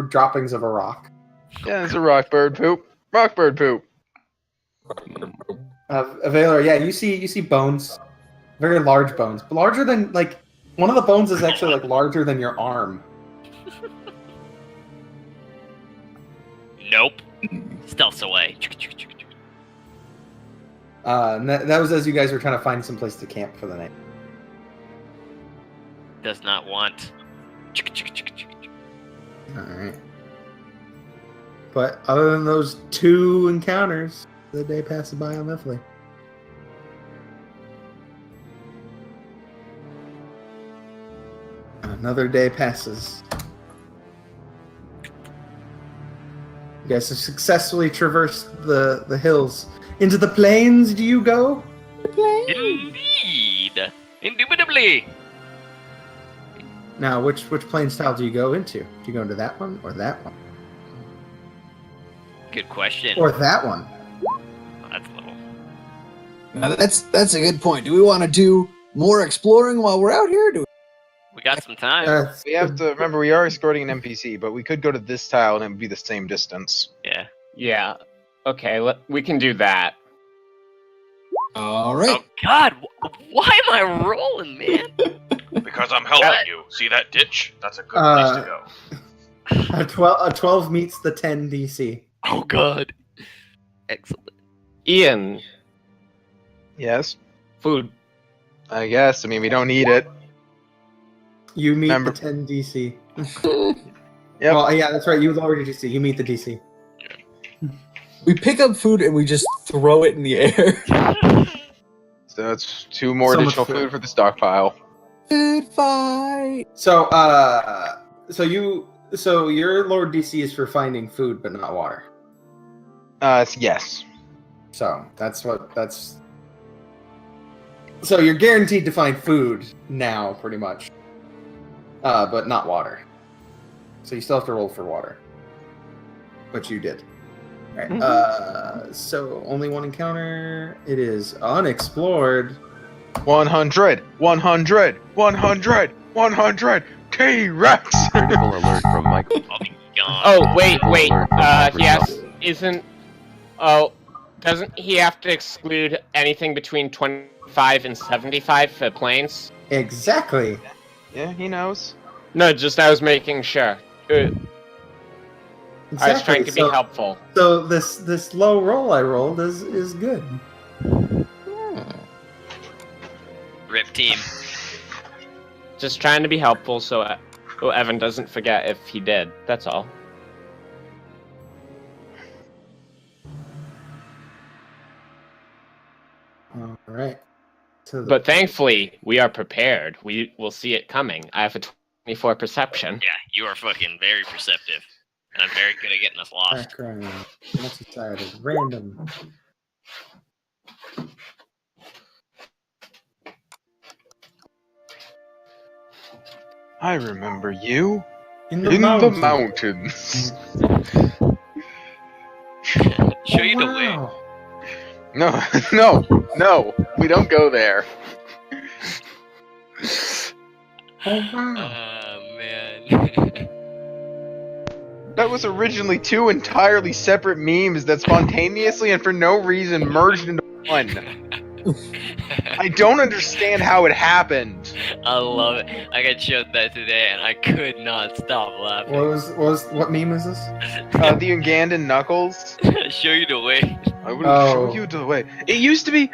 droppings of a rock. Yeah, it's a rock bird poop. Rock bird poop. Valor, yeah, you see bones. Very large bones. Larger than, like, one of the bones is actually, like, larger than your arm. Nope. Stealth away. And that was as you guys were trying to find some place to camp for the night. Does not want. Alright. But other than those 2 encounters, the day passes by unevenly. Another day passes. You guys have successfully traversed the hills. Into the plains do you go? Indeed. Indubitably. Now, which plains style do you go into? Do you go into that one or that one? Good question. Or that one? That's a little. Now that's a good point. Do we want to do more exploring while we're out here? We got some time. We have to remember we are escorting an NPC, but we could go to this tile and it would be the same distance. Yeah. Yeah. Okay, we can do that. All right. Oh God! Why am I rolling, man? Because I'm helping you. See that ditch? That's a good place to go. A 12 meets the 10 DC. Oh God! Excellent. Ian, Yes? food. I guess. I mean, we don't need it. You meet Remember- the 10 DC. Yep. Well, yeah, that's right. You lowered your DC. You meet the DC. We pick up food and we just throw it in the air. So that's 2 more So much additional food. food for the stockpile. Food fight. So, so your lowered DC is for finding food, but not water. Yes. So So you're guaranteed to find food now, pretty much. But not water. So you still have to roll for water. But you did. Alright, so only one encounter. It is unexplored. 100! 100! 100! 100! T-Rex! Critical alert from Michael. I'll be gone. Oh, wait. Microsoft. Yes, isn't... Oh, doesn't he have to exclude anything between 25 and 75 for planes? Exactly. Yeah, he knows. No, just I was making sure. I was trying to be helpful. So this low roll I rolled is good. Rip team. Just trying to be helpful so Evan doesn't forget if he did. That's all. All right. So But thankfully, we are prepared. We will see it coming. I have a 24 perception. Yeah, you are fucking very perceptive, and I'm very good at getting us lost. background multi-side is random. I remember you. In In the mountains. mountains. Show you the way. Wow. No, no, we don't go there. Oh wow. Man. That was originally two entirely separate memes that spontaneously and for no reason merged into one. I don't understand how it happened. I love it. I got showed that today, and I could not stop laughing. What meme is this? The Ugandan Knuckles. Show you the way. I will show you the way. It used to be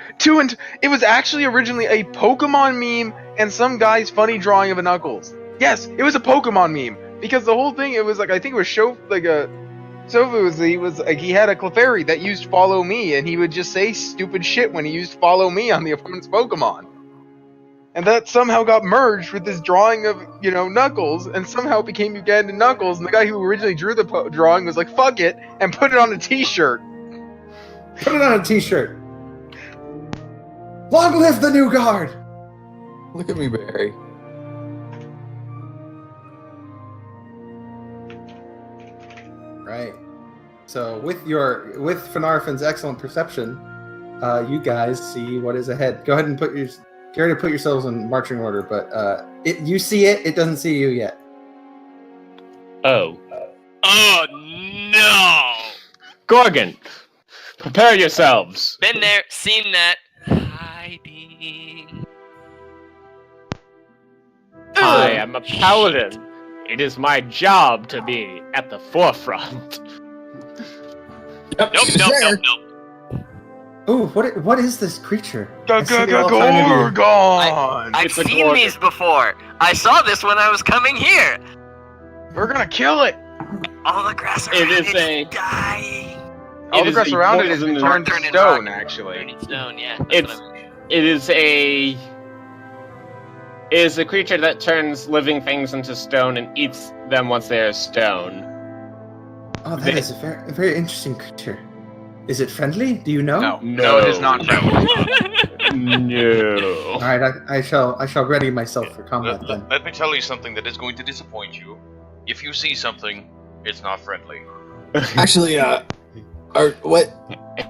it was actually originally a Pokemon meme and some guy's funny drawing of a Knuckles. Yes, it was a Pokemon meme because the whole thing it was like I think it was he had a Clefairy that used Follow Me and he would just say stupid shit when he used Follow Me on the opponent's Pokemon. And that somehow got merged with this drawing of, Knuckles, and somehow it became Ugandan Knuckles, and the guy who originally drew the drawing was like, fuck it, and put it on a t-shirt. Put it on a t-shirt. Long live the new guard! Look at me, Barry. Right. So with Finarfin's excellent perception, you guys see what is ahead. Go ahead and put yourselves in marching order, but you see it doesn't see you yet. Oh. Oh no! Gorgon, prepare yourselves. Been there, seen that. Hiding. I am a paladin. It is my job to be at the forefront. Nope. Ooh, what is this creature? Gorgon! I've It's a seen Gorgon. these before. I saw this when I was coming here. We're gonna kill it! All the grass It around is it's dying. All It the is grass a around it has been poison- turned to Turning stone, rock. actually. Turning stone, yeah. It's- It is a creature that turns living things into stone and eats them once they are stone. Oh, that is a very interesting creature. Is it friendly? Do you know? No, it is not friendly. No. All right, I shall ready myself for combat then. Let me tell you something that is going to disappoint you. If you see something, it's not friendly. Actually, what?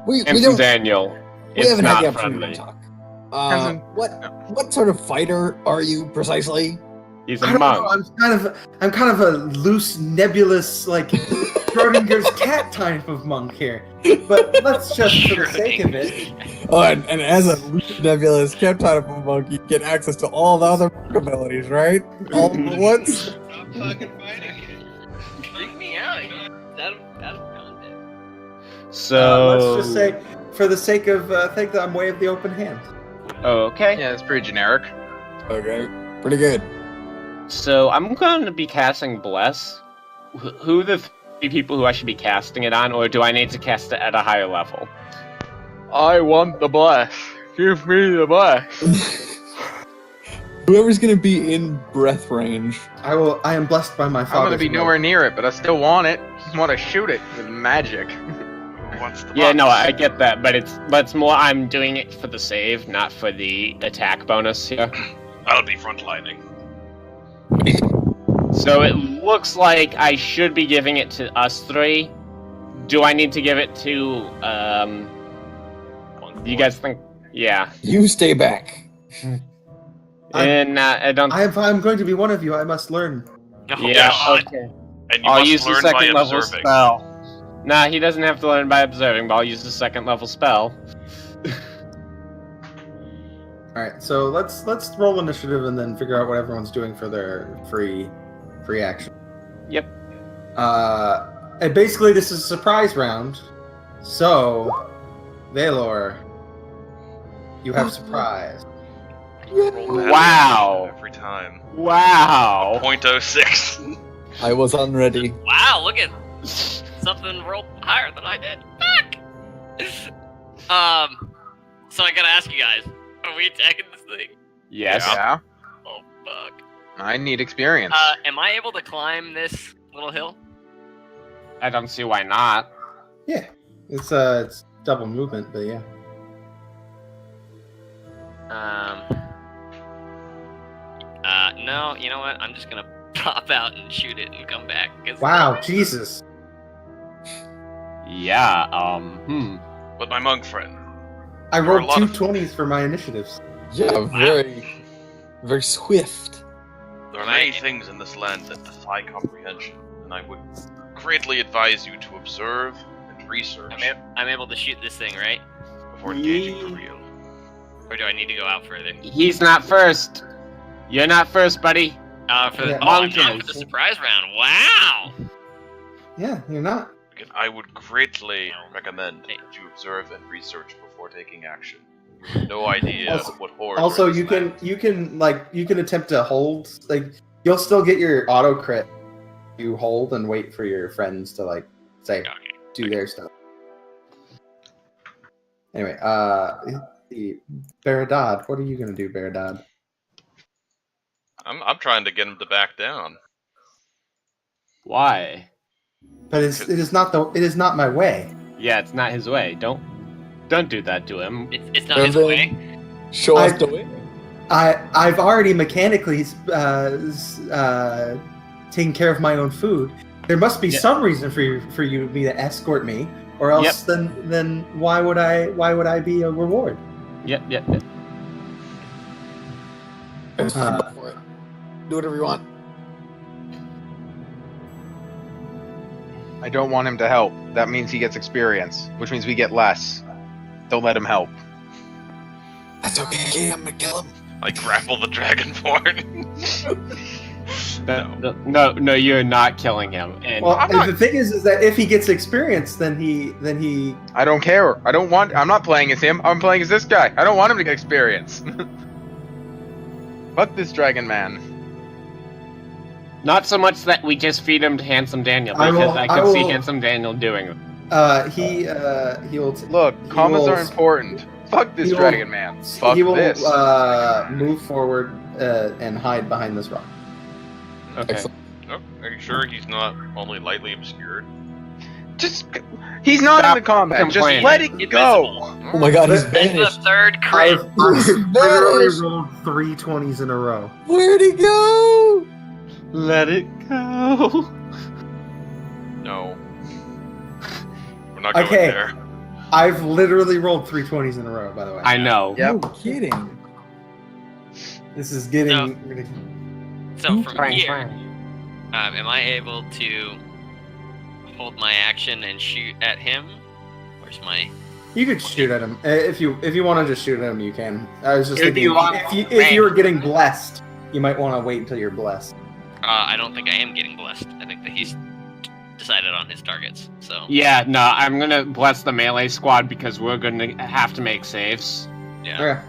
We Ensign don't. Daniel. We It's haven't had not the opportunity friendly. to talk. Ensign, What sort of fighter are you precisely? He's I a don't monk. know. I'm kind of a loose, nebulous, like Schrodinger's cat type of monk here. But let's just, for the sake of it, Oh, and as a nebulous cat type of monk, you get access to all the other abilities, right? All at once. Stop fucking fighting it. Bring me out. Out of context. So let's just say, for the sake of, think that I'm way of the open hand. Okay. Yeah, it's pretty generic. Okay, pretty good. So I'm going to be casting Bless. Who are the three people who I should be casting it on, or do I need to cast it at a higher level? I want the bless. Give me the bless. Whoever's gonna be in breath range. I am blessed by my father. I'm gonna be nowhere near it, but I still want it. I want to shoot it with magic. What's the Yeah, no, box? I get that, but it's more I'm doing it for the save, not for the attack bonus here. I'll be frontlining. So it looks like I should be giving it to us three. Do I need to give it to you guys think? Yeah. You stay back. And I don't. If I'm going to be one of you, I must learn. Oh, Yeah. God. Okay. And you I'll must use the learn by second level observing. spell. Nah, he doesn't have to learn by observing, but I'll use the second level spell. All right, so let's roll initiative and then figure out what everyone's doing for their free action. Yep. And basically this is a surprise round. So, Valor, you have surprise. Roll bad Wow. Every time. Wow. 0.06. I was unready. Wow, look at something rolled higher than I did. Fuck! So I gotta ask you guys, are we attacking this thing? Yes. Yeah. Oh, fuck. I need experience. Am I able to climb this little hill? I don't see why not. Yeah, it's double movement, but yeah. No, you know what? I'm just gonna pop out and shoot it and come back. 'Cause Wow, Jesus. Yeah. But my monk friend. I There are a rolled lot two of- 20s for my initiatives. Yeah, very swift. There are many things in this land that defy comprehension, and I would greatly advise you to observe and research I'm able to shoot this thing, right? before engaging for real. Or do I need to go out further? He's not first. You're not first, buddy. For the, Yeah. I'm not for the surprise round. Wow! Yeah, you're not. Again, I would greatly recommend that you observe and research before taking action. You have no idea what horrors. Also, are in you this land. you can attempt to hold. Like, you'll still get your auto crit. You hold and wait for your friends to say do their stuff. Anyway, Baradad, what are you gonna do, Baradad? I'm trying to get him to back down. Why? But it is not my way. Yeah, it's not his way. Don't do that to him. It's not his way. Show us the way. I've already mechanically taken care of my own food. There must be some reason for you to escort me, or else then why would I be a reward? Yep. Go for it. Do whatever you want. I don't want him to help. That means he gets experience, which means we get less. Don't let him help. That's okay. I'm gonna kill him. Like grapple the dragonborn. No, you're not killing him. And Well, the thing is that if he gets experience, then he. I don't care. I'm not playing as him. I'm playing as this guy. I don't want him to get experience. Fuck this dragon man. not so much that we just feed him to Handsome Daniel, because I could see Handsome Daniel doing it. He will. Look, commas are important. Fuck this dragon man. Fuck he will this. move forward and hide behind this rock. Okay. Oh, are you sure he's not only lightly obscured? He's not Stop in the combat. complaining. Just let it go. Oh my god, he's It's the vanished. third crit. I've literally rolled 3 20s in a row. Where'd he go? Let it go. No. We're not going Okay. there. I've literally rolled 3 20s in a row, by the way. I know. Yep. No kidding. This is getting No. ridiculous. So from Fine, here, fine. am I able to hold my action and shoot at him? Where's my? You could shoot at him if you want to just shoot at him. You can. I was just It'd be thinking long if you were getting blessed, you might want to wait until you're blessed. I don't think I am getting blessed. I think that he's decided on his targets. So Yeah, no, I'm gonna bless the melee squad because we're gonna have to make saves. yeah. Okay.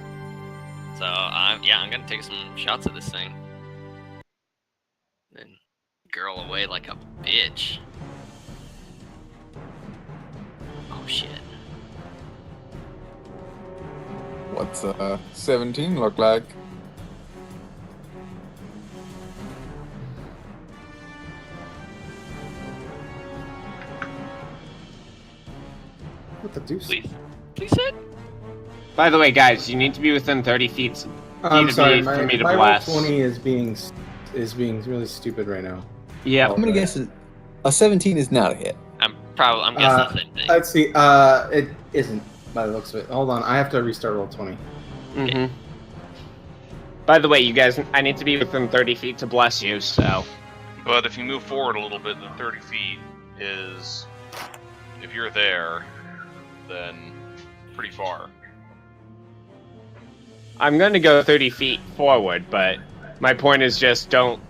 So I'm gonna take some shots at this thing. Then girl away like a bitch. Oh shit. What's 17 look like? What the deuce? Please hit. By the way, guys, you need to be within 30 feet I'm sorry. for me to My roll blast. 20 is being really stupid right now. Yep. I'm gonna guess a 17 is not a hit. I'm guessing the same thing. Let's see. It isn't by the looks of it. Hold on. I have to restart roll 20. Mm-hmm. By the way, you guys, I need to be within 30 feet to bless you, so... But if you move forward a little bit, the 30 feet is... If you're there, then pretty far. I'm gonna go 30 feet forward, but my point is just don't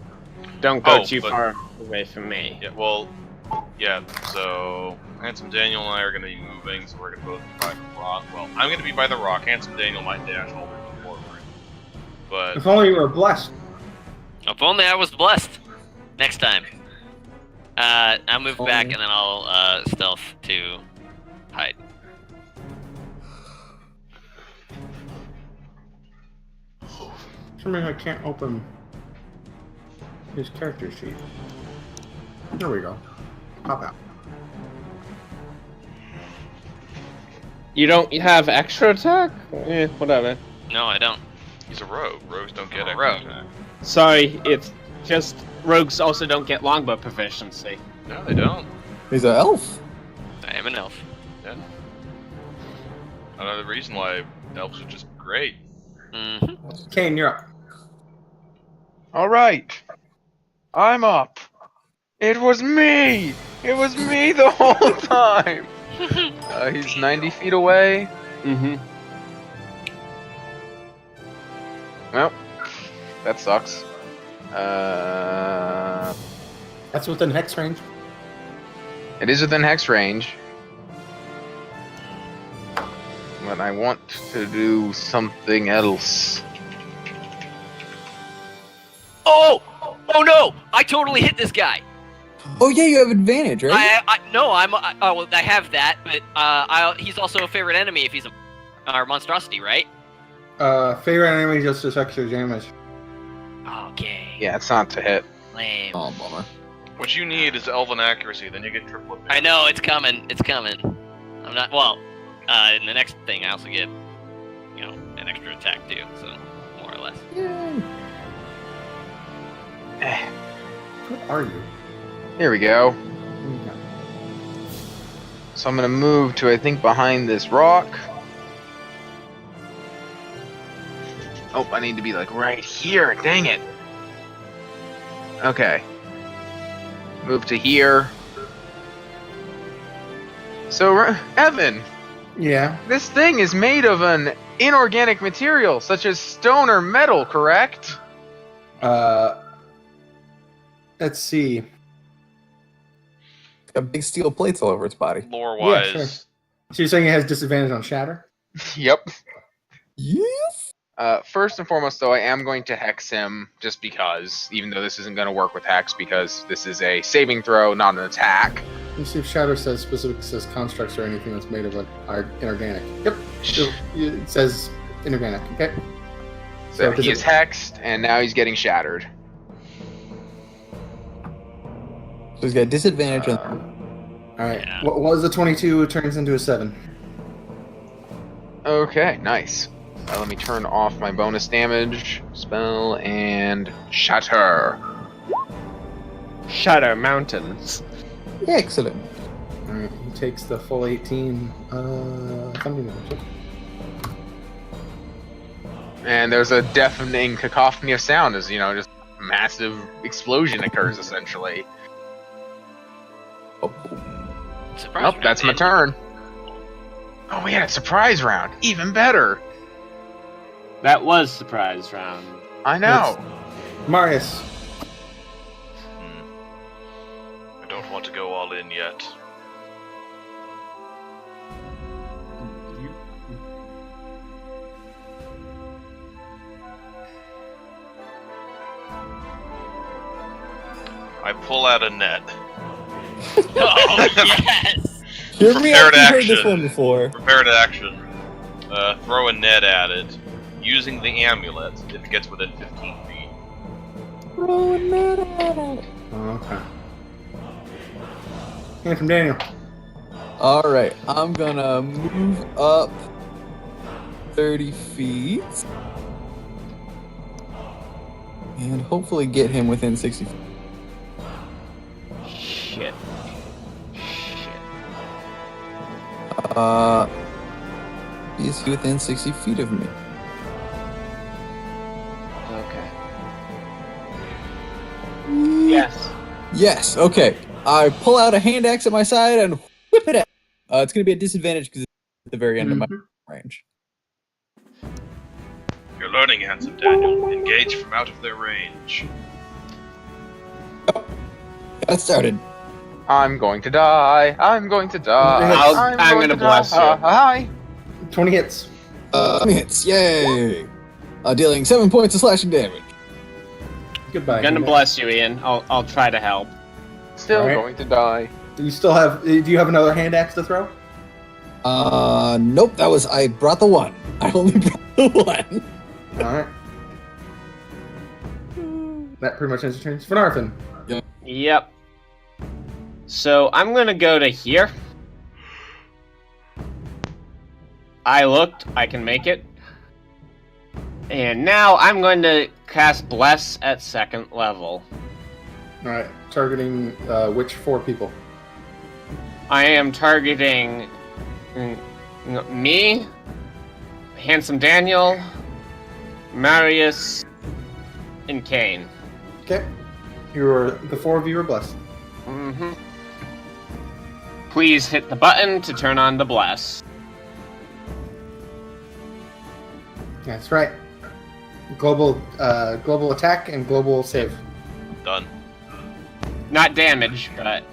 go too far away from me. Yeah, well, yeah, so Handsome Daniel and I are going to be moving, so we're going to both be by the rock. Well, I'm going to be by the rock. Handsome Daniel might dash a little bit forward. But If only you were blessed. If only I was blessed. Next time. I'll move back and then I'll stealth to hide. For me, I can't open his character sheet. There we go. Pop out. You don't have extra attack? Whatever. No, I don't. he's a rogue. Rogues don't get I'm a extra rogue. attack. Sorry, it's just rogues also don't get longbow proficiency. No, they don't. He's an elf. I am an elf. Yeah. Another reason why elves are just great. Mm-hmm. Kane, you're up. All right, I'm up. It was me. It was me the whole time! He's 90 feet away. Mm-hmm. Well, that sucks. That's within hex range. It is within hex range. But I want to do something else. Oh! Oh no! I totally hit this guy. Oh yeah, you have advantage, right? I have that, but he's also a favorite enemy if he's our monstrosity, right? Favorite enemy just does extra damage. Okay. Yeah, it's not to hit. Lame. Oh bummer. What you need is elven accuracy, then you get triple advantage. I know it's coming. It's coming. I'm not. Well, in the next thing, I also get, an extra attack too. So more or less. Yay. What are you? Here we go. So I'm gonna move to, I think, behind this rock. Oh, I need to be like right here. Dang it. Okay. Move to here. So, Evan, Yeah. this thing is made of an inorganic material, such as stone or metal, correct? Let's see. Got big steel plates all over its body. Lore-wise, Yeah, sure. So you're saying it has disadvantage on shatter? Yep. Yes. First and foremost, though, I am going to hex him, just because, even though this isn't going to work with hex, because this is a saving throw, not an attack. Let's see if shatter says constructs or anything that's made of inorganic. Yep. It says inorganic. Okay. So does he it- is hexed, and now he's getting shattered. So he's got disadvantage on. All right. Yeah. What was the 22? It turns into a 7. Okay, nice. Let me turn off my bonus damage spell and shatter. Shadow Mountains. Excellent. All right. He takes the full 18. Thunder damage. And there's a deafening cacophony of sound as, just massive explosion occurs, essentially. Surprise Nope, round, that's my man. turn. Oh, we had a surprise round. Even better. That was surprise round. I know. Marius. I don't want to go all in yet. I pull out a net. Oh yes! Hear me out. Prepared I've heard this action. one before. Prepared action. Throw a net at it. Using the amulet if it gets within 15 feet. Okay. Hand from Daniel. All right, I'm gonna move up 30 feet and hopefully get him within 60 feet. Shit. Is he within 60 feet of me? Okay. Yes. Yes. Okay. I pull out a hand axe at my side and whip it out. It's gonna be a disadvantage because it's at the very end of my range. You're learning, handsome Daniel. Engage from out of their range. Got started. I'm going to die. I'm going to die. I'm gonna bless you. Hi. 20 hits. 20 hits. Yay! Dealing 7 points of slashing damage. Goodbye. Gonna Hand bless you, Ian. I'll try to help. Still Alright. going to die. axe. Do you still have? Do you have another hand axe to throw? Nope. I brought the one. I only brought the one. All right. That pretty much ends your turn. Finarfin. Yep. So I'm gonna go to here. I looked, I can make it. And now I'm going to cast Bless at 2nd level. All right. Targeting which 4 people? I am targeting me, Handsome Daniel, Marius, and Kane. Okay. The 4 of you are blessed. Mm-hmm. please hit the button to turn on the bless. That's right. Global attack and global save. Done. Not damage, but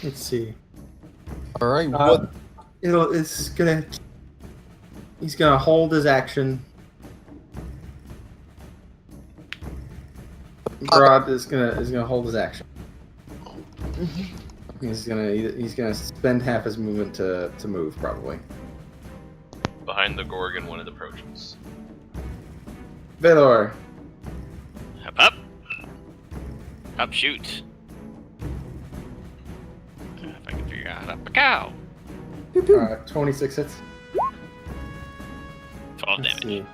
Let's see. All right. What? He's gonna hold his action. Broad is gonna hold his action. He's gonna spend half his movement to move probably. Behind the Gorgon when it approaches. Valor. Up. Up, shoot. If I can figure out up a cow. 26 hits. 12 Let's damage. see.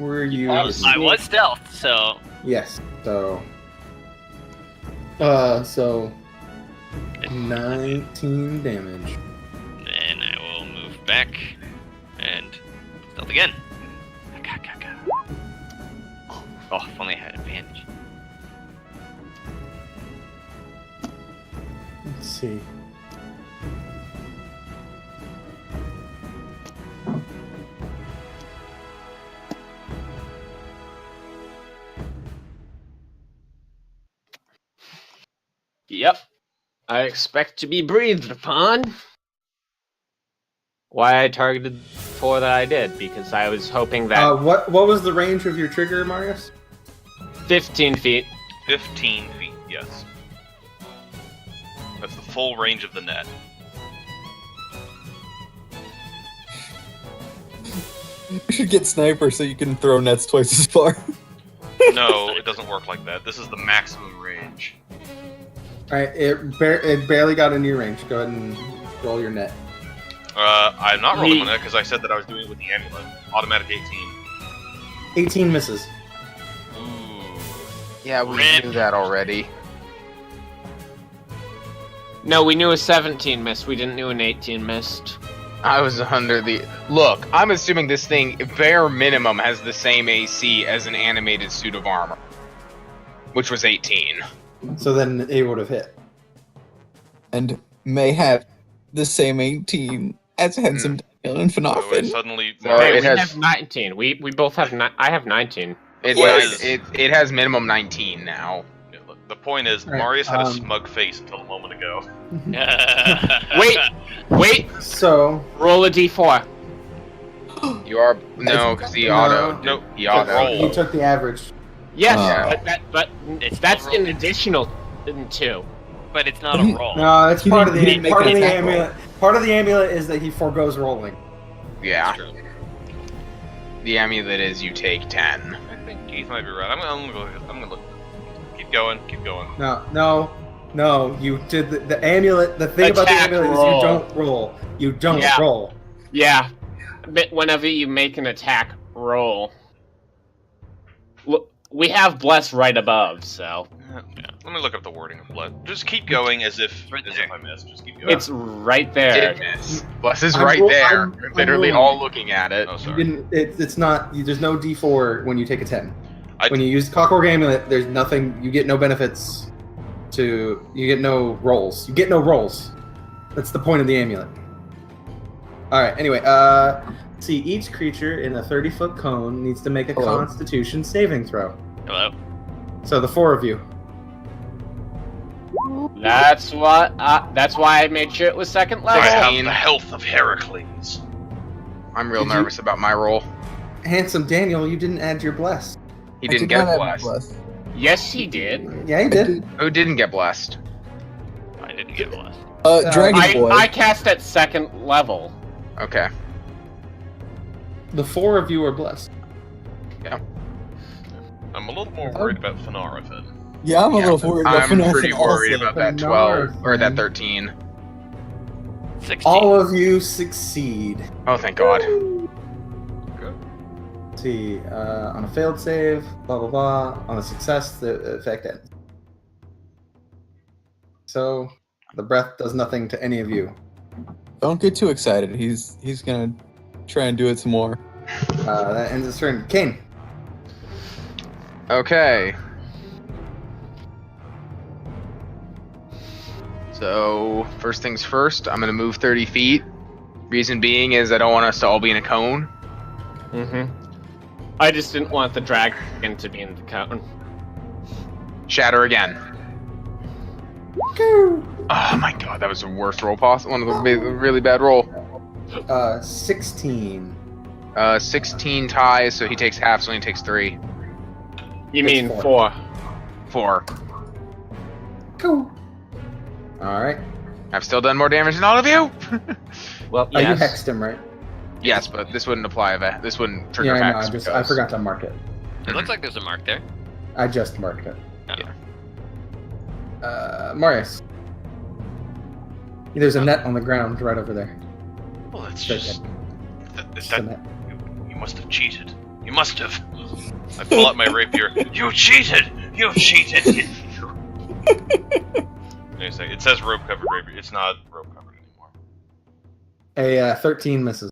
Were you? I was stealth, so Yes. So 19 damage. then I will move back and stealth again. Oh, if only I had advantage. Let's see. yep. I expect to be breathed upon. Why I targeted 4 that I did, because I was hoping that What was the range of your trigger, Marius? 15 feet. 15 feet, yes. That's the full range of the net. You should get sniper so you can throw nets twice as far. No, it doesn't work like that. This is the maximum range. Alright, it barely got into your range. Go ahead and roll your net. I'm not rolling on that because I said that I was doing it with the amulet. Automatic 18. 18 misses. Ooh. Yeah, we Rip. knew that already. No, we knew a 17 missed. We didn't know an 18 missed. I was under the... Look, I'm assuming this thing, bare minimum, has the same AC as an animated suit of armor. Which was 18. So then it would have hit. And may have the same 18 as Handsome Daniel and So it Finarfin. suddenly... So Hey, it we has- have 19. We both have... I have 19. It has minimum 19 now. Yeah, look, the point is, Alright, Marius had a smug face until a moment ago. Wait! So, Roll a d4. You are... No, because he No. auto... Nope. He auto... Roll. you took the average. Yes, Yeah. but It's that's not an roll. additional 2. But it's not a roll. No, that's He part of the didn't make part of an the attack roll. amulet. Part of the amulet is that he forgoes rolling. Yeah. True. The amulet is you take 10. I think Keith might be right. I'm gonna look. Keep going. No. You did the amulet. The thing about the Attack amulet roll. is you don't roll. You don't Yeah. roll. Yeah. But whenever you make an attack roll... Look, we have bless right above, so... Yeah. Let me look up the wording of blood. Just keep going as if Right as there. if I missed. Just keep going. It's right there. Did miss. Bless is I'm right roll- there. I'm- We're I'm literally rolling. all looking at it. Oh, You sorry. didn't. It's not. There's no D4 when you take a 10. I- When you use Clockwork Amulet, there's nothing. You get no benefits. You get no rolls. You get no rolls. That's the point of the amulet. All right. Anyway, see, each creature in a 30-foot cone needs to make a Hello. Constitution saving throw. Hello? So the 4 of you. That's why I made sure it was second I level. have the health of Heracles. I'm real Did you- nervous about my roll. Handsome Daniel, you didn't add your bless. He I didn't did not get have blessed. Yes, he did. Yeah, you did. Who didn't get blessed? I didn't get blessed. Dragon Boy. I cast at second level. Okay. The 4 of you are blessed. I'm a little more worried about Finarfin. Yeah, I'm a little worried about I'm pretty Finarfin worried also. about that 12 or that 13. 16. All of you succeed. Oh, thank God. Let's see, on a failed save, blah blah blah. On a success, the effect ends. So the breath does nothing to any of you. Don't get too excited. He's gonna try and do it some more. That ends its turn. Kane. Okay. So, first things first, I'm gonna move 30 feet. Reason being is I don't want us to all be in a cone. I just didn't want the dragon to be in the cone. Shatter again. Oh my god, that was the worst roll possible. One of the really bad roll. 16. 16 ties, so he takes half, so he takes 3. You It's mean 4. 4? 4. Cool. Alright. I've still done more damage than all of you! Well, Oh, you yes. hexed him, right? Yes, but this wouldn't apply. This wouldn't trigger Yeah, I know. hex. I forgot to mark it. It looks like there's a mark there. I just marked it. Oh. Marius. There's a net on the ground right over there. Well, that's Straight just. ahead. Is Just a that, net. you must have cheated. You must have. I pull out my rapier. You cheated! You cheated! Wait a second. It says rope covered rapier. It's not rope covered anymore. A 13 misses.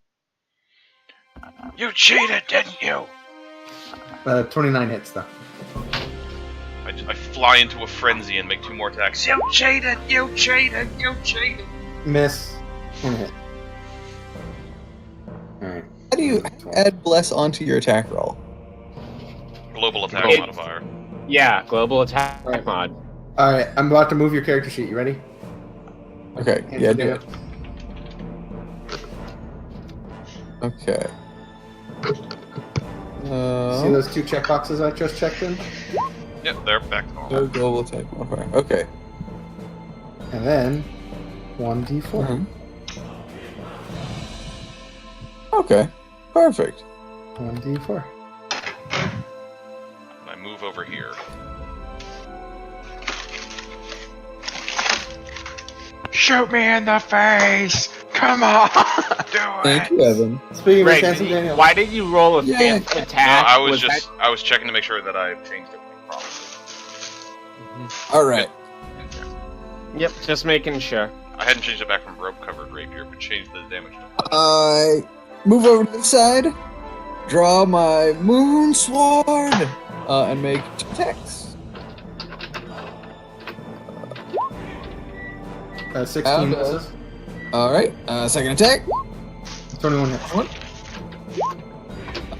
You cheated, didn't you? 29 hits, though. I fly into a frenzy and make 2 more attacks. You cheated! You cheated! You cheated! Miss. And hit. Alright. How do you add bless onto your attack roll? Global attack It- modifier. Yeah, global attack Right. mod. Alright, I'm about to move your character sheet. You ready? Okay, yeah, do it. Okay. See those 2 checkboxes I just checked in? Yep, they're back to normal. No global attack modifier. Okay. And then 1d4. Mhm. Okay. Perfect. 1d4. I move over here. Shoot me in the face! Come on! Do Thank you, Evan. Speaking of Right, Handsome Daniel. why did you roll a Yeah. 5th No, attack? I was that- checking to make sure that I changed everything properly. All right. Yep, just making sure. I hadn't changed it back from rope covered rapier, but changed the damage to I move over to the side, draw my moon sword, and make 2 attacks. 16 misses. All right. Second attack. 21 hits.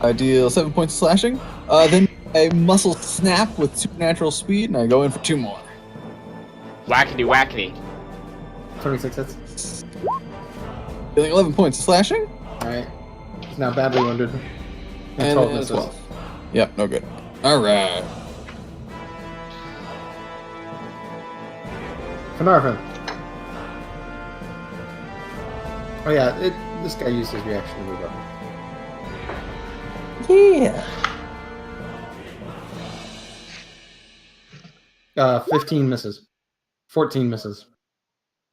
I deal 7 points of slashing. Then I muscle snap with supernatural speed, and I go in for 2 more. Wackety wackety. 26 hits. Dealing 11 points of slashing, Alright. He's now badly wounded. and 12 then misses. 12. Yep, no good. All right. Finarvin. Oh yeah, this guy used his reaction to move up. Yeah. 15 misses. 14 misses.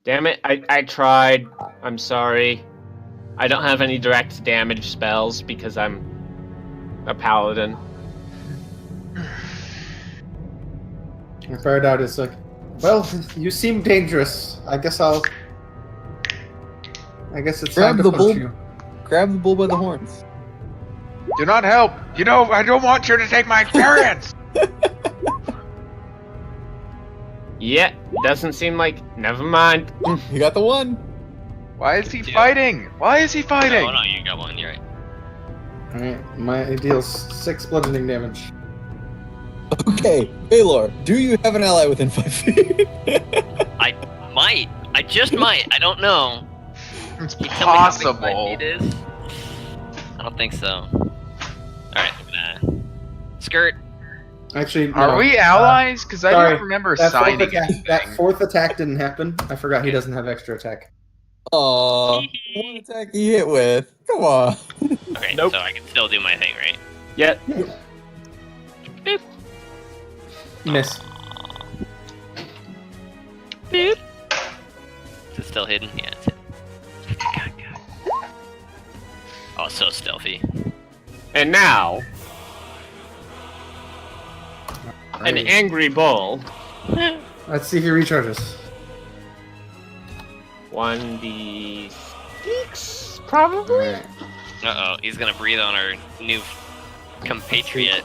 Damn it, I tried. I'm sorry. I don't have any direct damage spells because I'm a paladin. And Faradout is like, well, you seem dangerous. I guess it's Grab time to the punch bull. you. Grab the bull by the horns. Do not help! You know, I don't want you to take my experience! Yeah, doesn't seem like. Never mind. You got the 1. Why is he Two. fighting? Why is he fighting? Oh no, you got 1. You're right. Alright, it deals 6 bludgeoning damage. Okay, Baylor, do you have an ally within 5 feet? I might. I just might. I don't know. It's Can you tell me how big my possible. feet is? I don't think so. Alright, skirt. Actually, no. Are we allies? Because I sorry, don't remember that signing fourth, attack, that anything. 4th attack didn't happen. I forgot he doesn't have extra attack. Aw, 1 attack he hit with. Come on. Okay, Nope. so I can still do my thing, right? Yeah. Boop. Miss. Boop. Is it still hidden? Yeah, it's hidden. Oh, so stealthy. And now, an Alright. angry bull. Let's see if he recharges. 1d6, probably? Alright. Uh-oh, he's gonna breathe on our new compatriot.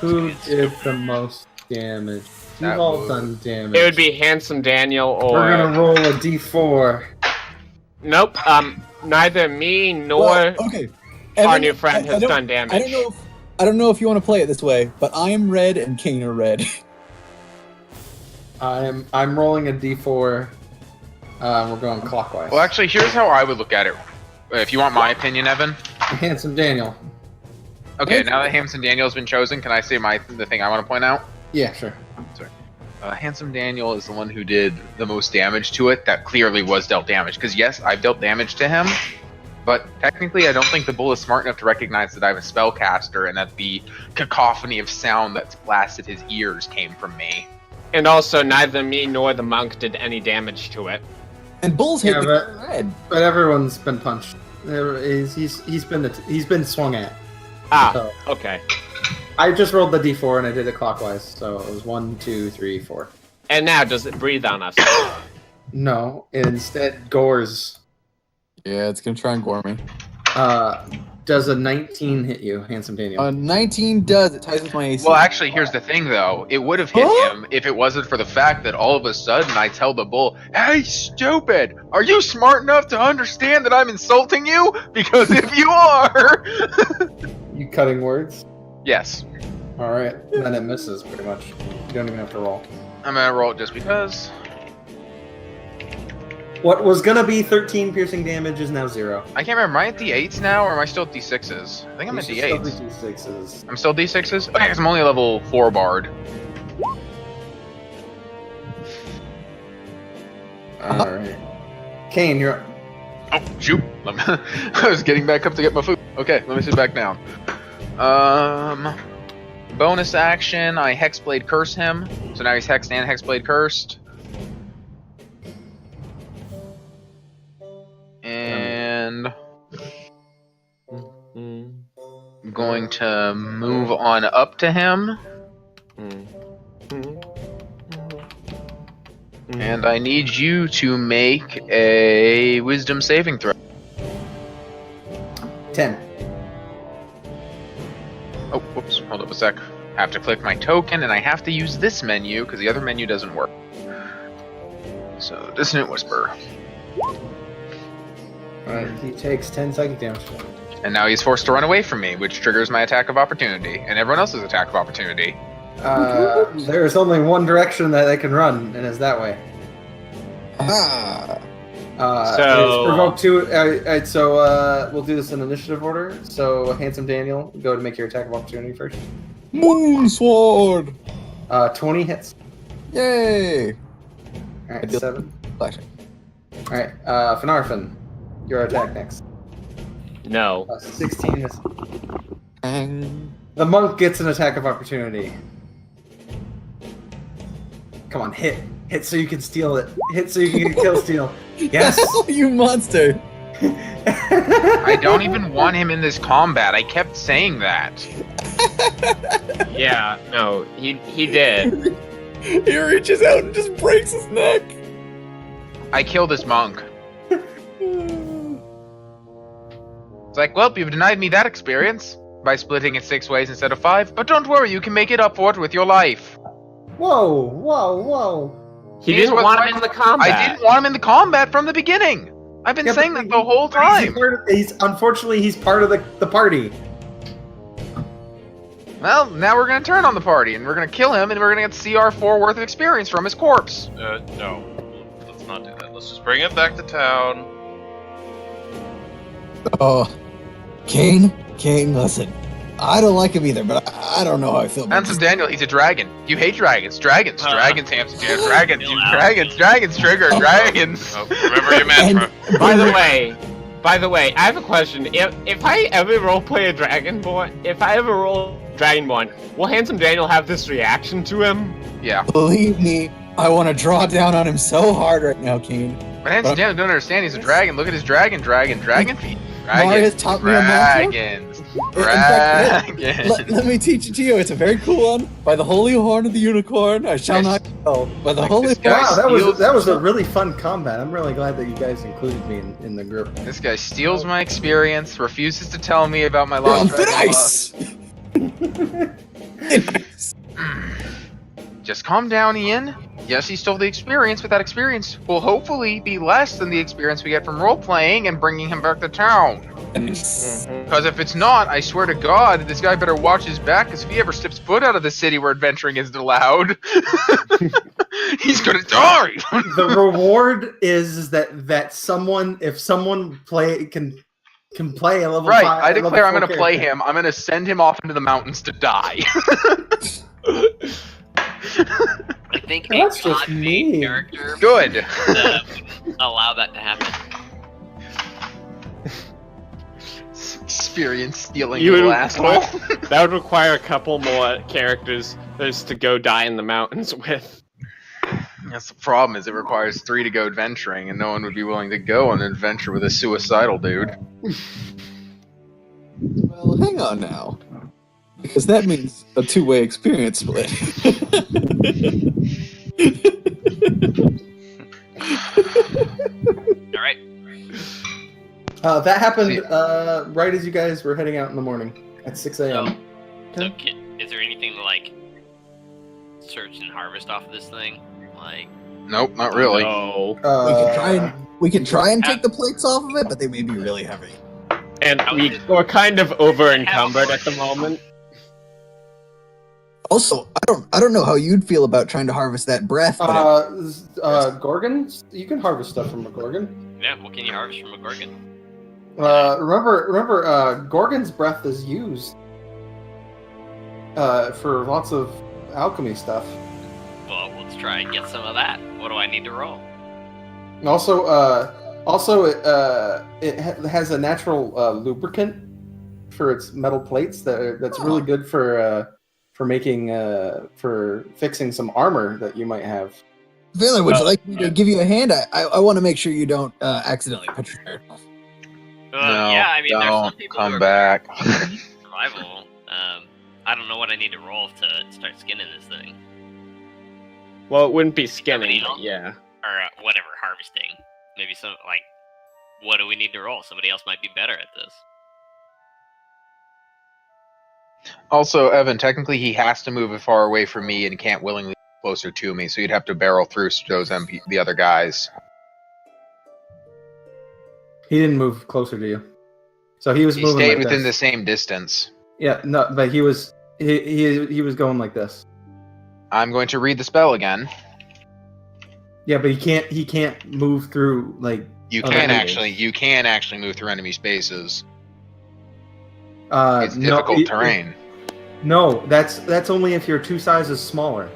Who did the most damage? You've That all would- done damage. It would be Handsome Daniel or. We're gonna roll a d4. Nope. Neither me nor Well, okay. our Evan, new friend I has don't- done damage. I don't know if you want to play it this way, but I am red and Kane are red. I'm rolling a d4. We're going clockwise. Well, actually, here's how I would look at it. If you want my opinion, Evan. Handsome Daniel. Okay, now that Handsome Daniel's been chosen, can I say the thing I want to point out? Yeah, sure. Handsome Daniel is the one who did the most damage to it. That clearly was dealt damage. Because yes, I've dealt damage to him, but technically I don't think the bull is smart enough to recognize that I'm a spellcaster and that the cacophony of sound that's blasted his ears came from me. And also, neither me nor the monk did any damage to it. And Bull's hit Yeah, the but- red. But everyone's been punched. He's been swung at. Ah, So okay. I just rolled the d4 and I did it clockwise, so it was 1, 2, 3, 4. And now, does it breathe on us? No, it instead gores. Yeah, it's gonna try and gore me. Does a 19 hit you, Handsome Daniel? 19 does. It ties with my AC. Well, actually, here's the thing, though. It would have hit Huh? him if it wasn't for the fact that all of a sudden I tell the bull, "Hey, stupid! Are you smart enough to understand that I'm insulting you? Because if you are..." You cutting words? Yes. Alright, then it misses pretty much. You don't even have to roll. I'm gonna roll it just because. What was gonna be 13 piercing damage is now 0. I can't remember. Am I at D8s now, or am I still at D6s? I think I'm at D8s. D6s. I'm still D6s? Okay, because I'm only a level 4 bard. Alright. Kane, you're up. Oh, shoot. I was getting back up to get my food. Okay, let me sit back down. Bonus action, I Hexblade Curse him. So now he's Hexed and Hexblade Cursed. And I'm going to move on up to him. And I need you to make a Wisdom saving throw. 10. Oh, whoops, hold up a sec. I have to click my token, and I have to use this menu, because the other menu doesn't work. So, Dissonant Whisper. Alright, he takes 10 psychic damage. And now he's forced to run away from me, which triggers my attack of opportunity, and everyone else's attack of opportunity. There's only one direction that they can run, and it's that way. Ah. So- it's provoke 2. So we'll do this in initiative order. So, Handsome Daniel, go to make your attack of opportunity first. Moon Sword! 20 hits. Yay! Alright, deal- 7. Flashing. Alright, Finarfin, your attack next. No. 16 hits. Bang. The monk gets an attack of opportunity. Come on, hit. Hit so you can steal it. Hit so you can get kill steal. Yes! You monster! I don't even want him in this combat. I kept saying that. Yeah, no, he did. He reaches out and just breaks his neck! I killed this monk. It's like, well, you've denied me that experience by splitting it 6 ways instead of 5, but don't worry, you can make it up for it with your life. Whoa, whoa, whoa. He Here's didn't what want my- him in the combat. I didn't want him in the combat from the beginning. I've been Yeah, saying but that the whole He's, time. unfortunately he's part of the party. Well, now we're gonna turn on the party, and we're gonna kill him, and we're gonna get CR4 worth of experience from his corpse. No. Let's not do that. Let's just bring him back to town. Oh. Kane, listen. I don't like him either, but I don't know how I feel about Handsome this. Daniel, he's a dragon. You hate dragons. Dragons, Handsome Daniel. Dragons, chill out. dragons, trigger, dragons. Oh, remember your mantra. By the way, I have a question. If I ever roleplay a Dragonborn, will Handsome Daniel have this reaction to him? Yeah. Believe me, I want to draw down on him so hard right now, Kane. But Handsome Daniel don't understand. He's a dragon. Look at his dragon feet. Marius taught me a mantra? Dragons. Dragon. Let me teach it to you. It's a very cool one. By the holy horn of the unicorn, I shall not kill. By the Like holy this guy Wow, horn. that was a really fun combat. I'm really glad that you guys included me in the group. This guy steals my experience, refuses to tell me about my You're on lost thin dragon ice. Just calm down, Ian. Yes, he stole the experience, but that experience will hopefully be less than the experience we get from role-playing and bringing him back to town. Because if it's not, I swear to God, this guy better watch his back, because if he ever steps foot out of the city where adventuring isn't allowed, he's gonna die! The reward is that someone, if someone can play a level Right, 5, I declare I'm level gonna 4 play character. him, I'm gonna send him off into the mountains to die. I think a That's just god-made mean. character Good. would allow that to happen. Experience stealing, You little would- asshole. That would require a couple more characters just to go die in the mountains with. That's the problem, is it requires 3 to go adventuring, and no one would be willing to go on an adventure with a suicidal dude. Well, hang on now. Because that means a two-way experience split. All right. That happened right as you guys were heading out in the morning at 6 a.m. So, is there anything to like search and harvest off of this thing? Like, Nope, not really. No. we can try and take the plates off of it, but they may be really heavy. And we're kind of over encumbered at the moment. Also, I don't know how you'd feel about trying to harvest that breath. But Gorgons? You can harvest stuff from a Gorgon. yeah, what can you harvest from a gorgon? Remember, Gorgon's breath is used for lots of alchemy stuff. Well, let's try and get some of that. What do I need to roll? And also, it has a natural lubricant for its metal plates that's really good for making for fixing some armor that you might have. Valen, would you like me to give you a hand? I want to make sure you don't accidentally put your hair off. No, yeah, I mean, there's some don't people who come are back. survival. I don't know what I need to roll to start skinning this thing, Well, it wouldn't be skinning, Somebody else? but yeah. or whatever, harvesting. Maybe some like, what do we need to roll? Somebody else might be better at this. Also, Evan, technically he has to move far away from me and can't willingly move closer to me, so you'd have to barrel through those the other guys. He didn't move closer to you, so he was He moving stayed like within the this. same distance. Yeah, no, but he was going like this. I'm going to read the spell again. Yeah, but he can't move through like. You other can enemies. actually move through enemy spaces. Uh, It's difficult terrain. No, that's only if you're 2 sizes smaller.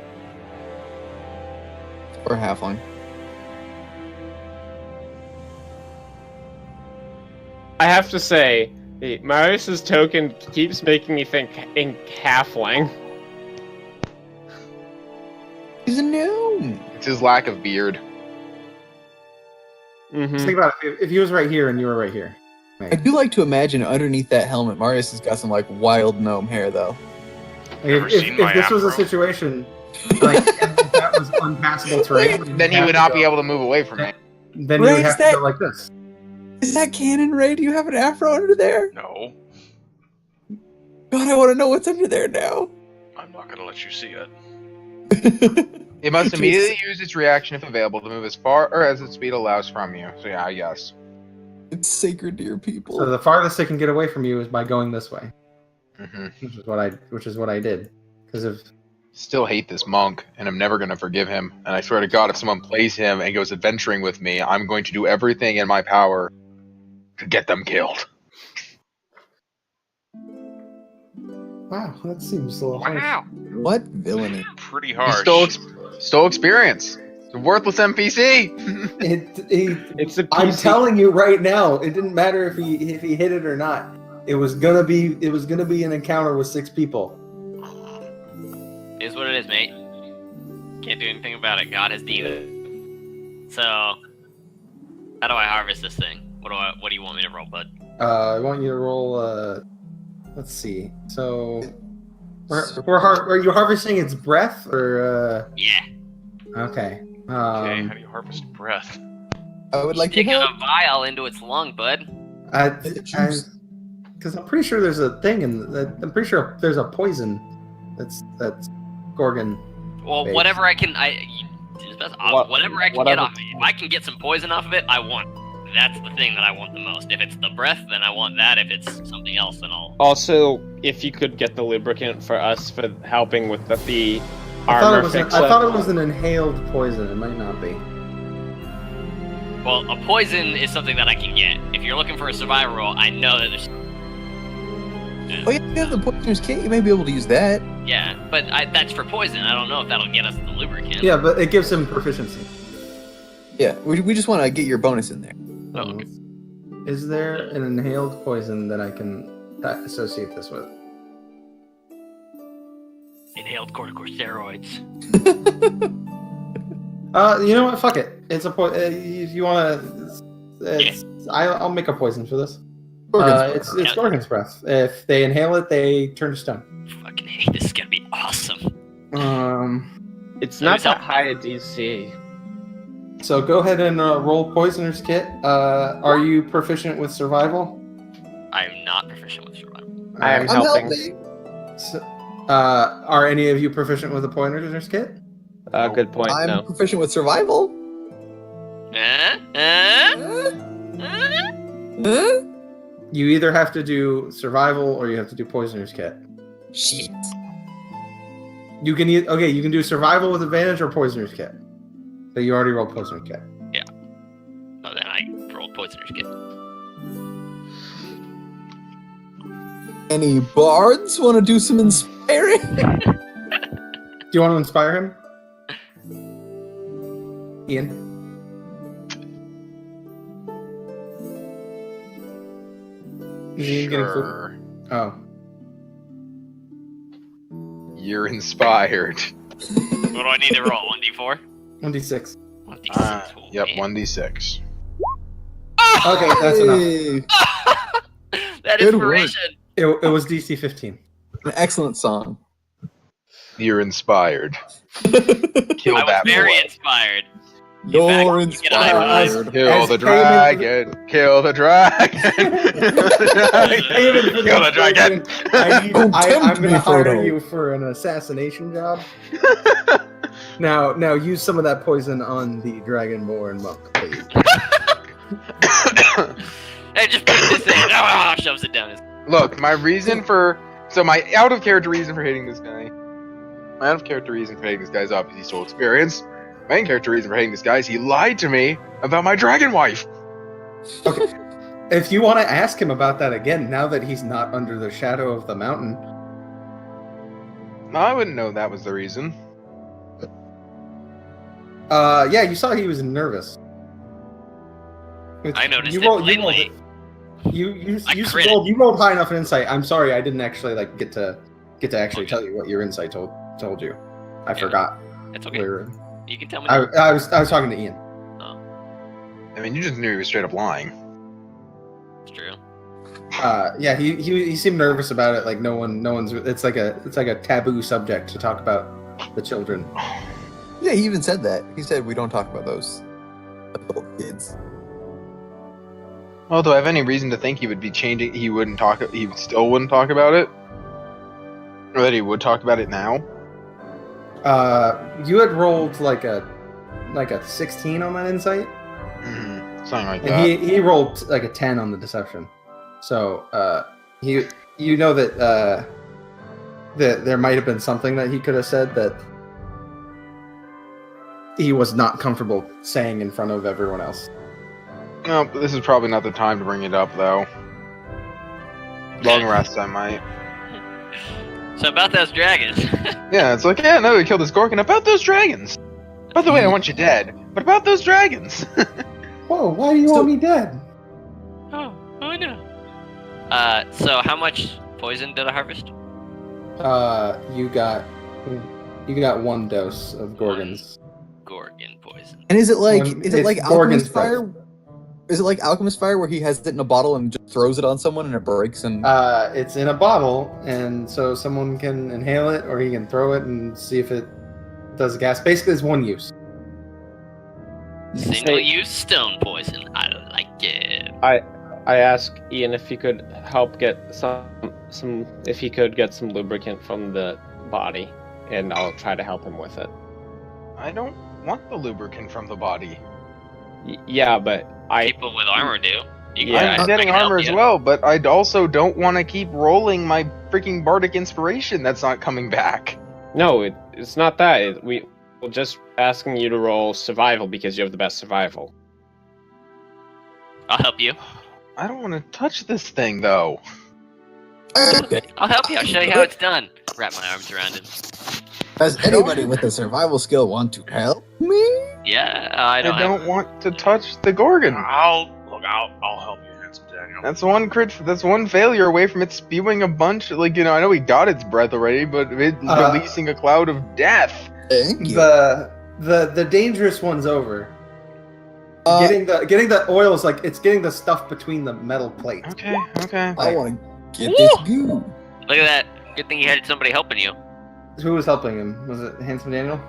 Or halfling. I have to say, Marius's token keeps making me think in halfling. He's a gnome. It's his lack of beard. Mm-hmm. Just think about it. If he was right here and you were right here. I do like to imagine underneath that helmet, Marius has got some like wild gnome hair, though. Never seen If my this was a afro. situation like if that was unpassable terrain, Then he would not be able to move away from me. Then you would Ray, have is to that- go like this. Is that canon, Ray? Do you have an afro under there? No, God, I want to know what's under there now. I'm not gonna let you see it. It must immediately use its reaction if available to move as far or as its speed allows from you. So yeah, yes. It's sacred to your people. So the farthest it can get away from you is by going this way, hmm which is what I did. Because of Still hate this monk, and I'm never going to forgive him. And I swear to God, if someone plays him and goes adventuring with me, I'm going to do everything in my power to get them killed. wow, that seems a little harsh. Wow. What villainy? Pretty He harsh. stole experience. It's a worthless NPC. It's a I'm PC. telling you right now, it didn't matter if he hit it or not. It was gonna be an encounter with 6 people. Is what it is, mate. Can't do anything about it. God has deed. So, how do I harvest this thing? What do you want me to roll, bud? I want you to roll let's see. So, are you harvesting its breath or? Yeah. Okay. Okay, how do you harvest breath? I would like to Stick help. a vial into its lung, bud. Because I'm pretty sure there's a thing, I'm pretty sure there's a poison that's Gorgon. Well, Based. whatever I can, whatever I can get whatever- off of it. If I can get some poison off of it, I want. That's the thing that I want the most. If it's the breath, then I want that. If it's something else, then I'll. Also, if you could get the lubricant for us for helping with the I armor thought it was an inhaled poison. It might not be. Well, a poison is something that I can get. If you're looking for a survival roll, I know that there's. Oh yeah, you have the poisoner's kit. You may be able to use that. Yeah, but that's for poison. I don't know if that'll get us the lubricant. Yeah, but it gives him proficiency. Yeah, we just want to get your bonus in there. Oh, okay. Is there an inhaled poison that I can associate this with? Inhaled corticosteroids. You know what? Fuck it. It's a poison. If you want to, I'll make a poison for this. Gorgon's It's Gorgon's breath. If they inhale it, they turn to stone. Fucking hate this. Is gonna be awesome. It's not that high a DC. So go ahead and roll poisoner's kit. Are you proficient with survival? I'm not proficient with survival. I am I'm helping. So, are any of you proficient with a poisoner's kit? Good point. I'm No. proficient with survival. Huh? You either have to do survival or you have to do poisoner's kit. Shit. You can you can do survival with advantage or poisoner's kit. But you already rolled poisoner's kit. Oh, then I rolled poisoner's kit. Any bards want to do some inspiring? Do you want to inspire him? Ian? Is Ian getting food? Sure. Oh. You're inspired. What do I need to roll? 1d4? 1d6. 1d6. Oh, Yep, man. 1d6. Okay, that's enough. Hey, That Good inspiration. It was DC 15. an excellent song. You're inspired. Kill I was that very boy. inspired. You're fact, inspired. you know, Kill As the payment- dragon. Kill the dragon. Kill the dragon. Don't I'm tempt going me, to hire Frodo. you for an assassination job. Now use some of that poison on the Dragonborn monk, please. Hey, just put this in. Oh, shoves it down his. Look, my reason for my out of character reason for hating this guy. My out of character reason for hating this guy is obviously soul experience. Main character reason for hating this guy is he lied to me about my dragon wife. Okay. If you want to ask him about that again, now that he's not under the shadow of the mountain, No, I wouldn't know that was the reason. yeah, you saw he was nervous. I noticed you it rolled, plainly. You I critted. rolled high enough in insight. I'm sorry, I didn't actually get to actually tell you what your insight told you. I forgot. It's okay. You can tell me. I was talking to Ian. I mean, you just knew he was straight up lying. It's true. Yeah, he seemed nervous about it. Like no one's. It's like a taboo subject to talk about the children. Yeah, he even said that. He said we don't talk about those adult kids. Well, do I have any reason to think he would be changing? He still wouldn't talk about it, or that he would talk about it now? You had rolled like a 16 on that insight, Something like that. and he rolled like a 10 on the deception. So you know that that there might have been something that he could have said that he was not comfortable saying in front of everyone else. No, but this is probably not the time to bring it up, though. Long rest, I might. So about those dragons. Yeah, it's like, yeah, no, we killed this Gorgon. About those dragons. By the way, I want you dead. But about those dragons. Whoa, why do you want me dead? Oh no. So how much poison did I harvest? You got 1 dose of Gorgon's. Gorgon poison. And is it like When is it it's like Gorgon's alchemist fire? Is it like Alchemist Fire where he has it in a bottle and just throws it on someone and it breaks and It's in a bottle, and so someone can inhale it, or he can throw it and see if it does gas. Basically, it's one use. Single-use stone poison. I like it. I asked Ian if he could help get some if he could get some lubricant from the body, and I'll try to help him with it. I don't want the lubricant from the body. Yeah, but People with armor do. You Yeah, I'm getting I can help armor as you. well, but I also don't want to keep rolling my freaking bardic inspiration that's not coming back. No, it's not that. We're just asking you to roll survival because you have the best survival. I'll help you. I don't want to touch this thing, though. okay. I'll help you. I'll show you how it's done. Wrap my arms around him. Does anybody with a survival skill want to help me? Yeah, I don't, I don't want to touch the Gorgon. I'll help you, handsome Daniel. That's one failure away from it spewing a bunch. Like, I know he got its breath already, but it releasing a cloud of death. Thank you. The dangerous one's over. Getting the oils, like it's getting the stuff between the metal plates. Okay. I want to get this goo. Look at that. Good thing you had somebody helping you. Who was helping him? Was it Handsome Daniel?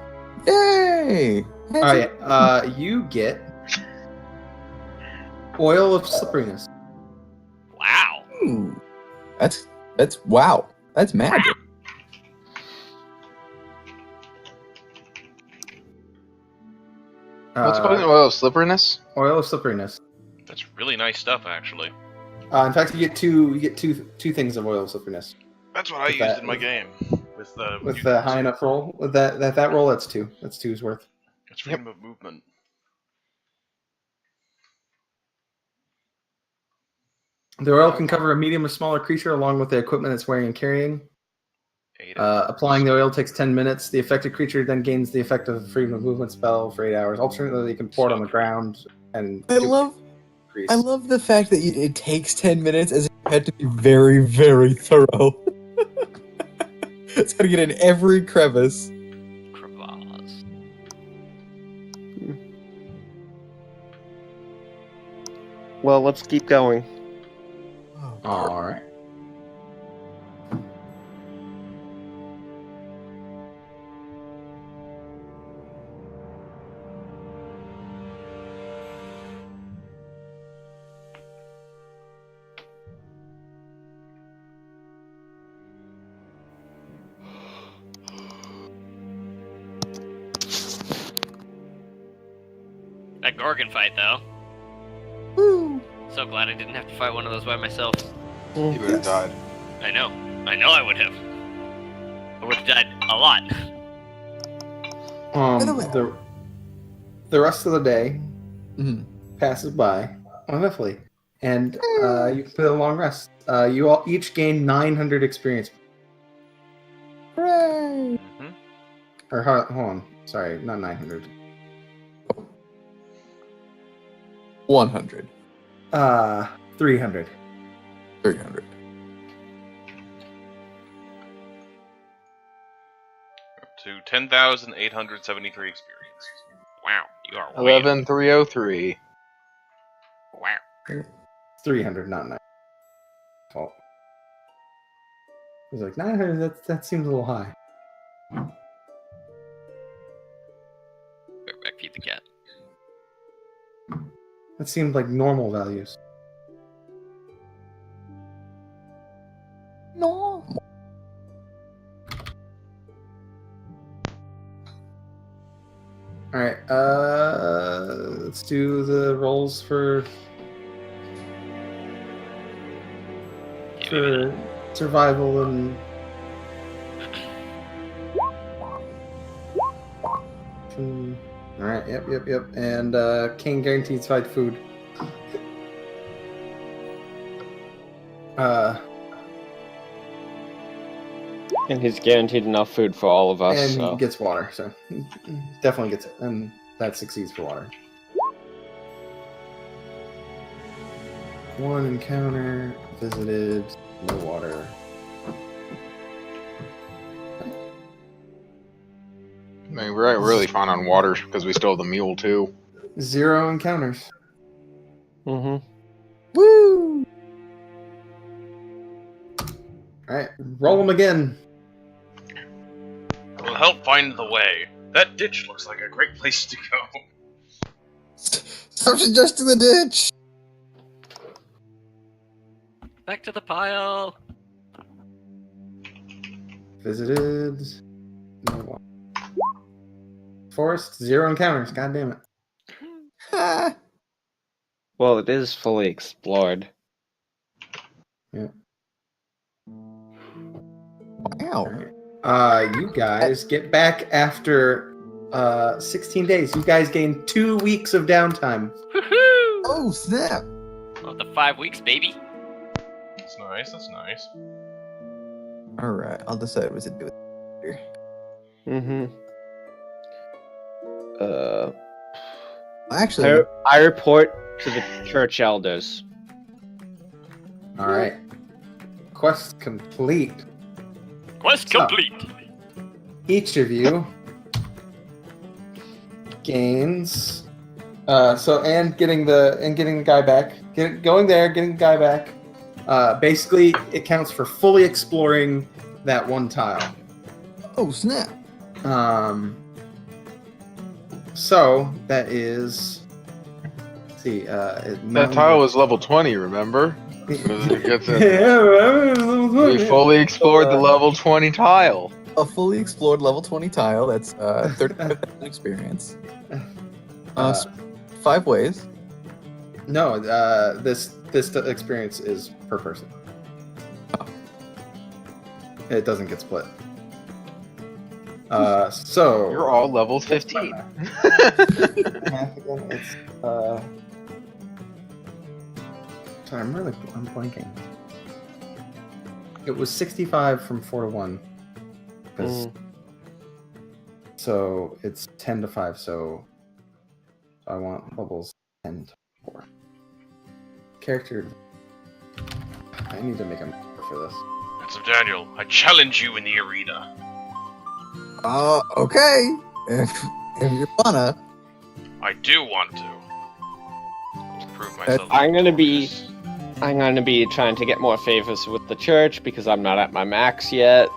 Yay! All right. You get oil of slipperiness. Wow. Ooh. That's wow. That's magic. What's called oil of slipperiness? Oil of slipperiness. That's really nice stuff, actually. In fact, you get two things of oil of slipperiness. That's what I With used that- in my game. With the high enough roll, with that roll, that's two. That's two's worth. It's freedom of movement. The oil can cover a medium or smaller creature along with the equipment it's wearing and carrying. Applying the oil takes 10 minutes. The affected creature then gains the effect of freedom of movement spell for 8 hours. Alternately, you can pour it on the ground and I love grease. the fact that it takes 10 minutes as if you had to be very, very thorough. It's gotta get in every crevice. Crevasse. Well, let's keep going. All right. That Gorgon fight, though. Woo. So glad I didn't have to fight one of those by myself. He would have died. I know I would have. I would have died a lot. The rest of the day Mhm. passes by wonderfully, and you can put a long rest. You all each gain 900 experience. Hooray! Mhm. Or hold on, sorry, not 900. 100. 300. 300. To 10,873 experience. Wow, you are way 11303. Wow. 300, not 9. Fault. I was like 900. That seems a little high. Back feed the cat. That seemed like normal values. No. All right. Let's do the rolls for survival and. All right. Yep. And King guarantees fight food. And he's guaranteed enough food for all of us. And So. he gets water, so definitely gets it, and that succeeds for water. One encounter visited, no water. I mean, we're really fine on water because we still have the mule too. 0 encounters. Mm-hmm. Woo! Alright, roll them again. Will help find the way. That ditch looks like a great place to go. Stop suggesting the ditch! Back to the pile. Visited. No one. Forest, 0 encounters. God damn it. Ah, Well, it is fully explored. wow. You guys get back after 16 days. You guys gain 2 weeks of downtime. Woohoo! Oh, snap. Oh, the 5 weeks, baby. That's nice, that's nice. Alright, I'll decide what to do with it. Mm-hmm. Actually, I report to the church elders. Alright. Quest complete. Quest So- complete. Each of you gains and getting the guy back. Going there, getting the guy back. Basically it counts for fully exploring that one tile. oh, snap. So that is let's see, That tile was level 20, remember? It gets a- yeah, We fully explored the level 20 tile. A fully explored level 20 tile. That's 35,000 experience. 5 ways. No, this experience is per person. It doesn't get split. So You're all level 15. math again. It's sorry, I'm blanking. It was 65 from 4 to 1. 'Cause- So it's 10 to 5. So I want levels 10 to 4. Character. I need to make a marker for this. So Daniel, I challenge you in the arena. Okay. If you wanna. I do want to prove myself. I'm gonna be trying to get more favors with the church because I'm not at my max yet.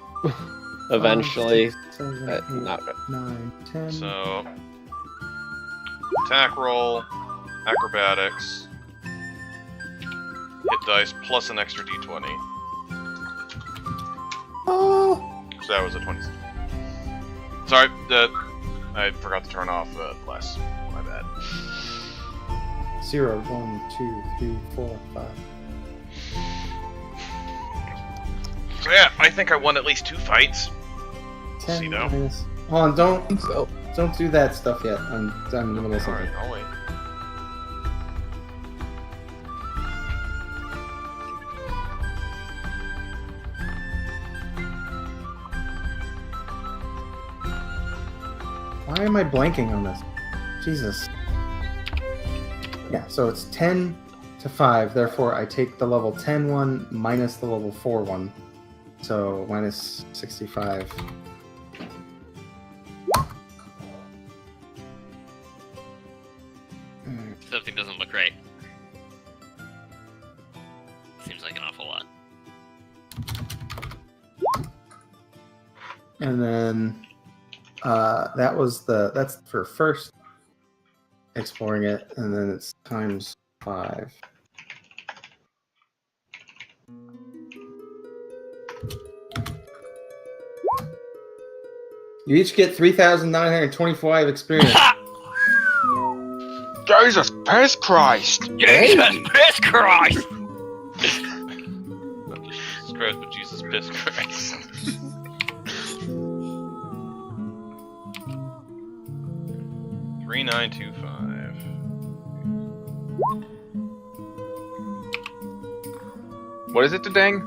Eventually. 7, But 8, not 9, 10. So, attack roll, acrobatics, hit dice plus an extra d20. Oh. So that was a 20. Sorry, I forgot to turn off less. My bad. 0, 1, 2, 3, 4, 5. So yeah, I think I won at least 2 fights. 10 See, though. minus. Hold on, I think so. don't do that stuff yet. I'm in the middle of something. Alright, I'll wait. Why am I blanking on this? Jesus. Yeah, so it's 10 to 5. Therefore, I take the level 10 one minus the level 4 one. So minus 65. Something doesn't look right. Seems like an awful lot. And then that's for first exploring it, and then it's times 5. You each get 3,925 experience. Jesus piss Christ! Jesus piss Christ! Jesus Christ, but Jesus piss Christ. $3,925. What is it to ding?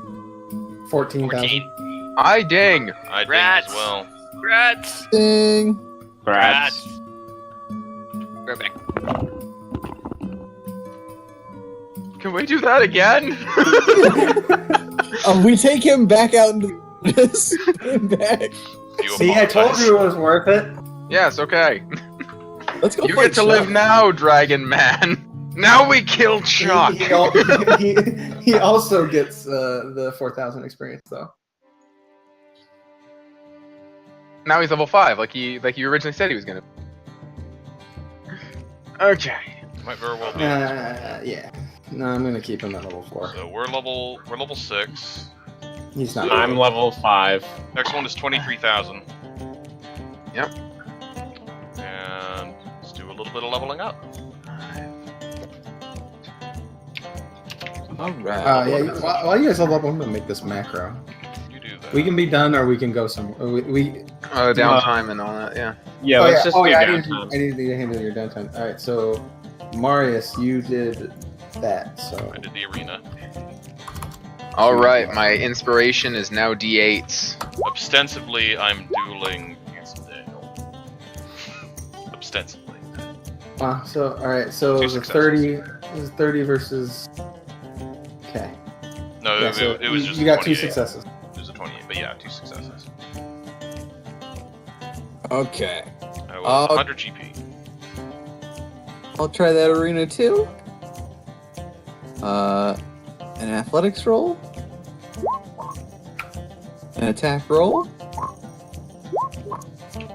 14,000. 14. I ding! I did Rats. as well. Rats! Ding. Rats. We're back. Can we do that again? We take him back out into this. Put him back. You See, I told apologize. you it was worth it. Yes, okay. Let's go. You fight get to live Shell. now, Dragon Man. Now we killed Shock. He also gets the 4,000 experience though. Now he's level 5, like you originally said he was gonna. Okay. Might very well be. Yeah. No, I'm gonna keep him at level 4. So we're level 6. He's not. I'm level 5. Next one is 23,000. Yep. And let's do a little bit of leveling up. All right. Yeah. While you guys level up, I'm gonna make this macro. You do that. We can be done, or we can go somewhere. We Downtime and all that, yeah. Yeah, oh, let's yeah. just Oh, do yeah, I downtime. need to handle your downtime. All right, so Marius, you did that. So I did the arena. Alright, my inspiration is now D8s. Ostensibly, I'm dueling Handsome Daniel. Ostensibly. so all right, so Two the successes. 30 versus. Okay. No, Yeah, so it was just you got 28. 2 successes. It was a 28, but yeah, 2 successes. Okay. I was 100 GP. I'll try that arena too. An athletics roll. An attack roll.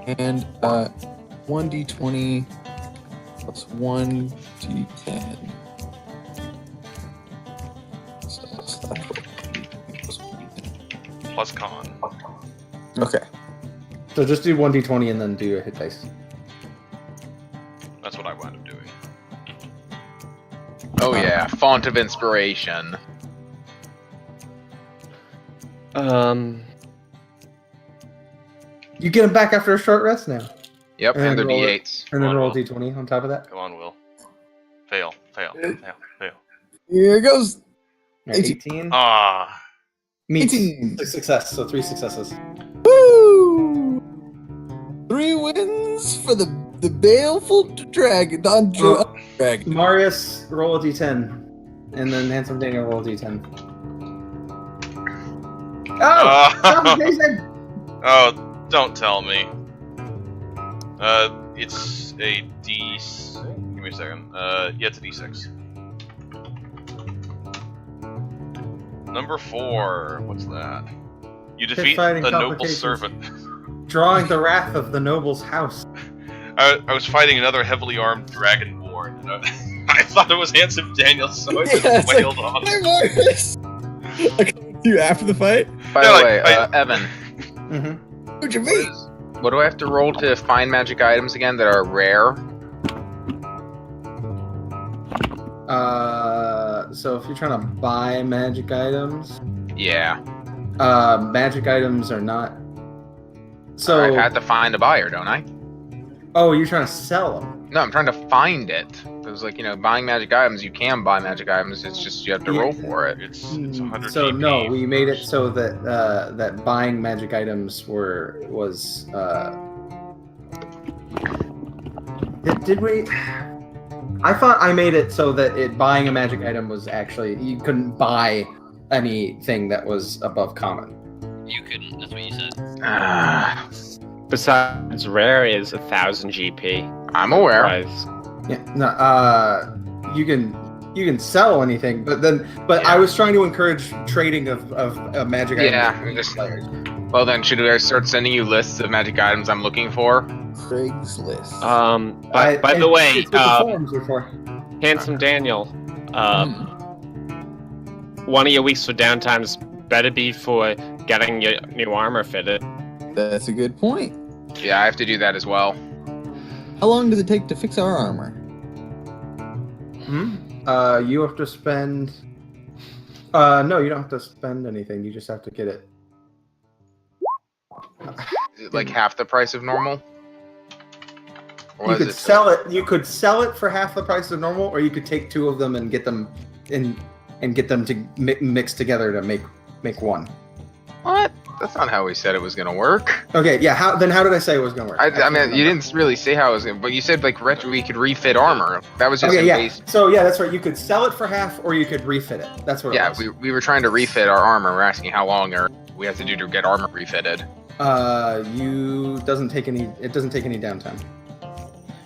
And 1d20 plus 1d10. Plus con. Okay. So just do 1d20 and then do a hit dice. That's what I wound up doing. Oh yeah, font of inspiration. You get him back after a short rest now, Yep, And and they're roll D8s. and then Oh, roll well. d20 on top of that. Come on, Will. Fail. Here it goes. All right, 18. Ah. Meets 18. success. So 3 successes. Woo! 3 wins for the baleful dragon. Dragon. Marius, roll a d10, and then Handsome Daniel roll a d10. Oh, compensation! Oh, don't tell me. It's a D6. Give me a second. Yeah, it's a D6. Number 4. What's that? You defeat fighting a noble complications. servant. Drawing the wrath of the noble's house. I was fighting another heavily armed dragonborn. And I thought it was Handsome Daniel, so I just Yeah, it's wailed on. Hey, Marcus! I come to you after the fight. By Yeah, the like, way, I- Evan, Mm-hmm. What'd you mean? what do I have to roll to find magic items again that are rare? So if you're trying to buy magic items, Yeah. magic items are not. So I had to find a buyer, don't I? oh, you're trying to sell them. No, I'm trying to find it. It was like, buying magic items, you can buy magic items, it's just you have to roll for it. It's 100 So GP. no, we made it so that that buying magic items was. Did we? I thought I made it so that buying a magic item was actually you couldn't buy anything that was above common. You couldn't. That's what you said. Ah, Besides, rare is 1,000 GP. I'm aware. Price. Yeah, no, you can sell anything, but I was trying to encourage trading of magic Yeah, items. just- Well then, should I start sending you lists of magic items I'm looking for? Craigslist. By the way, it's what the forums are for. Handsome Daniel, one of your weeks for downtimes better be for getting your new armor fitted. That's a good point. Yeah, I have to do that as well. How long does it take to fix our armor? You have to spend. No, you don't have to spend anything. You just have to get it. Is it like half the price of normal? Or You is could it sell it. You could sell it for half the price of normal, or you could take 2 of them and get them and get them to mix together to make one. What? That's not how we said it was gonna work. Okay, yeah. How did I say it was gonna work? I can't mean, you remember. didn't really say how it was gonna, but you said like we could refit armor. That was just Okay, in yeah. base. So yeah, that's right. You could sell it for half, or you could refit it. That's what. Yeah, it was. we were trying to refit our armor. We're asking how long we have to do to get armor refitted. It doesn't take any downtime.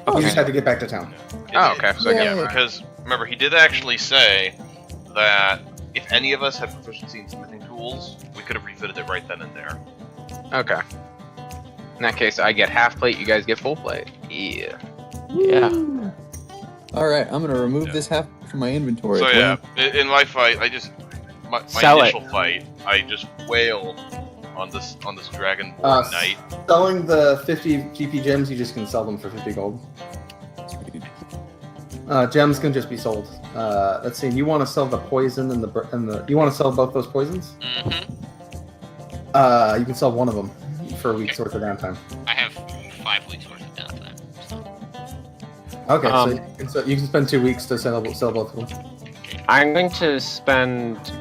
You Okay. just had to get back to town. Oh, okay. So Yeah. yeah, Because remember, he did actually say that if any of us had proficiency in smithing tools, we could have refitted it right then and there. Okay. In that case, I get half plate. You guys get full plate. Yeah. Yeah. All right, I'm gonna remove this half from my inventory. So as yeah, well. in my fight, my Sell it. initial fight, I just wailed on this dragonborn knight. Selling the 50 GP gems, you just can sell them for 50 gold. Gems can just be sold. Let's see. You want to sell the poison and the. You want to sell both those poisons? Mm-hmm. You can sell one of them for a week's worth of downtime. I have 5 weeks worth of downtime. So. Okay, so you can spend 2 weeks to sell both of them. I'm going to spend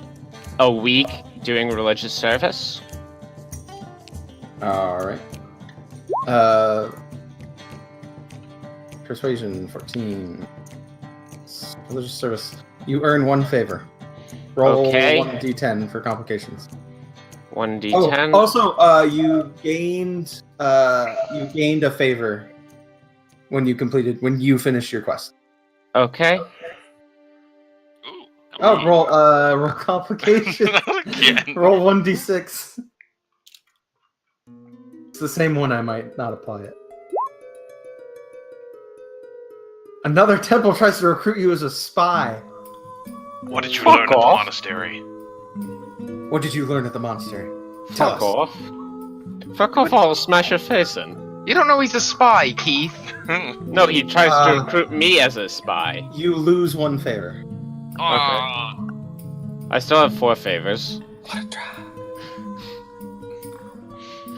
a week doing religious service. All right. Persuasion 14. Religious service. You earn 1 favor. Roll Okay. 1d10 for complications. 1d10. Oh, also, you gained a favor when you finished your quest. Okay. Ooh. Oh, roll complication. Again. Roll 1d6. It's the same one. I might not apply it. Another temple tries to recruit you as a spy. What did you Fuck learn at the off. monastery? What did you learn at the monastery? Tell Fuck us. off. Fuck off, I'll smash your face in. You don't know he's a spy, Keith. No, he tries to recruit me as a spy. You lose 1 favor. Aw. I still have 4 favors.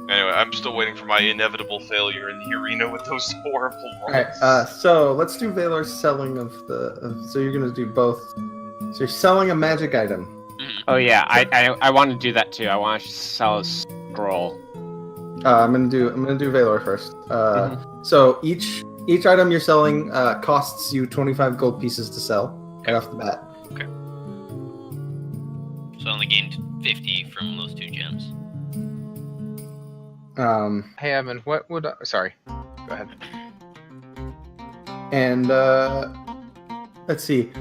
Anyway, I'm still waiting for my inevitable failure in the arena with those horrible rolls. Alright, so let's do Valor's selling of the. So you're gonna do both. So you're selling a magic item. Oh yeah, I want to do that too. I want to sell a scroll. I'm gonna do Valor first. So each item you're selling costs you 25 gold pieces to sell right off the bat. So I only gained 50 from those 2 gems. Hey, Evan, what would sorry. Go ahead. And let's see.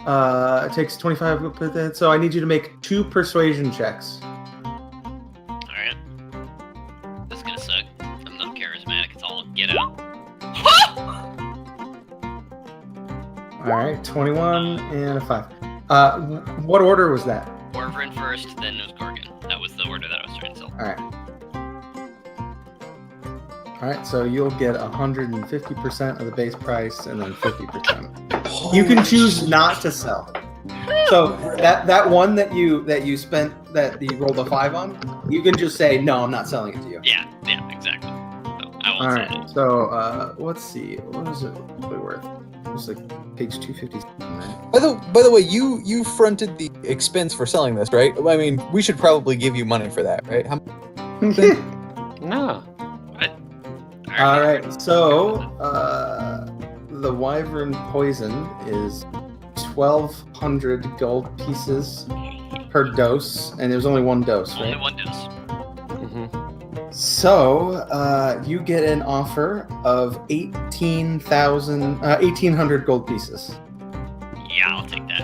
It takes 25. So I need you to make 2 persuasion checks. Alright. This is gonna suck. I'm not charismatic, it's all get out. All right, 21 and a 5. What order was that? Orvrin first, then it was Gorgon. That was the order that I was trying to sell. All right, so you'll get 150% of the base price and then 50%. You can choose not to sell. So that one that you spent that you rolled a 5 on, you can just say no, I'm not selling it to you. Yeah, exactly. So I won't All sell right, it. so let's see, what is it really worth? It's like page 257. Right? By the way, you fronted the expense for selling this, right? I mean, we should probably give you money for that, right? No. All right, so the wyvern poison is 1,200 gold pieces per dose, and there's only 1 dose, Only right? 1 dose. So you get an offer of 1,800 gold pieces. Yeah, I'll take that.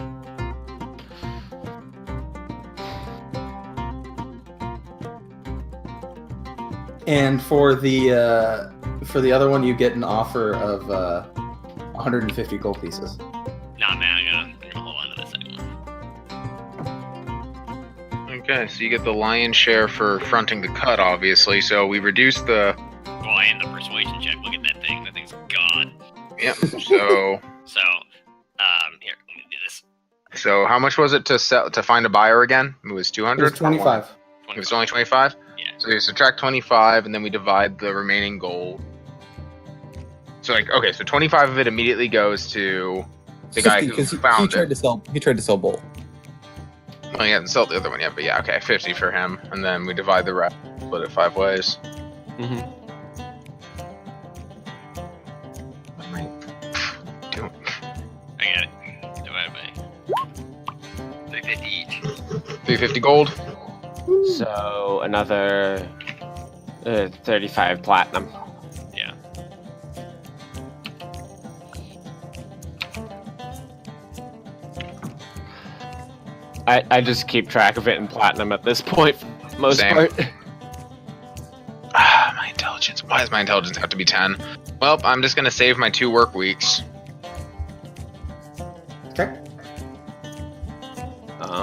And for the other one, you get an offer of 150 gold pieces. Nah, man, I'm gonna hold on to the second one. Okay, so you get the lion's share for fronting the cut, obviously. So we reduce the. Oh, I end the persuasion check. Look at that thing. That thing's gone. Yep. So. So, here, let me do this. So how much was it to sell to find a buyer again? It was 200. It was 25. It was only 25. Yeah. So we subtract 25, and then we divide the remaining gold. So okay, so 25 of it immediately goes to the guy who 50, 'cause found he it. tried to sell both. Well, he hasn't sold the other one yet, but yeah, okay, 50 for him, and then we divide the rest, split it 5 ways. Mm-hmm. What am I doing? I got it. Divided by 350 each. 350 gold. So another 35 platinum. Yeah. I just keep track of it in platinum at this point, for the most Same. part. My intelligence. Why does my intelligence have to be 10? Well, I'm just gonna save my 2 work weeks. Okay.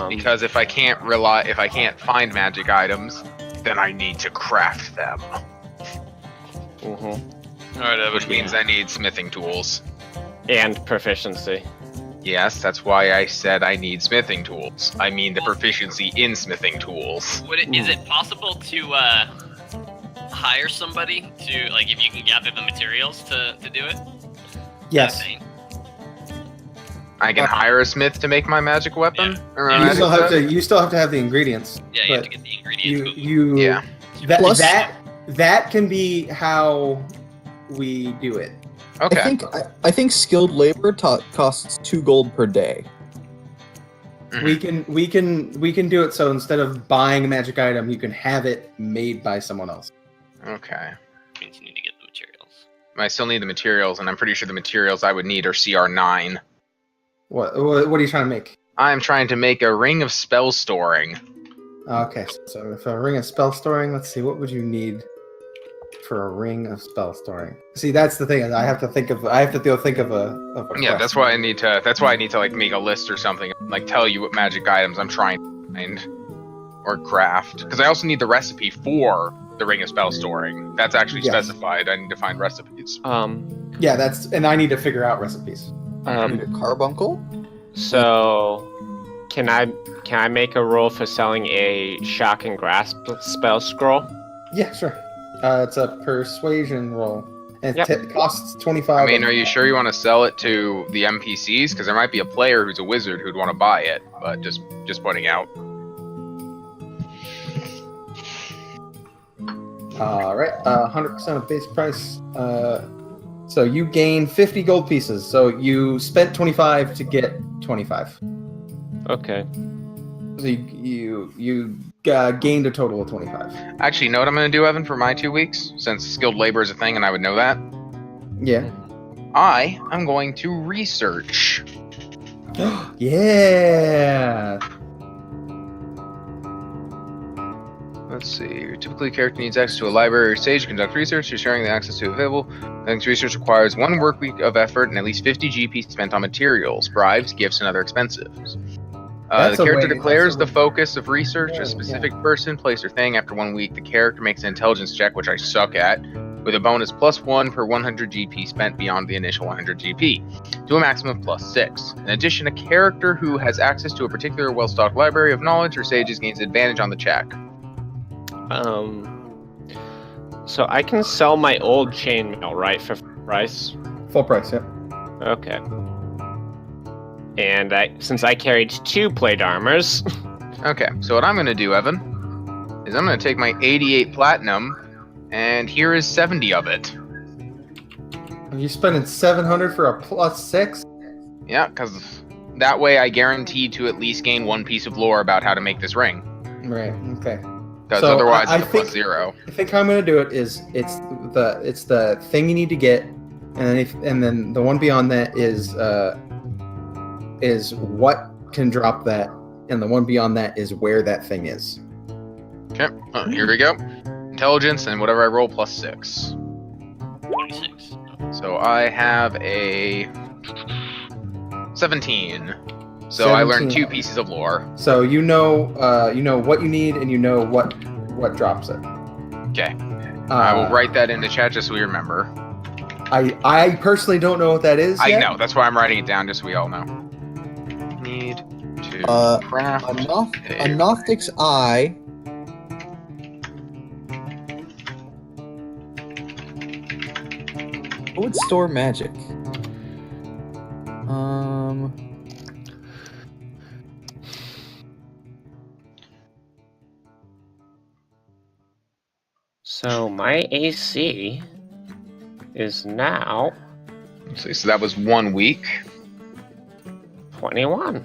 Because if I can't find magic items, then I need to craft them. Mhm. All right, Evan. Which means I need smithing tools. And proficiency. Yes, that's why I said I need smithing tools. I mean the proficiency in smithing tools. Is it possible to hire somebody to, like, if you can gather the materials to do it? Yes. Insane. I can hire a smith to make my magic weapon? Or my You magic still have set? to. You still have to have the ingredients. Yeah, you have but to get the ingredients. You. but- Plus- That can be how we do it. Okay. I think skilled labor costs 2 gold per day. We can do it so instead of buying a magic item, you can have it made by someone else. Okay. Means you need to get the materials. I still need the materials, and I'm pretty sure the materials I would need are CR9. What are you trying to make? I'm trying to make a ring of spell storing. Okay, so if a ring of spell storing, let's see, what would you need for a ring of spell storing? See, that's the thing. I have to think of a Yeah, quest. that's why I need to like make a list or something, like tell you what magic items I'm trying to find or craft. Because I also need the recipe for the ring of spell storing. That's actually Yes. specified. I need to find recipes. Yeah, and I need to figure out recipes. Need a carbuncle? So can I make a roll for selling a shock and grasp spell scroll? Yeah, sure. It's a persuasion roll. And Yep. it costs 25. I mean, are you sure you want to sell it to the NPCs? Because there might be a player who's a wizard who'd want to buy it. But just pointing out. All right, 100% of base price. So you gain 50 gold pieces. So you spent 25 to get 25. Okay. So you gained a total of 25. Actually, you know what I'm going to do, Evan, for my 2 weeks? Since skilled labor is a thing and I would know that. Yeah. I am going to research. Yeah. Let's see. Typically, a character needs access to a library or stage to conduct research. You're sharing the access to available. Conducting research requires 1 work week of effort and at least 50 GP spent on materials, bribes, gifts, and other expenses. The character declares the focus of research a specific person, place, or thing. After 1 week, the character makes an intelligence check, which I suck at, with a bonus +1 per 100 GP spent beyond the initial 100 GP, to a maximum of +6. In addition, a character who has access to a particular well-stocked library of knowledge or sages gains advantage on the check. So I can sell my old chainmail, right, for price? Full price, yeah. Okay. And since I carried 2 plate armors, Okay, so what I'm going to do, Evan, is I'm going to take my 88 platinum, and here is 70 of it. Are you spending 700 for a +6? Yeah, because that way I guarantee to at least gain 1 piece of lore about how to make this ring. Right. Okay. Because So, otherwise I it's a think- +0. I think how I'm gonna do it is it's the thing you need to get, and then the one beyond that is what can drop that, and the one beyond that is where that thing is. Okay, here we go. Intelligence and whatever I roll +6. 26. So I have a 17. So I learned 2 pieces of lore. So you know what you need, and you know what drops it. Okay. I will write that in the chat just so we remember. I personally don't know what that is. I yet. know, that's why I'm writing it down just so we all know. Need to craft A a Gnostic's Eye. What would store magic? so my AC is now So that was 1 week. 21.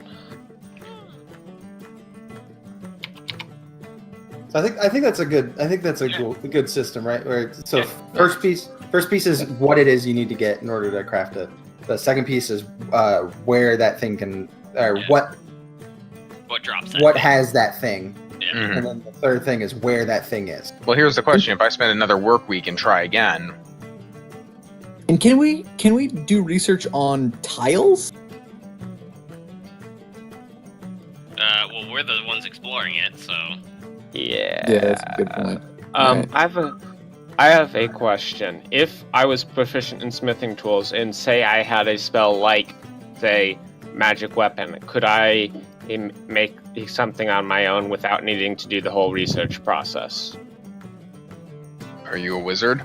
So I think that's a good system, right? Where first piece is what it is you need to get in order to craft it. The second piece is where that thing can, or what drops that what thing. has that thing, Yeah. Mhm. and then the third thing is where that thing is. Well, here's the question: if I spend another work week and try again, And can we do research on tiles? Well, we're the ones exploring it, so Yeah. Yeah, that's a good point. Right. I have a question. If I was proficient in smithing tools and say I had a spell like, say, magic weapon, could I make something on my own without needing to do the whole research process? are you a wizard?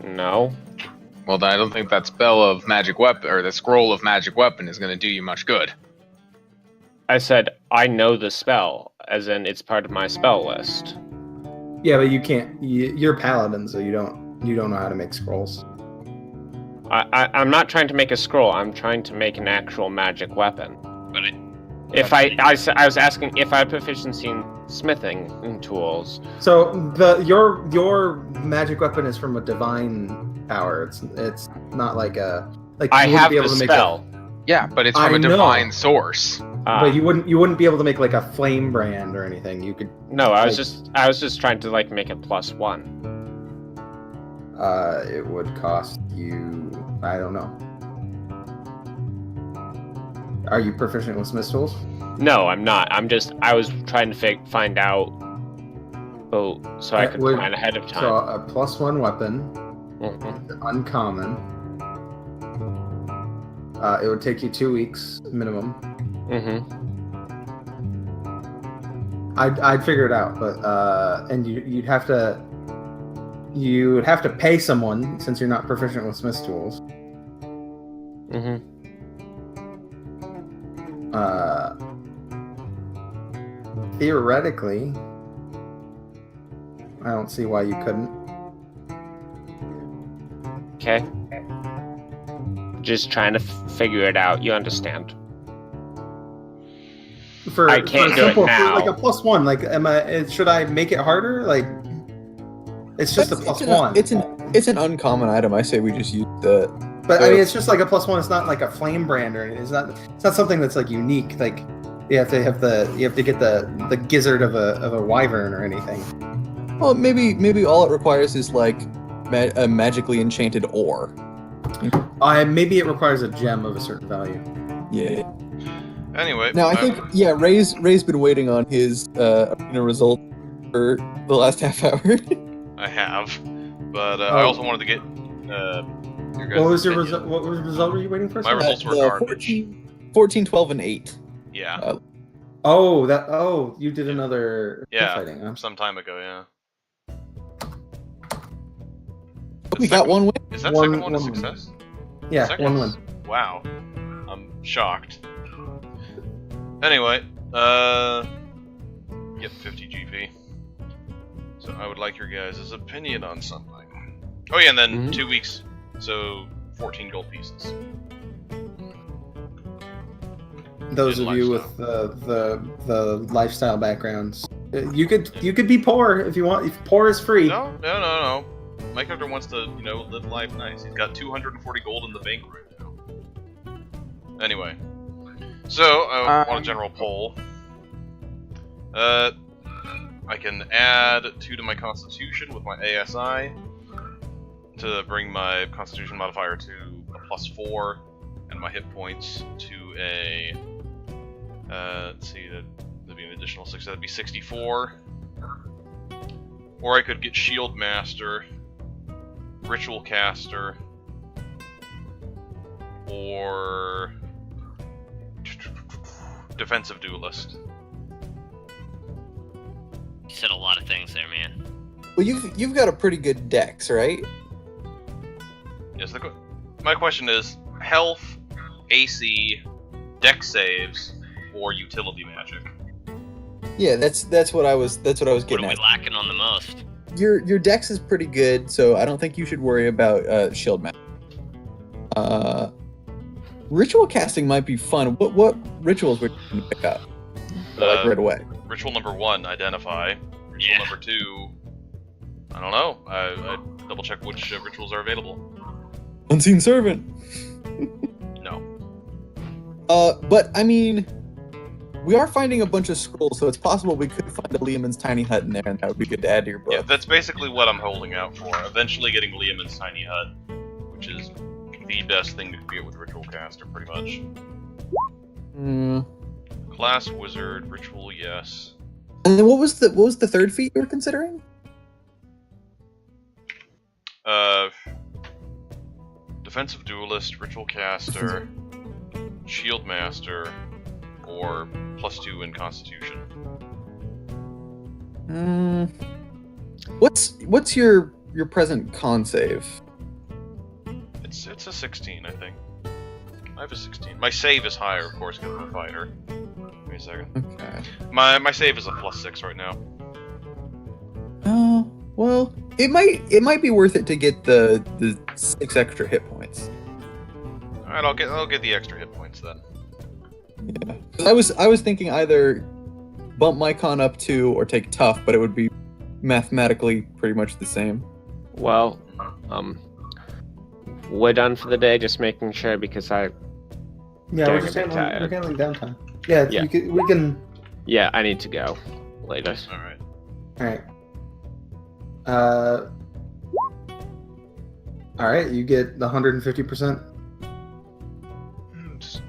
No. Well, then I don't think that spell of magic weapon or the scroll of magic weapon is going to do you much good. I said I know the spell, as in it's part of my spell list. Yeah, but you can't. You're paladin, so you don't know how to make scrolls. I'm not trying to make a scroll. I'm trying to make an actual magic weapon. but it, If I was asking if I have proficiency in smithing tools. So your magic weapon is from a divine power. It's not like a like. I you wouldn't have be able the to make spell. Yeah, but it's from I a know. divine source. But you wouldn't be able to make like a flame brand or anything. You could. No, I was just trying to like make it +1. It would cost you. I don't know. Are you proficient with smith tools? No, I'm not. I was trying to find out. Oh, so I That could would- plan ahead of So time. a +1 weapon, Mhm. uncommon. It would take you 2 weeks minimum. Mhm. I'd figure it out, but and you'd have to pay someone since you're not proficient with smith tools. Mhm. Theoretically, I don't see why you couldn't. Okay. Just trying to figure it out. You understand? I can't do it for now. like a +1, like should I make it harder? Like it's just a +1. It's an uncommon item. I say we just use the. But I mean, it's just like a +1. It's not like a flame brand or anything. It's not something that's like unique. Like you have to get the gizzard of a wyvern or anything. Well, maybe all it requires is like a magically enchanted ore. Maybe it requires a gem of a certain value. Yeah. Anyway, Now I think Ray's been waiting on his result for the last half hour. I have, but I also wanted to get your guys' What was your opinion. result? What was the result were you waiting for? My sorry? results were The garbage. 14, 12, and 8. Yeah, You did another fighting. Huh? some time ago. Yeah. We got one win. Is that One- second one a one win. success? Yeah, Second? 1 win. Wow, I'm shocked. Anyway, get 50 GP. So I would like your guys' opinion on something. Oh yeah, and then 2 weeks, so 14 gold pieces. Those Good of you with the lifestyle backgrounds, you could be poor if you want. If poor is free. No. My character wants to, live life nice. He's got 240 gold in the bank right now. Anyway, so I want a general poll. I can add 2 to my Constitution with my ASI to bring my Constitution modifier to a +4, and my hit points to a. Let's see, that'd be an additional 6. That'd be 64. Or I could get Shield Master, Ritual Caster, or Defensive Duelist. you said a lot of things there, man. Well, you've got a pretty good dex, right? Yes. My question is health, AC, dex saves, or utility magic. Yeah, that's what I was What getting are we at. lacking on the most? Your dex is pretty good, so I don't think you should worry about shield magic. Ritual casting might be fun. What rituals would you pick up? Like right away. Ritual number 1, identify. Ritual number 2, I don't know. I double check which rituals are available. Unseen servant. No. But I mean, we are finding a bunch of scrolls, so it's possible we could find a Lehman's tiny hut in there, and that would be good to add to your book. Yeah, that's basically what I'm holding out for. Eventually getting Liam's tiny hut, which is the best thing to get with Ritual Caster, pretty much. Class Wizard, Ritual, yes. And then what was the third feat you were considering? Defensive Duelist, Ritual Caster, Shield Master, or +2 in Constitution. What's your present con save? It's a 16, I think. I have a 16. My save is higher, of course, because I'm a fighter. Give me a second. Okay. My save is a +6 right now. Oh, well, it might be worth it to get the 6 extra hit points. All right, I'll get the extra hit points then. Yeah, 'cause I was thinking either bump my con up 2 or take tough, but it would be mathematically pretty much the same. Well, we're done for the day. Just making sure because Yeah, Getting we're a just bit handling, tired. we're handling downtime. Yeah, Yeah. we can. yeah, I need to go later. All right. All right. All right, you get the 150%. So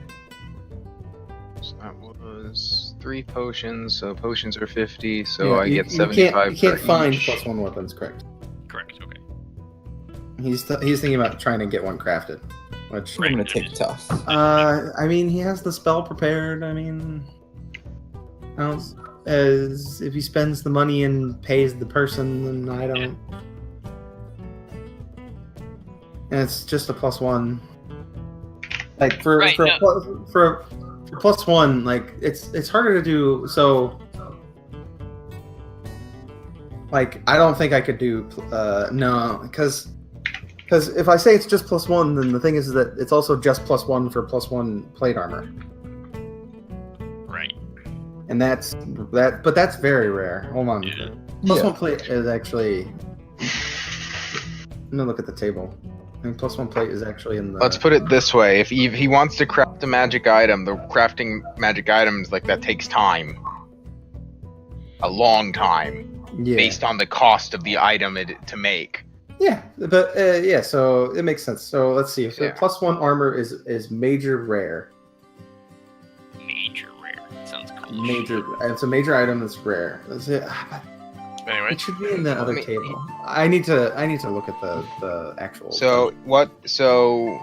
that was 3 potions, so potions are 50, so Yeah, I get you 75 You can't for find each. +1 weapons, correct? Correct. Okay. He's thinking about trying to get one crafted, which. I'm gonna take tough. I mean, he has the spell prepared. I mean, as if he spends the money and pays the person, then I don't. And it's just a +1. Like for Right, for, no. for +1, like it's harder to do. So, like, I don't think I could do no, because if I say it's just +1, then the thing is that it's also just +1 for +1 plate armor. Right. And but that's very rare. Hold on. Yeah. +1 plate is actually. Let me look at the table. I think +1 plate is actually in the. Let's put it this way: if he wants to craft a magic item, the crafting magic items like that takes time, a long time, Yeah. based on the cost of the item to make. Yeah, but yeah, so it makes sense. So let's see. So Yeah. +1 armor is major rare. Major rare. Sounds cool. Major. It's a major item that's rare. That's it. Anyway, It should be in the other me- table. I need to look at the actual. So what? So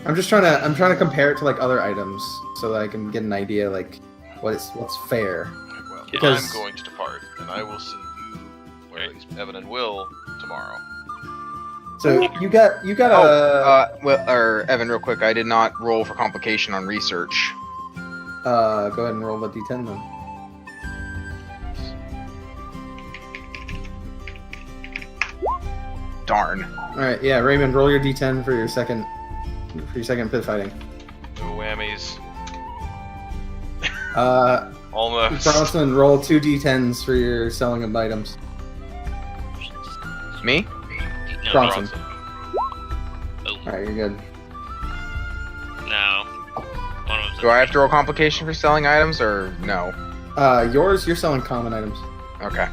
I'm trying to compare it to like other items so that I can get an idea like what's fair. well, Because- I'm going to depart, and I will see you, or at least Evan and Will, tomorrow. So you got or Evan, real quick, I did not roll for complication on research. go ahead and roll the d10 then. Darn. All right, yeah, Raymond, roll your d10 for your second pit fighting. No whammies. Bronson, Almost. roll 2 d10s for your selling of items. Me? No, Bronson. Oh, All right, you're good. no. One of them's Do I have to roll complication for selling items or no? You're selling common items. Okay.